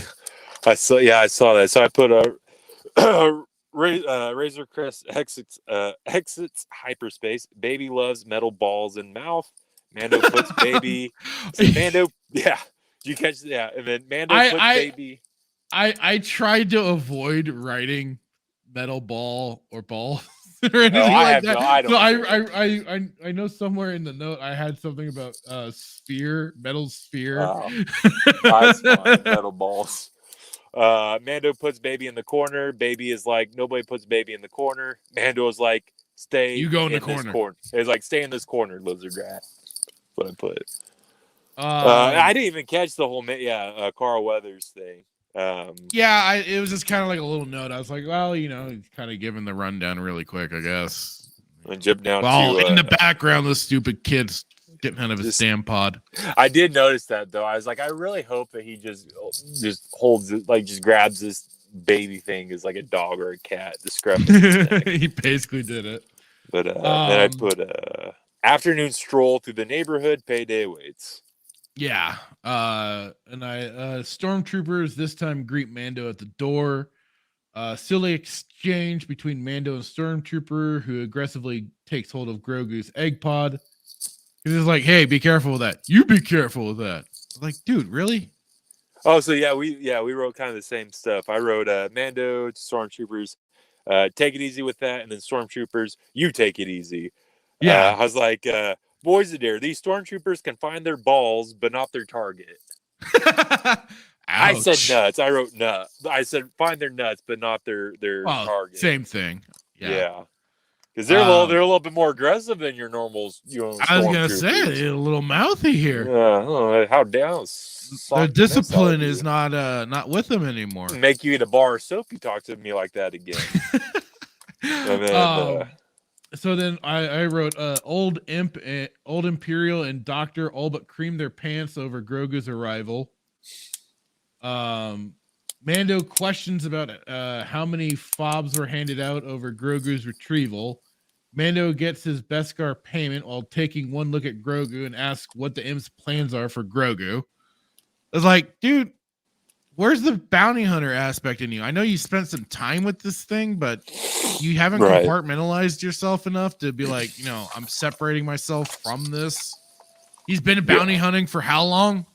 I saw that. So I put Razor Crest exits hyperspace. Baby loves metal balls in mouth. Mando puts baby. Mando, yeah. Did you catch that? Yeah, and then Mando puts baby. I tried to avoid writing metal ball or ball or anything like that. I know somewhere in the note I had something about metal sphere. I spot metal balls. Mando puts baby in the corner. Baby is like, nobody puts baby in the corner. Mando is like, you go in the corner. It's like, stay in this corner, lizard rat. That's what I put. I didn't even catch the whole Carl Weathers thing. It was just kind of like a little note. I was like, well, he's kind of giving the rundown really quick, I guess. And jump down in the background, the stupid kid's getting out of his damn pod. I did notice that, though. I was like, I really hope that he just holds it, like, just grabs this baby thing as like a dog or a cat to scrub it. He basically did it. But then I put afternoon stroll through the neighborhood, payday waits. Yeah. And stormtroopers this time greet Mando at the door. Silly exchange between Mando and Stormtrooper, who aggressively takes hold of Grogu's egg pod. He's like, hey, be careful with that. You be careful with that. I'm like, dude, really? Oh, so we wrote kind of the same stuff. I wrote Mando to Stormtroopers, take it easy with that, and then Stormtroopers, you take it easy. Yeah. I was like, boys a dare, these Stormtroopers can find their balls, but not their target. I said nuts. I wrote nut. I said find their nuts, but not their target. Same thing. Yeah. Because they're a little bit more aggressive than your normals. I was gonna say they're a little mouthy here. Yeah, how down? Their discipline is not with them anymore. Make you eat a bar of soap. You talk to me like that again. And then, so then I wrote old Imperial and Doctor all but cream their pants over Grogu's arrival. Mando questions about how many fobs were handed out over Grogu's retrieval. Mando gets his Beskar payment while taking one look at Grogu and asks what the Imp's plans are for Grogu. It's like, dude, where's the bounty hunter aspect in you? I know you spent some time with this thing, but you haven't compartmentalized yourself enough to be like, I'm separating myself from this. He's been bounty hunting for how long?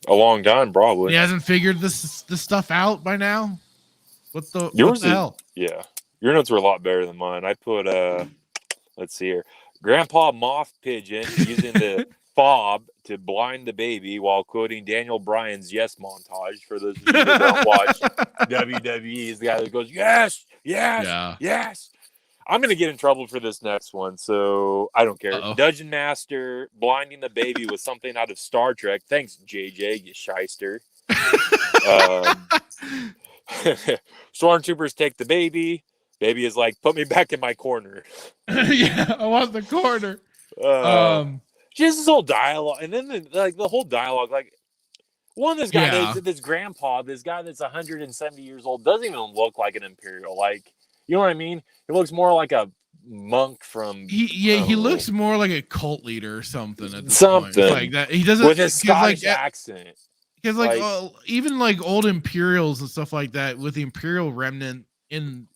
A long time, probably. He hasn't figured this stuff out by now. What the hell? Yeah, your notes were a lot better than mine. I put let's see here, Grandpa Moth Pigeon using the fob to blind the baby while quoting Daniel Bryan's "Yes" montage. For those of you that don't watch WWE, he's the guy that goes yes, yes, yes. I'm going to get in trouble for this next one, so I don't care. Dungeon Master blinding the baby with something out of Star Trek. Thanks, JJ, you shyster. Stormtroopers take the baby. Baby is like, put me back in my corner. Yeah, I want the corner. Just this whole dialogue. And then the whole dialogue, like, this guy, this grandpa, this guy that's 170 years old, doesn't even look like an Imperial. Like, you know what I mean? He looks more like a monk from. He looks more like a cult leader or something. At this something point. Like that. He doesn't with his Scottish accent. Because even like old Imperials and stuff like that, with the Imperial remnant in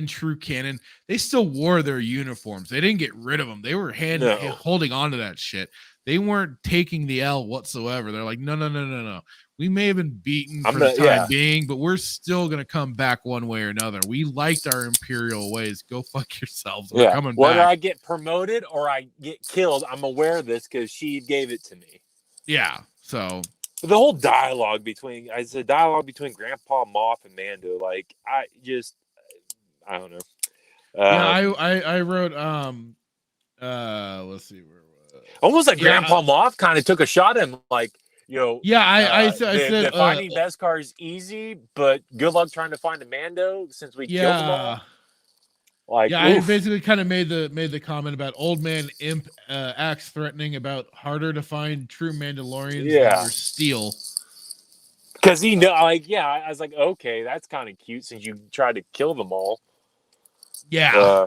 true canon, they still wore their uniforms. They didn't get rid of them. They were holding on to that shit. They weren't taking the L whatsoever. They're like, no. We may have been beaten for the time being, but we're still going to come back one way or another. We liked our Imperial ways. Go fuck yourselves. We're coming back. Whether I get promoted or I get killed, I'm aware of this because she gave it to me. Yeah. So the whole dialogue between Grandpa Moff and Mando, like I don't know. I wrote let's see where almost like Grandpa Moff kind of took a shot at him, like. I said finding Beskar is easy, but good luck trying to find a Mando since we killed them all. Like, I basically kind of made the comment about old man Imp acts threatening about harder to find true Mandalorians under steel. Because I was like, okay, that's kind of cute since you tried to kill them all. Yeah.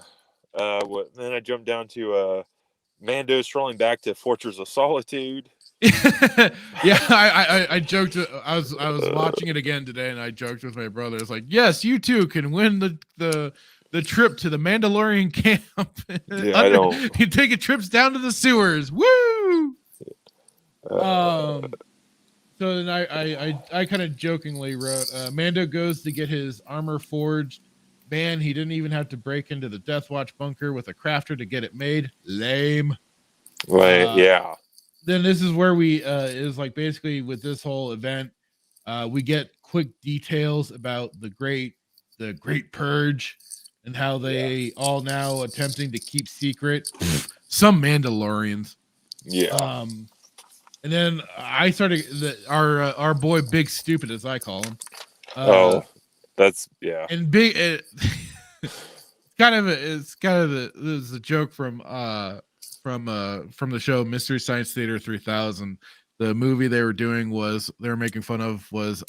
Then I jumped down to Mando strolling back to Fortress of Solitude. I joked. I was watching it again today, and I joked with my brother. It's like, yes, you too can win the trip to the Mandalorian camp. I don't. You take trips down to the sewers. Woo! So then I kind of jokingly wrote, Mando goes to get his armor forged. Man, he didn't even have to break into the Death Watch bunker with a crafter to get it made. Lame. Right? Then this is where we is like basically with this whole event, we get quick details about the great purge and how they all now attempting to keep secret some Mandalorians. And then I started our boy Big Stupid, as I call him. And big it's a joke from the show Mystery Science Theater 3000. The movie they were doing they were making fun of was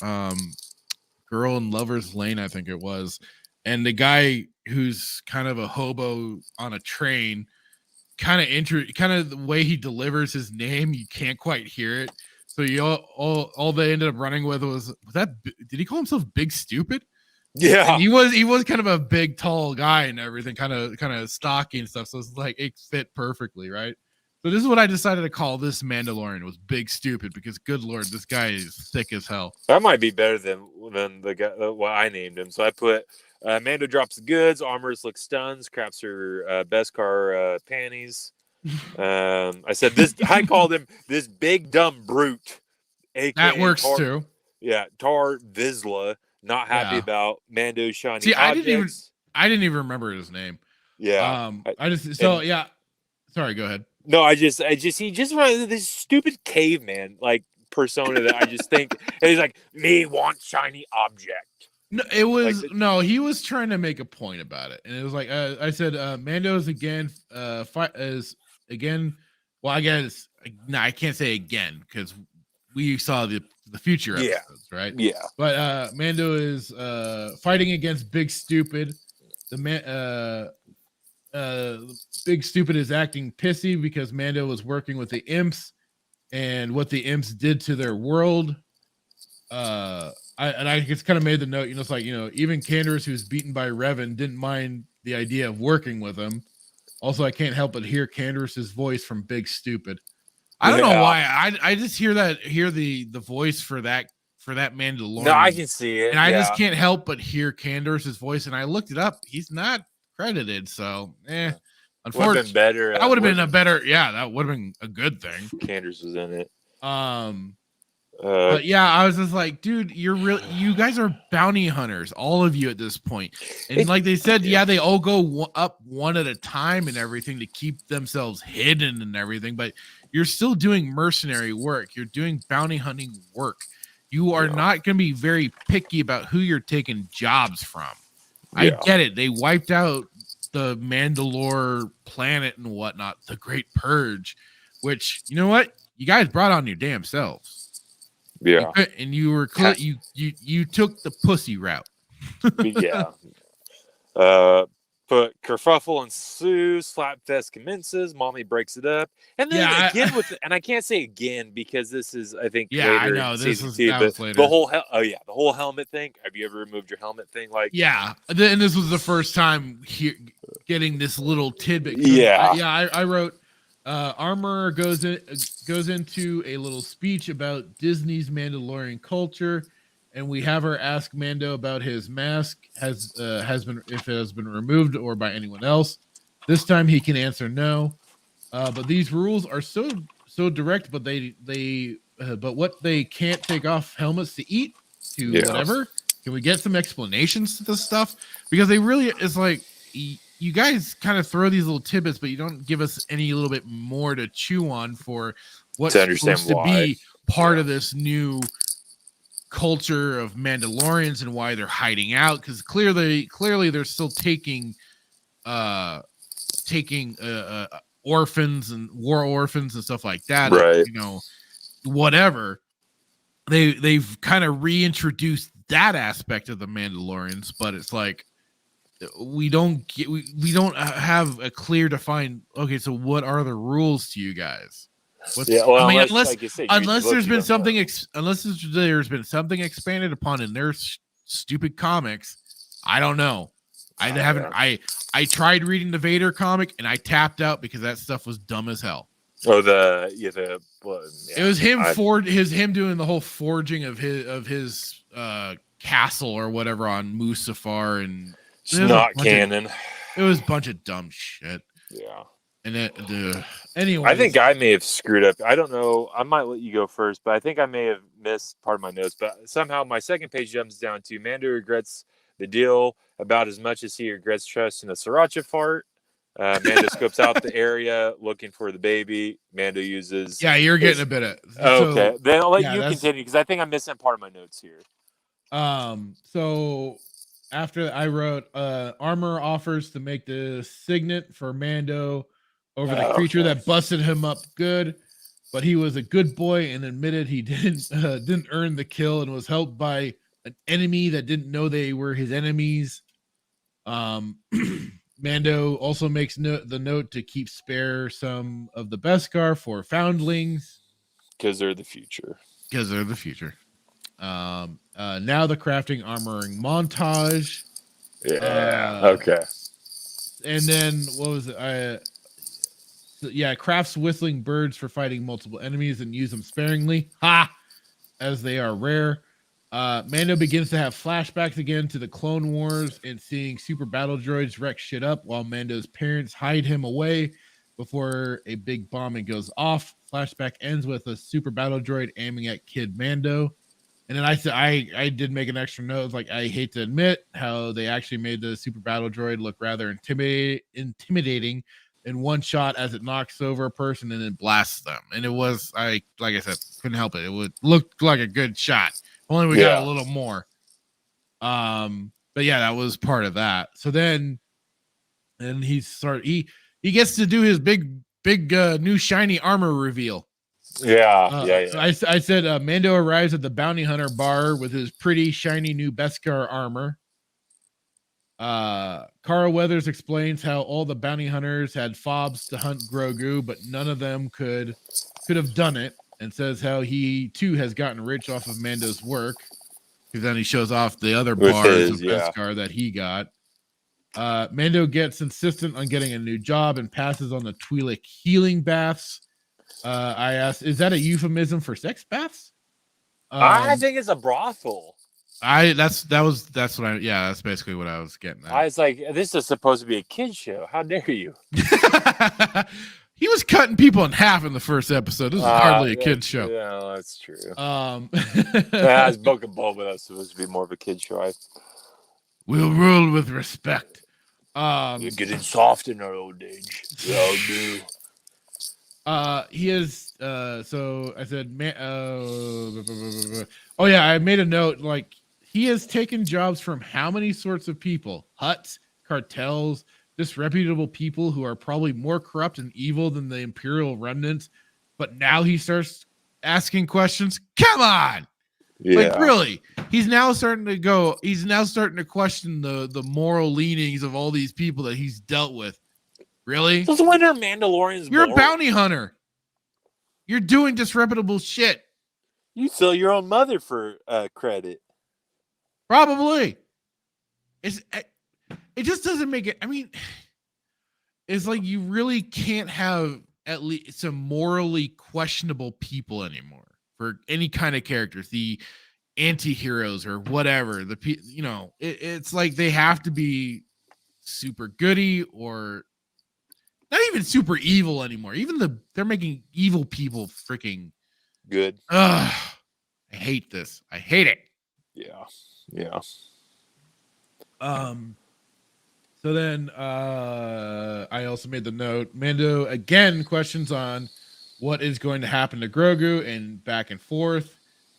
Girl in Lover's Lane, I think it was. And the guy who's kind of a hobo on a train, kind of the way he delivers his name, you can't quite hear it. So all they ended up running with was that. Did he call himself Big Stupid? Yeah, and he was kind of a big, tall guy and everything, kind of stocky and stuff. So it's like it fit perfectly, right? So this is what I decided to call this Mandalorian, was Big Stupid, because good lord, this guy is thick as hell. That might be better than the guy what I named him. So I put Mando drops the goods, armors look stuns, craps her Beskar panties. I said this. I called him this big dumb brute. That works too. Yeah, Tar Vizsla. Not happy about Mando's shiny objects. I didn't even remember his name. Yeah. Sorry, go ahead. No, he just runs this stupid caveman like persona that I just think, and he's like, me want shiny object. No, he was trying to make a point about it. And it was like, I said, Mando's again, well, I guess, no, I can't say again, because we saw the the future Yeah. episodes, right? Yeah. But Mando is fighting against Big Stupid. Big Stupid is acting pissy because Mando was working with the imps and what the imps did to their world. I just kind of made the note, it's like, even Canderous, who's beaten by Revan, didn't mind the idea of working with him. Also, I can't help but hear Canderous's voice from Big Stupid. I don't know why. I just hear the voice for that Mandalorian. No, I can see it. And I just can't help but hear Canderous's voice. And I looked it up. He's not credited. So, unfortunately, better. That would have been a better. Yeah, that would have been a good thing. Canderous was in it. But yeah, I was just like, dude, you guys are bounty hunters, all of you at this point. And like they said, they all go up one at a time and everything to keep themselves hidden and everything, but you're still doing mercenary work. You're doing bounty hunting work. You are not going to be very picky about who you're taking jobs from. I get it. They wiped out the Mandalore planet and whatnot, the Great Purge, which, you know what? You guys brought on your damn selves. Yeah, and you were you took the pussy route. Yeah. But kerfuffle ensues, slapfest commences, mommy breaks it up, and then and I can't say again because this is, I think, later I know in this season was 2, later. the whole helmet thing. Have you ever removed your helmet thing? Like, and this was the first time getting this little tidbit. I wrote. Armor goes into a little speech about Disney's Mandalorian culture, and we have her ask Mando about his mask if it has been removed or by anyone else. This time he can answer no. But these rules are so direct, but but what they can't take off helmets to eat to whatever. Can we get some explanations to this stuff? Because they really is like. You guys kind of throw these little tidbits, but you don't give us any little bit more to chew on for what's supposed to be part of this new culture of Mandalorians and why they're hiding out. Because clearly they're still taking orphans and war orphans and stuff like that. Right. Whatever. They've kind of reintroduced that aspect of the Mandalorians, but it's like, we don't have a clear defined. Okay, so what are the rules to you guys? Unless there's been something expanded upon in their stupid comics, I don't know. I haven't. I tried reading the Vader comic and I tapped out because that stuff was dumb as hell. Oh, it was him him doing the whole forging of his castle or whatever on Mustafar and. It's not canon. It was a bunch of dumb shit. Yeah. And anyway, I think I may have screwed up. I don't know. I might let you go first, but I think I may have missed part of my notes. But somehow my second page jumps down to Mando regrets the deal about as much as he regrets trusting a sriracha fart. Mando scopes out the area looking for the baby. Mando uses. Yeah, you're getting a bit of. Okay, then I'll let you continue because I think I'm missing part of my notes here. So. After I wrote, Armor offers to make the signet for Mando over the creature that busted him up good, but he was a good boy and admitted he didn't earn the kill and was helped by an enemy that didn't know they were his enemies. Mando also makes the note to keep spare some of the Beskar for foundlings because they're the future. Now the crafting armoring montage. Okay. And then what was it? Crafts whistling birds for fighting multiple enemies and use them sparingly. As they are rare. Mando begins to have flashbacks again to the Clone Wars and seeing super battle droids wreck shit up while Mando's parents hide him away before a big bombing goes off. Flashback ends with a super battle droid aiming at Kid Mando. And then I did make an extra note. Like, I hate to admit how they actually made the super battle droid look rather intimidating in one shot as it knocks over a person and then blasts them. And it was, like I said, couldn't help it. It would look like a good shot. Only we got a little more. But yeah, that was part of that. So then, and he gets to do his big new shiny armor reveal. Yeah. I said Mando arrives at the bounty hunter bar with his pretty shiny new Beskar armor. Carl Weathers explains how all the bounty hunters had fobs to hunt Grogu, but none of them could have done it, and says how he too has gotten rich off of Mando's work. Because then he shows off the other bars of Beskar that he got. Mando gets insistent on getting a new job and passes on the Twi'lek healing baths. I asked, is that a euphemism for sex baths? I think it's a brothel. That's basically what I was getting at. I was like, this is supposed to be a kid show. How dare you? He was cutting people in half in the first episode. This is hardly a kid's show. Yeah, that's true. As Book of Boba, that's supposed to be more of a kid show. We'll rule with respect. You're getting soft in our old age. Yeah, do. He is. So I said, I made a note. Like, he has taken jobs from how many sorts of people? Huts, cartels, disreputable people who are probably more corrupt and evil than the Imperial remnants. But now he starts asking questions. Come on. Yeah. Like, really? He's now starting to question the moral leanings of all these people that he's dealt with. Really? Those winter Mandalorians. You're a bounty hunter. You're doing disreputable shit. You sell your own mother for credit. Probably. It just doesn't make it. I mean, it's like you really can't have at least some morally questionable people anymore for any kind of characters. The anti-heroes or whatever. It's like they have to be super goody or not even super evil anymore. They're making evil people freaking good. I hate this. I hate it. Yeah. So then I also made the note. Mando again questions on what is going to happen to Grogu and back and forth.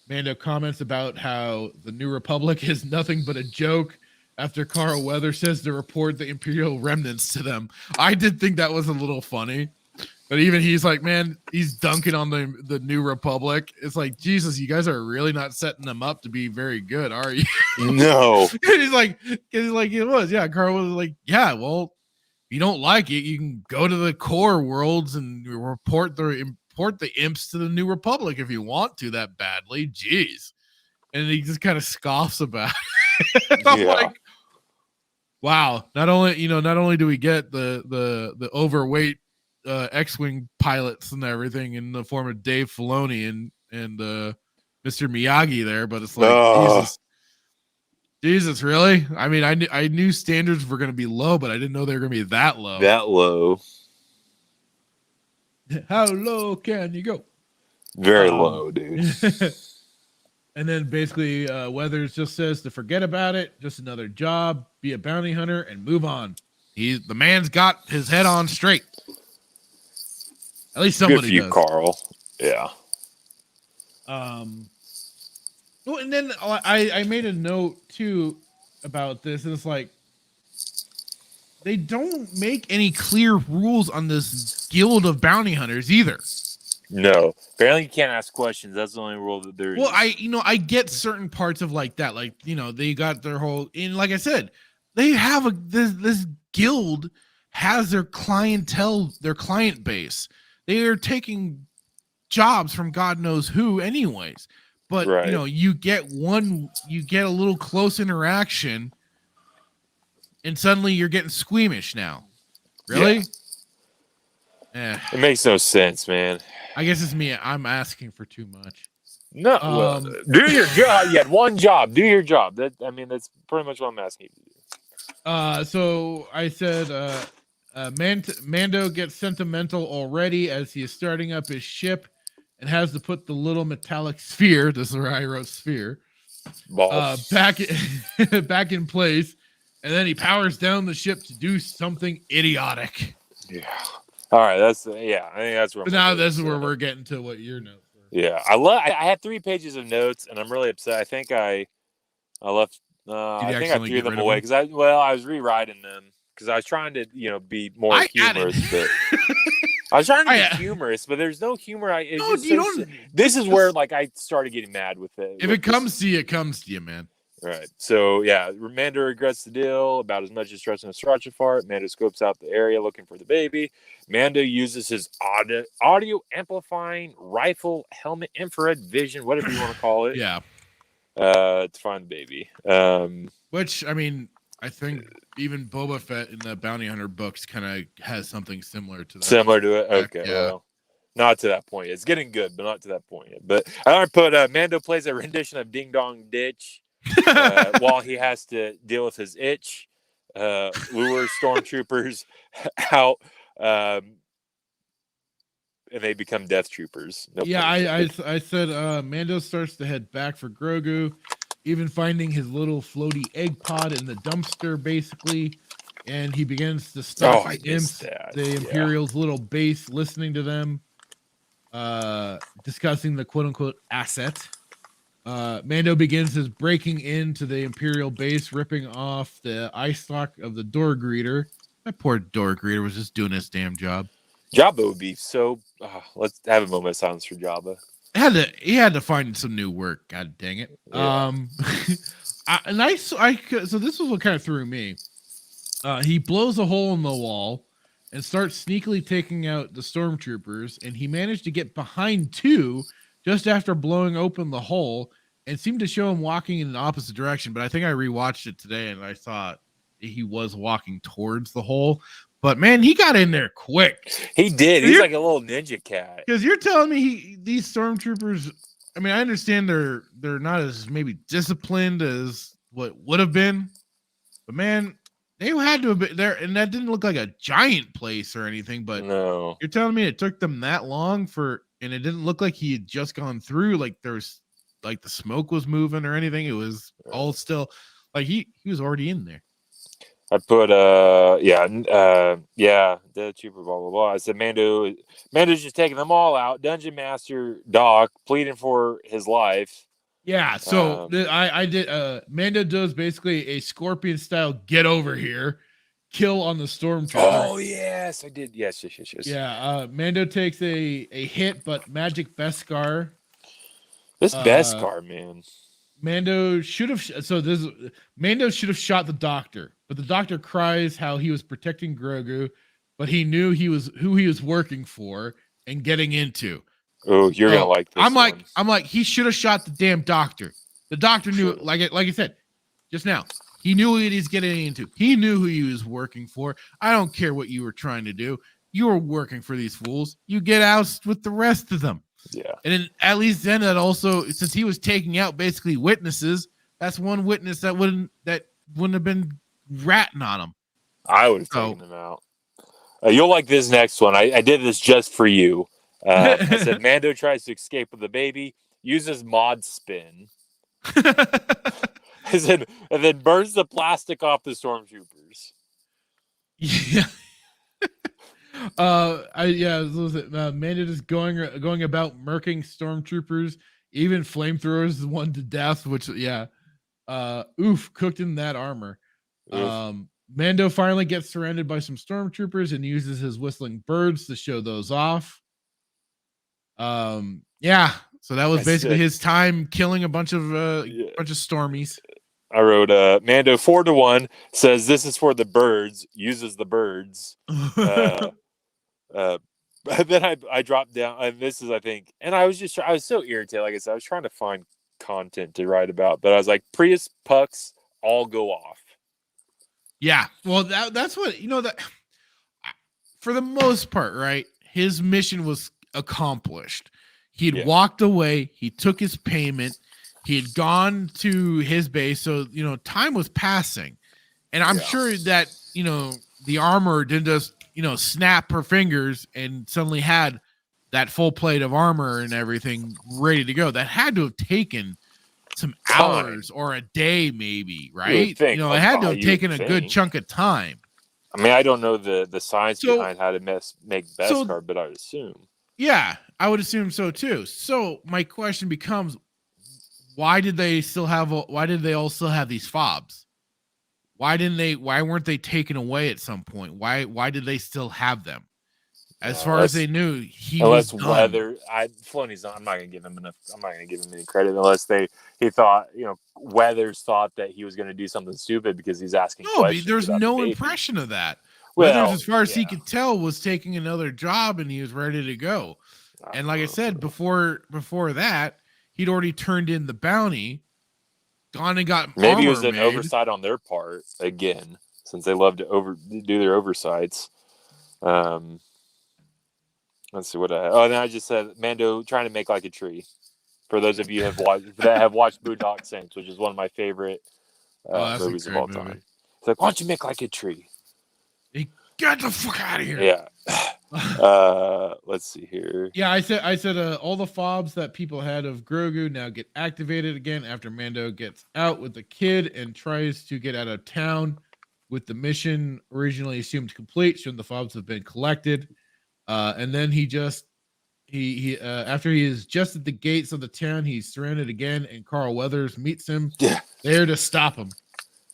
Mando comments about how the New Republic is nothing but a joke after Carl Weathers says to report the Imperial remnants to them. I did think that was a little funny. But even he's like, man, he's dunking on the New Republic. It's like, Jesus, you guys are really not setting them up to be very good, are you? No. he's like, it was. Yeah, Carl was like, yeah, well, if you don't like it, you can go to the core worlds and report the imps to the New Republic if you want to that badly. Jeez. And he just kind of scoffs about it. I'm like, wow. Not only do we get the overweight X-Wing pilots and everything in the form of Dave Filoni and Mr. Miyagi there, but it's like Jesus, really? I mean, I knew standards were going to be low, but I didn't know they were going to be that low. That low. How low can you go? Very low, dude. And then basically Weathers just says to forget about it, just another job, be a bounty hunter, and move on. The man's got his head on straight. At least somebody Good for you, does. Carl. Yeah. Well, and then I made a note too about this, and it's like they don't make any clear rules on this guild of bounty hunters either. No, apparently you can't ask questions. That's the only rule that there is. Well, I get certain parts of like that, like they got their whole, and like I said, they have this guild has their clientele, their client base. They are taking jobs from God knows who, anyways. But you get a little close interaction, and suddenly you're getting squeamish now. Really? Yeah. It makes no sense, man. I guess it's me. I'm asking for too much. No, do your job. You had one job. Do your job. That's pretty much what I'm asking you to do. So I said, Mando gets sentimental already as he is starting up his ship and has to put the little metallic sphere, this is where I wrote sphere, back in place, and then he powers down the ship to do something idiotic. Yeah. All right, I think that's where. But now this is where we're getting to what your notes were. Yeah, I had 3 pages of notes, and I'm really upset. I think I left. I think I threw them away because I was rewriting them because I was trying to be more humorous. But I was trying to be humorous, but there's no humor. This is where like I started getting mad with it. If it comes to you, it comes to you, man. Right. So yeah, Mando regrets the deal about as much as stretching a Strachifart. Mando scopes out the area looking for the baby. Mando uses his audio amplifying rifle, helmet, infrared vision, whatever you want to call it. Yeah. To find the baby. Which, I mean, I think even Boba Fett in the Bounty Hunter books kind of has something similar to that. Similar to it? Okay, yeah. Well, not to that point. It's getting good, but not to that point yet. But I put Mando plays a rendition of Ding Dong Ditch while he has to deal with his itch. Lure stormtroopers out, and they become death troopers. I said Mando starts to head back for Grogu, even finding his little floaty egg pod in the dumpster, basically, and he begins to stop the Imperial's little base, listening to them discussing the quote-unquote asset. Mando begins his breaking into the Imperial base, ripping off the eye stalk of the door greeter. That poor door greeter was just doing his damn job. Jabba would be so. Let's have a moment of silence for Jabba. He had to find some new work. God dang it. Yeah. So this was what kind of threw me. He blows a hole in the wall and starts sneakily taking out the stormtroopers, and he managed to get behind two just after blowing open the hole, and seemed to show him walking in the opposite direction. But I think I rewatched it today, and I thought he was walking towards the hole. But man, he got in there quick. He did. He's like a little ninja cat. Because you're telling me these stormtroopers. I mean, I understand they're not as maybe disciplined as what would have been, but man, they had to have been there, and that didn't look like a giant place or anything. But no, you're telling me it took them that long and it didn't look like he had just gone through. Like there was, like the smoke was moving or anything. It was all still, like he was already in there. I put the trooper, blah blah blah. I said Mando's just taking them all out. Dungeon Master Doc pleading for his life. Yeah, so I did. Mando does basically a Scorpion style get over here, kill on the stormtrooper. Oh yes, I did. Yes. Yeah, Mando takes a hit, but magic Beskar. This Beskar, man. Mando should have shot the doctor, but the doctor cries how he was protecting Grogu, but he knew who he was working for and getting into. Oh, you're gonna like this. I'm like, he should have shot the damn doctor. The doctor knew, like I said just now, he knew what he's getting into. He knew who he was working for. I don't care what you were trying to do. You were working for these fools. You get out with the rest of them. Yeah. And then at least then that also, since he was taking out basically witnesses, that's one witness that wouldn't have been ratting on him. I would have taken them out. You'll like this next one. I did this just for you. I said Mando tries to escape with the baby, uses mod spin, and then burns the plastic off the stormtroopers. Yeah. Mando just going about murking stormtroopers, even flamethrowers is one to death, which cooked in that armor. Mando finally gets surrounded by some stormtroopers and uses his whistling birds to show those off. So that was basically his time killing a bunch of stormies. I wrote Mando 4-1 says this is for the birds, uses the birds. Then I dropped down, and this is, I think, and I was so irritated. Like I said, I was trying to find content to write about, but I was like, Prius pucks all go off. Yeah, well, that's what, that for the most part, right? His mission was accomplished. He had walked away. He took his payment. He had gone to his base. So, time was passing. And I'm sure that, the armor didn't just, snap her fingers and suddenly had that full plate of armor and everything ready to go. That had to have taken some hours or a day, maybe, right? It had to have taken a good chunk of time. I mean, I don't know the science behind how to make Beskar, but I would assume. Yeah, I would assume so too. So my question becomes, why did they all still have these fobs? Why weren't they taken away at some point? Why did they still have them? As far as they knew, he unless was done. Filoni's not. I'm not gonna give him enough. I'm not gonna give him any credit unless he thought, Weathers thought that he was gonna do something stupid because he's asking questions. There's about no the baby. impression of that. Well, Weathers, as far as he could tell, was taking another job and he was ready to go. And like I said before that, he'd already turned in the bounty, gone and got maybe it was armor an made. oversight on their part again, since they love to do their oversights. Let's see what then I just said Mando trying to make like a tree. For those of you that have watched Boondock Saints, which is one of my favorite movies of all time. It's like, why don't you make like a tree? Get the fuck out of here! Yeah. Let's see here. Yeah, I said all the fobs that people had of Grogu now get activated again after Mando gets out with the kid and tries to get out of town with the mission originally assumed complete, soon the fobs have been collected. And then he after he is just at the gates of the town, he's surrounded again, and Carl Weathers meets him there to stop him.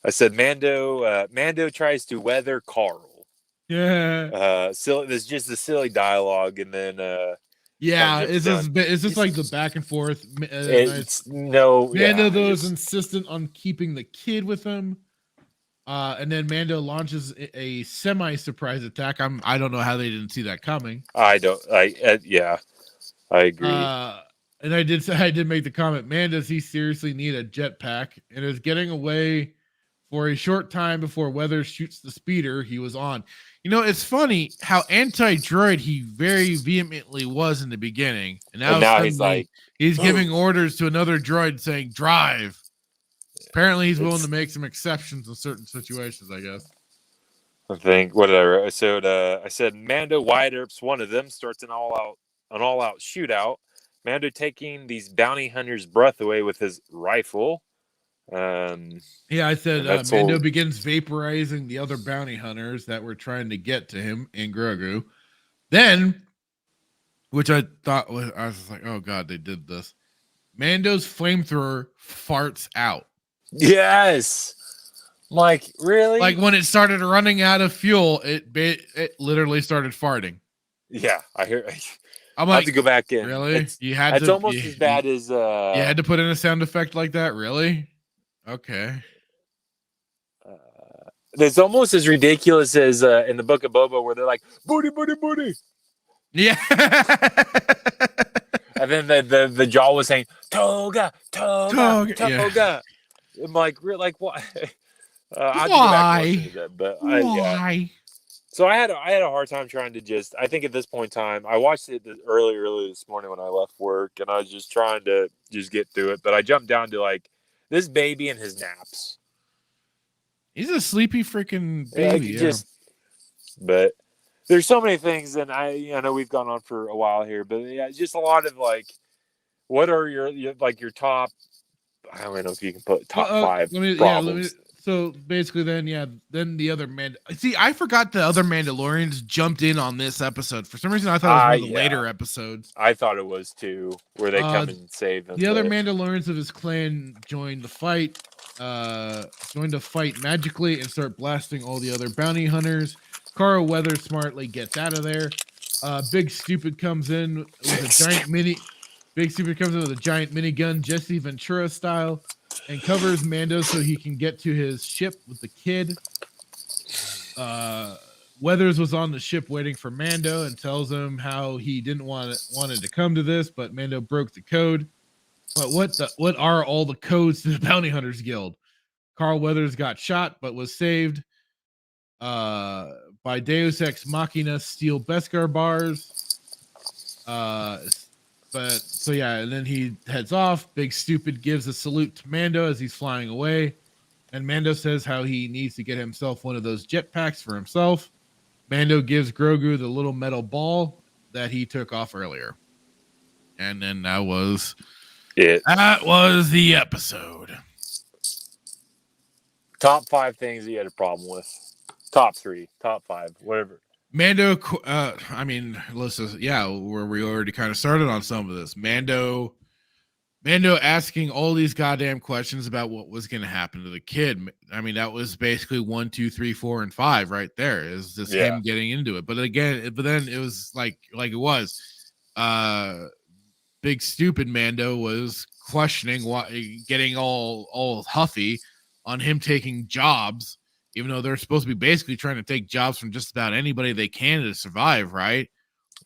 I said Mando tries to weather Carl. Yeah. Silly. There's just the silly dialogue, and then it's just like the back and forth. Mando though is insistent on keeping the kid with him. And then Mando launches a semi-surprise attack. I don't know how they didn't see that coming. I agree. And I did make the comment, man, does he seriously need a jetpack? And is getting away for a short time before Weathers shoots the speeder he was on. It's funny how anti-droid he very vehemently was in the beginning. And now he's giving orders to another droid saying, drive. Apparently, he's willing to make some exceptions in certain situations, I guess. I think, what did I write? I said Mando wide-ups one of them, starts an all-out shootout. Mando taking these bounty hunters' breath away with his rifle. I said Mando begins vaporizing the other bounty hunters that were trying to get to him in Grogu. Then, which I thought I was like, oh god, they did this. Mando's flamethrower farts out. Yes. Like, really? Like when it started running out of fuel, it literally started farting. Yeah, I hear. I'm I have to go back in. Really? It's almost as bad as. You had to put in a sound effect like that, really? Okay. It's almost as ridiculous as in the Book of Boba, where they're like, "Booty, booty, booty." Yeah. And then the jaw was saying, "Toga, toga, toga." Yeah. I'm like, what? Why? Why? So I had a hard time trying to just. I think at this point in time, I watched it early this morning when I left work, and I was just trying to just get through it. But I jumped down to like this baby and his naps. He's a sleepy freaking baby. But there's so many things, and I know we've gone on for a while here, but yeah, just a lot of like, what are your top? I don't know if you can put top 5 problems. So basically, then the other See, I forgot the other Mandalorians jumped in on this episode. For some reason, I thought it was one of the later episodes. I thought it was too, where they come and save them. The other Mandalorians of his clan joined the fight. Joined to fight magically and start blasting all the other bounty hunters. Carl Weathers smartly gets out of there. Big Stupid comes in with a giant minigun, Jesse Ventura style, and covers Mando so he can get to his ship with the kid. Weathers was on the ship waiting for Mando and tells him how he didn't wanted to come to this, but Mando broke the code. But what are all the codes to the Bounty Hunters Guild? Carl Weathers got shot, but was saved by Deus Ex Machina steel Beskar bars. And then he heads off. Big Stupid gives a salute to Mando as he's flying away. And Mando says how he needs to get himself one of those jetpacks for himself. Mando gives Grogu the little metal ball that he took off earlier. And then that was it. That was the episode. Top 5 things you had a problem with. Top 3, top 5, whatever. Mando, where we already kind of started on some of this. Mando Mando asking all these goddamn questions about what was going to happen to the kid. I mean, that was basically 1, 2, 3, 4, and 5 right there. Is just him getting into it. But then it was like it was. Big stupid Mando was questioning getting all huffy on him taking jobs, even though they're supposed to be basically trying to take jobs from just about anybody they can to survive, right?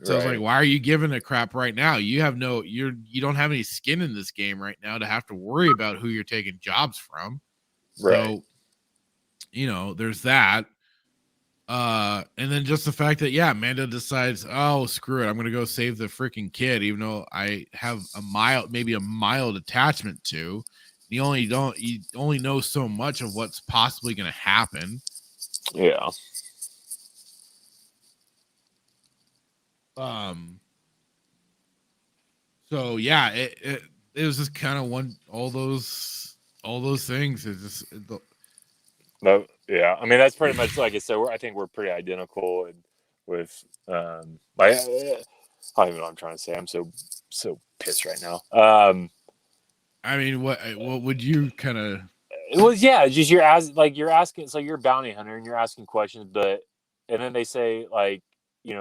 So I was like, why are you giving a crap right now? You have you don't have any skin in this game right now to have to worry about who you're taking jobs from. Right. So, there's that. And then just the fact that, Mando decides, oh, screw it, I'm going to go save the freaking kid, even though I have maybe a mild attachment to. You only know so much of what's possibly going to happen. Yeah. So it was just kind of all those things. It's just no, yeah. I mean, that's pretty much like I said. I think we're pretty identical, and with I don't even know what I'm trying to say. I'm so pissed right now. I mean, what would you kind of? Well, yeah, just you're asking. It's like you're a bounty hunter and you're asking questions, and then they say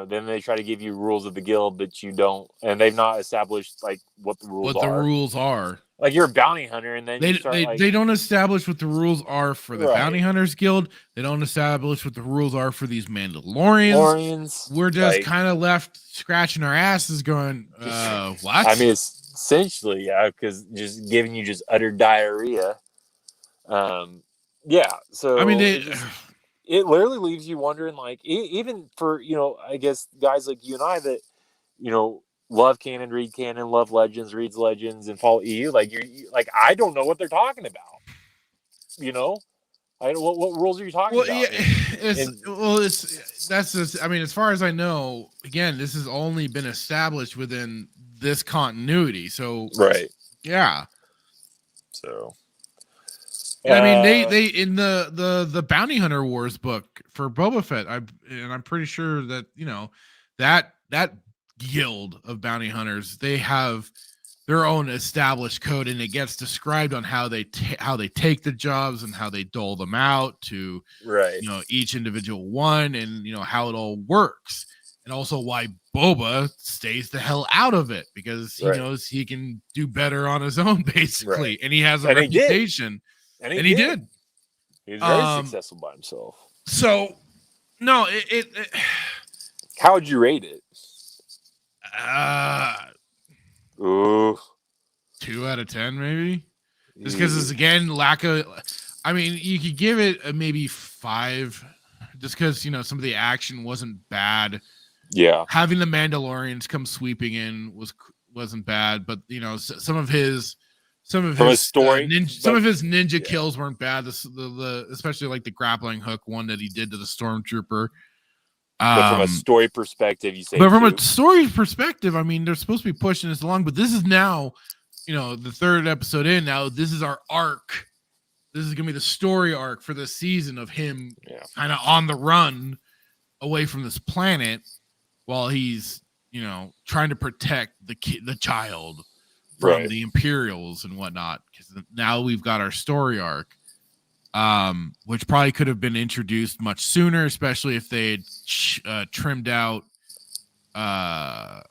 then they try to give you rules of the guild that you don't, and they've not established what the rules are. Like you're a bounty hunter, and then they don't establish what the rules are for the Bounty Hunters Guild. They don't establish what the rules are for these Mandalorians. We're just kind of left scratching our asses, going, "What?" I mean, it's essentially, because just giving you just utter diarrhea. So I mean, it literally leaves you wondering, even for I guess guys like you and I that love canon, read canon, love legends, reads legends, and follow EU. I don't know what they're talking about. What rules are you talking about? That's just. I mean, as far as I know, again, this has only been established within this continuity. So yeah. So. I mean, they in the Bounty Hunter Wars book for Boba Fett, I'm pretty sure that that guild of bounty hunters, they have their own established code, and it gets described on how they take the jobs and how they dole them out to each individual one, and how it all works, and also why Boba stays the hell out of it, because he knows he can do better on his own, basically, and he has a reputation. And he did. He was very successful by himself. So, no, how would you rate it? 2 out of 10, maybe. Just because it's again lack of. I mean, you could give it a maybe 5, just because some of the action wasn't bad. Yeah, having the Mandalorians come sweeping in wasn't bad, but some of his story, some of his ninja kills weren't bad. Especially like the grappling hook one that he did to the stormtrooper. But from a story perspective, you say. But from a story perspective, I mean, they're supposed to be pushing this along, but this is now, the 3rd episode in. Now this is our arc. This is gonna be the story arc for this season of him kind of on the run away from this planet, while he's trying to protect the child from the Imperials and whatnot. Because now we've got our story arc. Which probably could have been introduced much sooner, especially if they had trimmed out the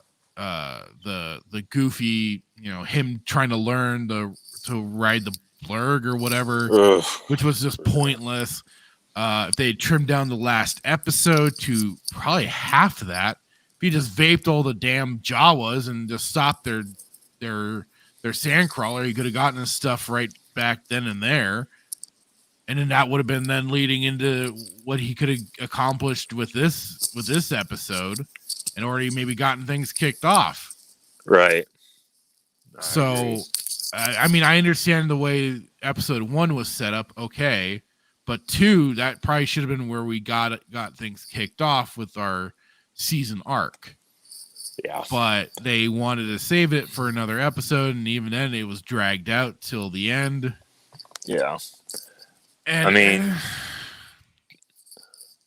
goofy, him trying to learn to ride the blurg or whatever, which was just pointless. If they had trimmed down the last episode to probably half of that, if he just vaped all the damn Jawas and just stopped their sandcrawler, he could have gotten his stuff right back then and there. And then that would have been then leading into what he could have accomplished with this episode, and already maybe gotten things kicked off. Right. So, I mean, I understand the way episode 1 was set up, okay, but 2, that probably should have been where we got things kicked off with our season arc. Yeah. But they wanted to save it for another episode, and even then, it was dragged out till the end. Yeah. And, I mean,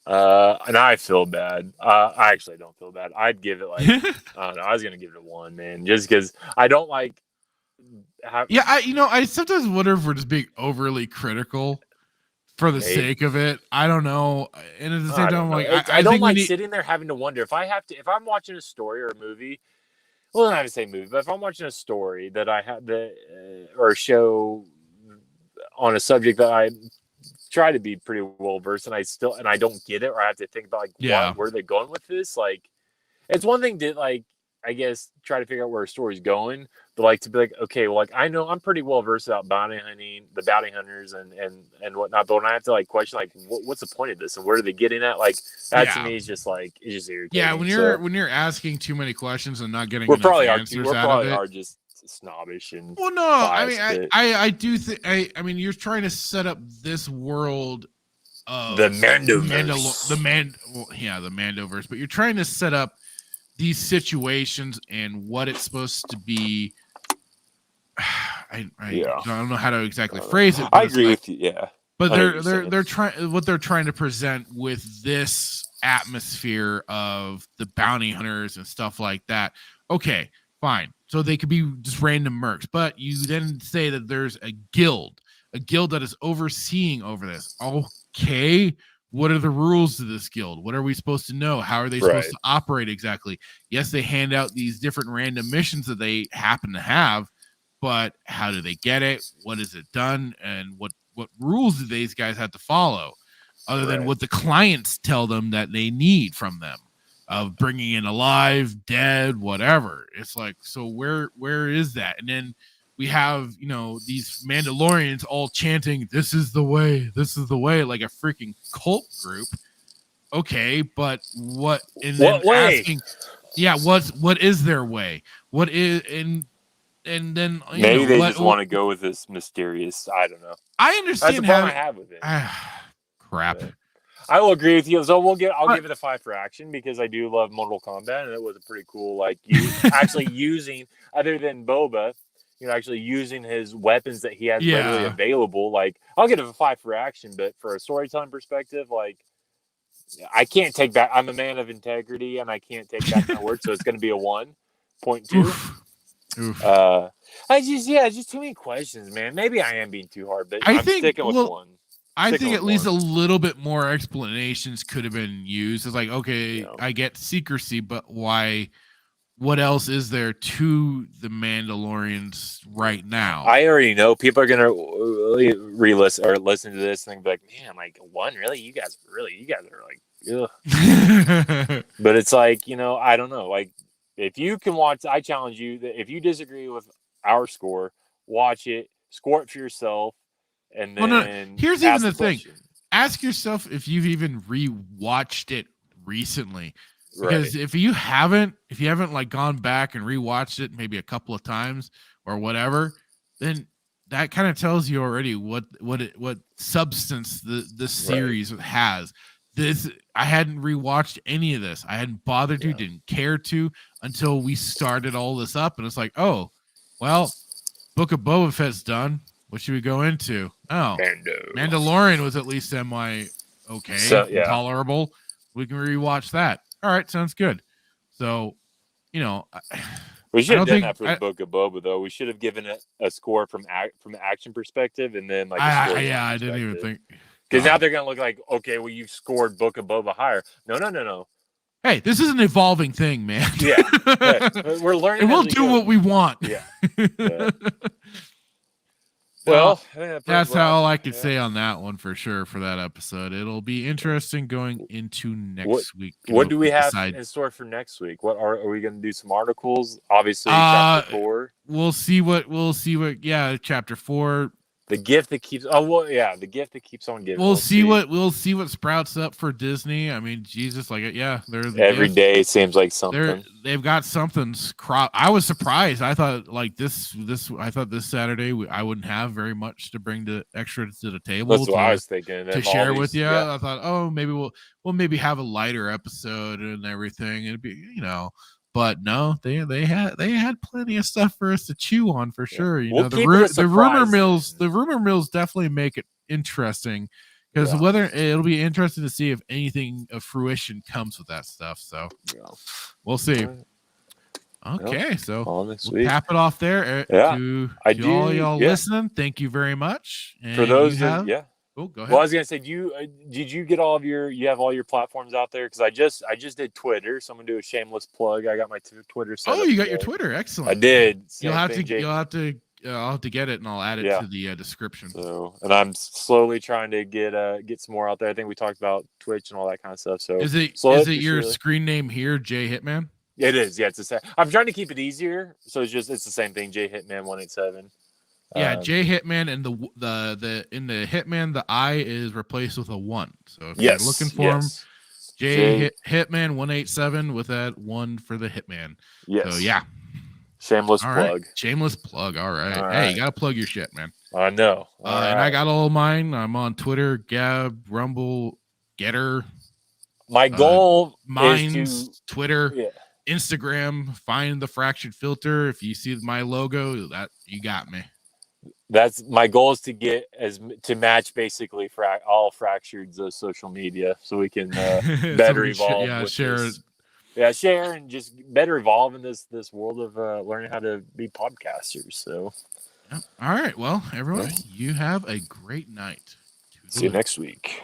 and I feel bad. I actually don't feel bad. I'd give it I don't know. I was gonna give it a 1, man, just because I don't like Yeah, I sometimes wonder if we're just being overly critical for the sake of it. I don't know. And at the same time, I don't like sitting there having to wonder if I'm watching a story or a movie. Well, not to say movie, but if I'm watching a story that I have or a show on a subject that I try to be pretty well versed in, and I don't get it, or I have to think about where are they going with this? Like, it's one thing to I guess try to figure out where a story's going, but to be like, okay, well, I know I'm pretty well versed about bounty hunting, the bounty hunters and whatnot, but when I have to question what's the point of this and where are they getting at? That to me is just it's just irritating. Yeah, when you're asking too many questions and not getting we're enough probably answers we're out probably of it. are just snobbish and I do think I mean you're trying to set up this world of the Mandoverse. the Mandoverse, but you're trying to set up these situations and what it's supposed to be. I don't know how to exactly phrase it. I agree with you. Yeah, but they're trying what they're trying to present with this atmosphere of the bounty hunters and stuff like that. Okay, fine. So they could be just random mercs, but you then say that there's a guild that is overseeing over this. Okay. What are the rules to this guild? What are we supposed to know? How are they supposed to operate exactly? Yes, they hand out these different random missions that they happen to have, but how do they get it? What is it done? And what rules do these guys have to follow other than what the clients tell them that they need from them of bringing in alive, dead, whatever. It's so where is that? And then we have, these Mandalorians all chanting, this is the way, like a freaking cult group. Okay, but what? And then asking, what is their way? What is, and then, maybe they just want to go with this mysterious, I don't know. I understand. That's the problem I have with it. Crap. But I will agree with you. So I'll give it a 5 for action because I do love Mortal Kombat, and it was a pretty cool, actually using, other than Boba, actually using his weapons that he has readily available. I'll give it a 5 for action, but for a storytelling perspective, I can't take back. I'm a man of integrity, and I can't take back my word, so it's going to be a 1.2. Just too many questions, man. Maybe I am being too hard, but I'm sticking with 1. I think at least a little bit more explanations could have been used. It's okay, I get secrecy, but why? What else is there to the Mandalorians right now? I already know people are gonna re-listen or listen to this and be like, "Man, 1 really? You guys are ugh." But it's I don't know. If you can watch, I challenge you that if you disagree with our score, watch it, score it for yourself. And then here's even the thing. Ask yourself if you've even rewatched it recently. Because if you haven't gone back and rewatched it maybe a couple of times or whatever, then that kind of tells you already what substance this series has. I hadn't rewatched any of this. I hadn't bothered to, didn't care to until we started all this up, and it's oh, well, Book of Boba Fett's done. What should we go into? Oh, Mandalorian was at least semi okay, tolerable. We can rewatch that. All right, sounds good. So, we should have done that for the Book of Boba, though. We should have given it a score from an action perspective, and then I didn't even think, because now they're gonna look okay, well, you've scored Book of Boba higher. No. Hey, this is an evolving thing, man. Yeah, we're learning. And we'll do what we want. Yeah. Well, that's all I could say on that one for sure for that episode. It'll be interesting going into next week. What do we have in store for next week? What are we going to do? Some articles, obviously. Chapter 4. We'll see what. Yeah, Chapter 4. The gift that keeps. Oh well, yeah, the gift that keeps on giving. We'll see what sprouts up for Disney. I mean, Jesus, they're every day it seems like something. They've got something. I was surprised. I thought this Saturday I wouldn't have very much to bring extra to the table. That's what I was thinking to share with you. Yeah. I thought, maybe we'll maybe have a lighter episode and everything. It'd be But no, they had plenty of stuff for us to chew on for sure. The rumor mills definitely make it interesting because whether it'll be interesting to see if anything of fruition comes with that stuff. So we'll see. Okay, so on this we'll week. tap it off there. Yeah, to I all do. y'all Yeah. listening, thank you very much. And For those you that, have, yeah. Oh, go ahead. Well, I was gonna say, did you get all of you have all your platforms out there? Because I just did Twitter, so I'm gonna do a shameless plug. I got my Twitter set Oh, up you got today. your Twitter. Excellent. I did. You'll have to. Jay. I'll have to get it, and I'll add it to the description. So, and I'm slowly trying to get some more out there. I think we talked about Twitch and all that kind of stuff. So, is it your screen name here, J Hitman? It is. Yeah, it's I'm trying to keep it easier, so it's the same thing. J Hitman 187. Yeah, J Hitman, and the in the Hitman, the I is replaced with a 1. So if you're looking for him, Hitman 187 with that 1 for the Hitman. Yes. So yeah. Shameless plug. Right. Shameless plug. All right. All Hey, right. you gotta plug your shit, man. I know. And I got all mine. I'm on Twitter, Gab, Rumble, Getter. My goal mine's is to Twitter, Instagram. Find the Fractured Filter. If you see my logo, that you got me. That's my goal, is to get to match basically all Fractured's social media, so we can better evolve. Share it. Yeah, share and just better evolve in this world of learning how to be podcasters. So, all right. Well, everyone, you have a great night. See you next week.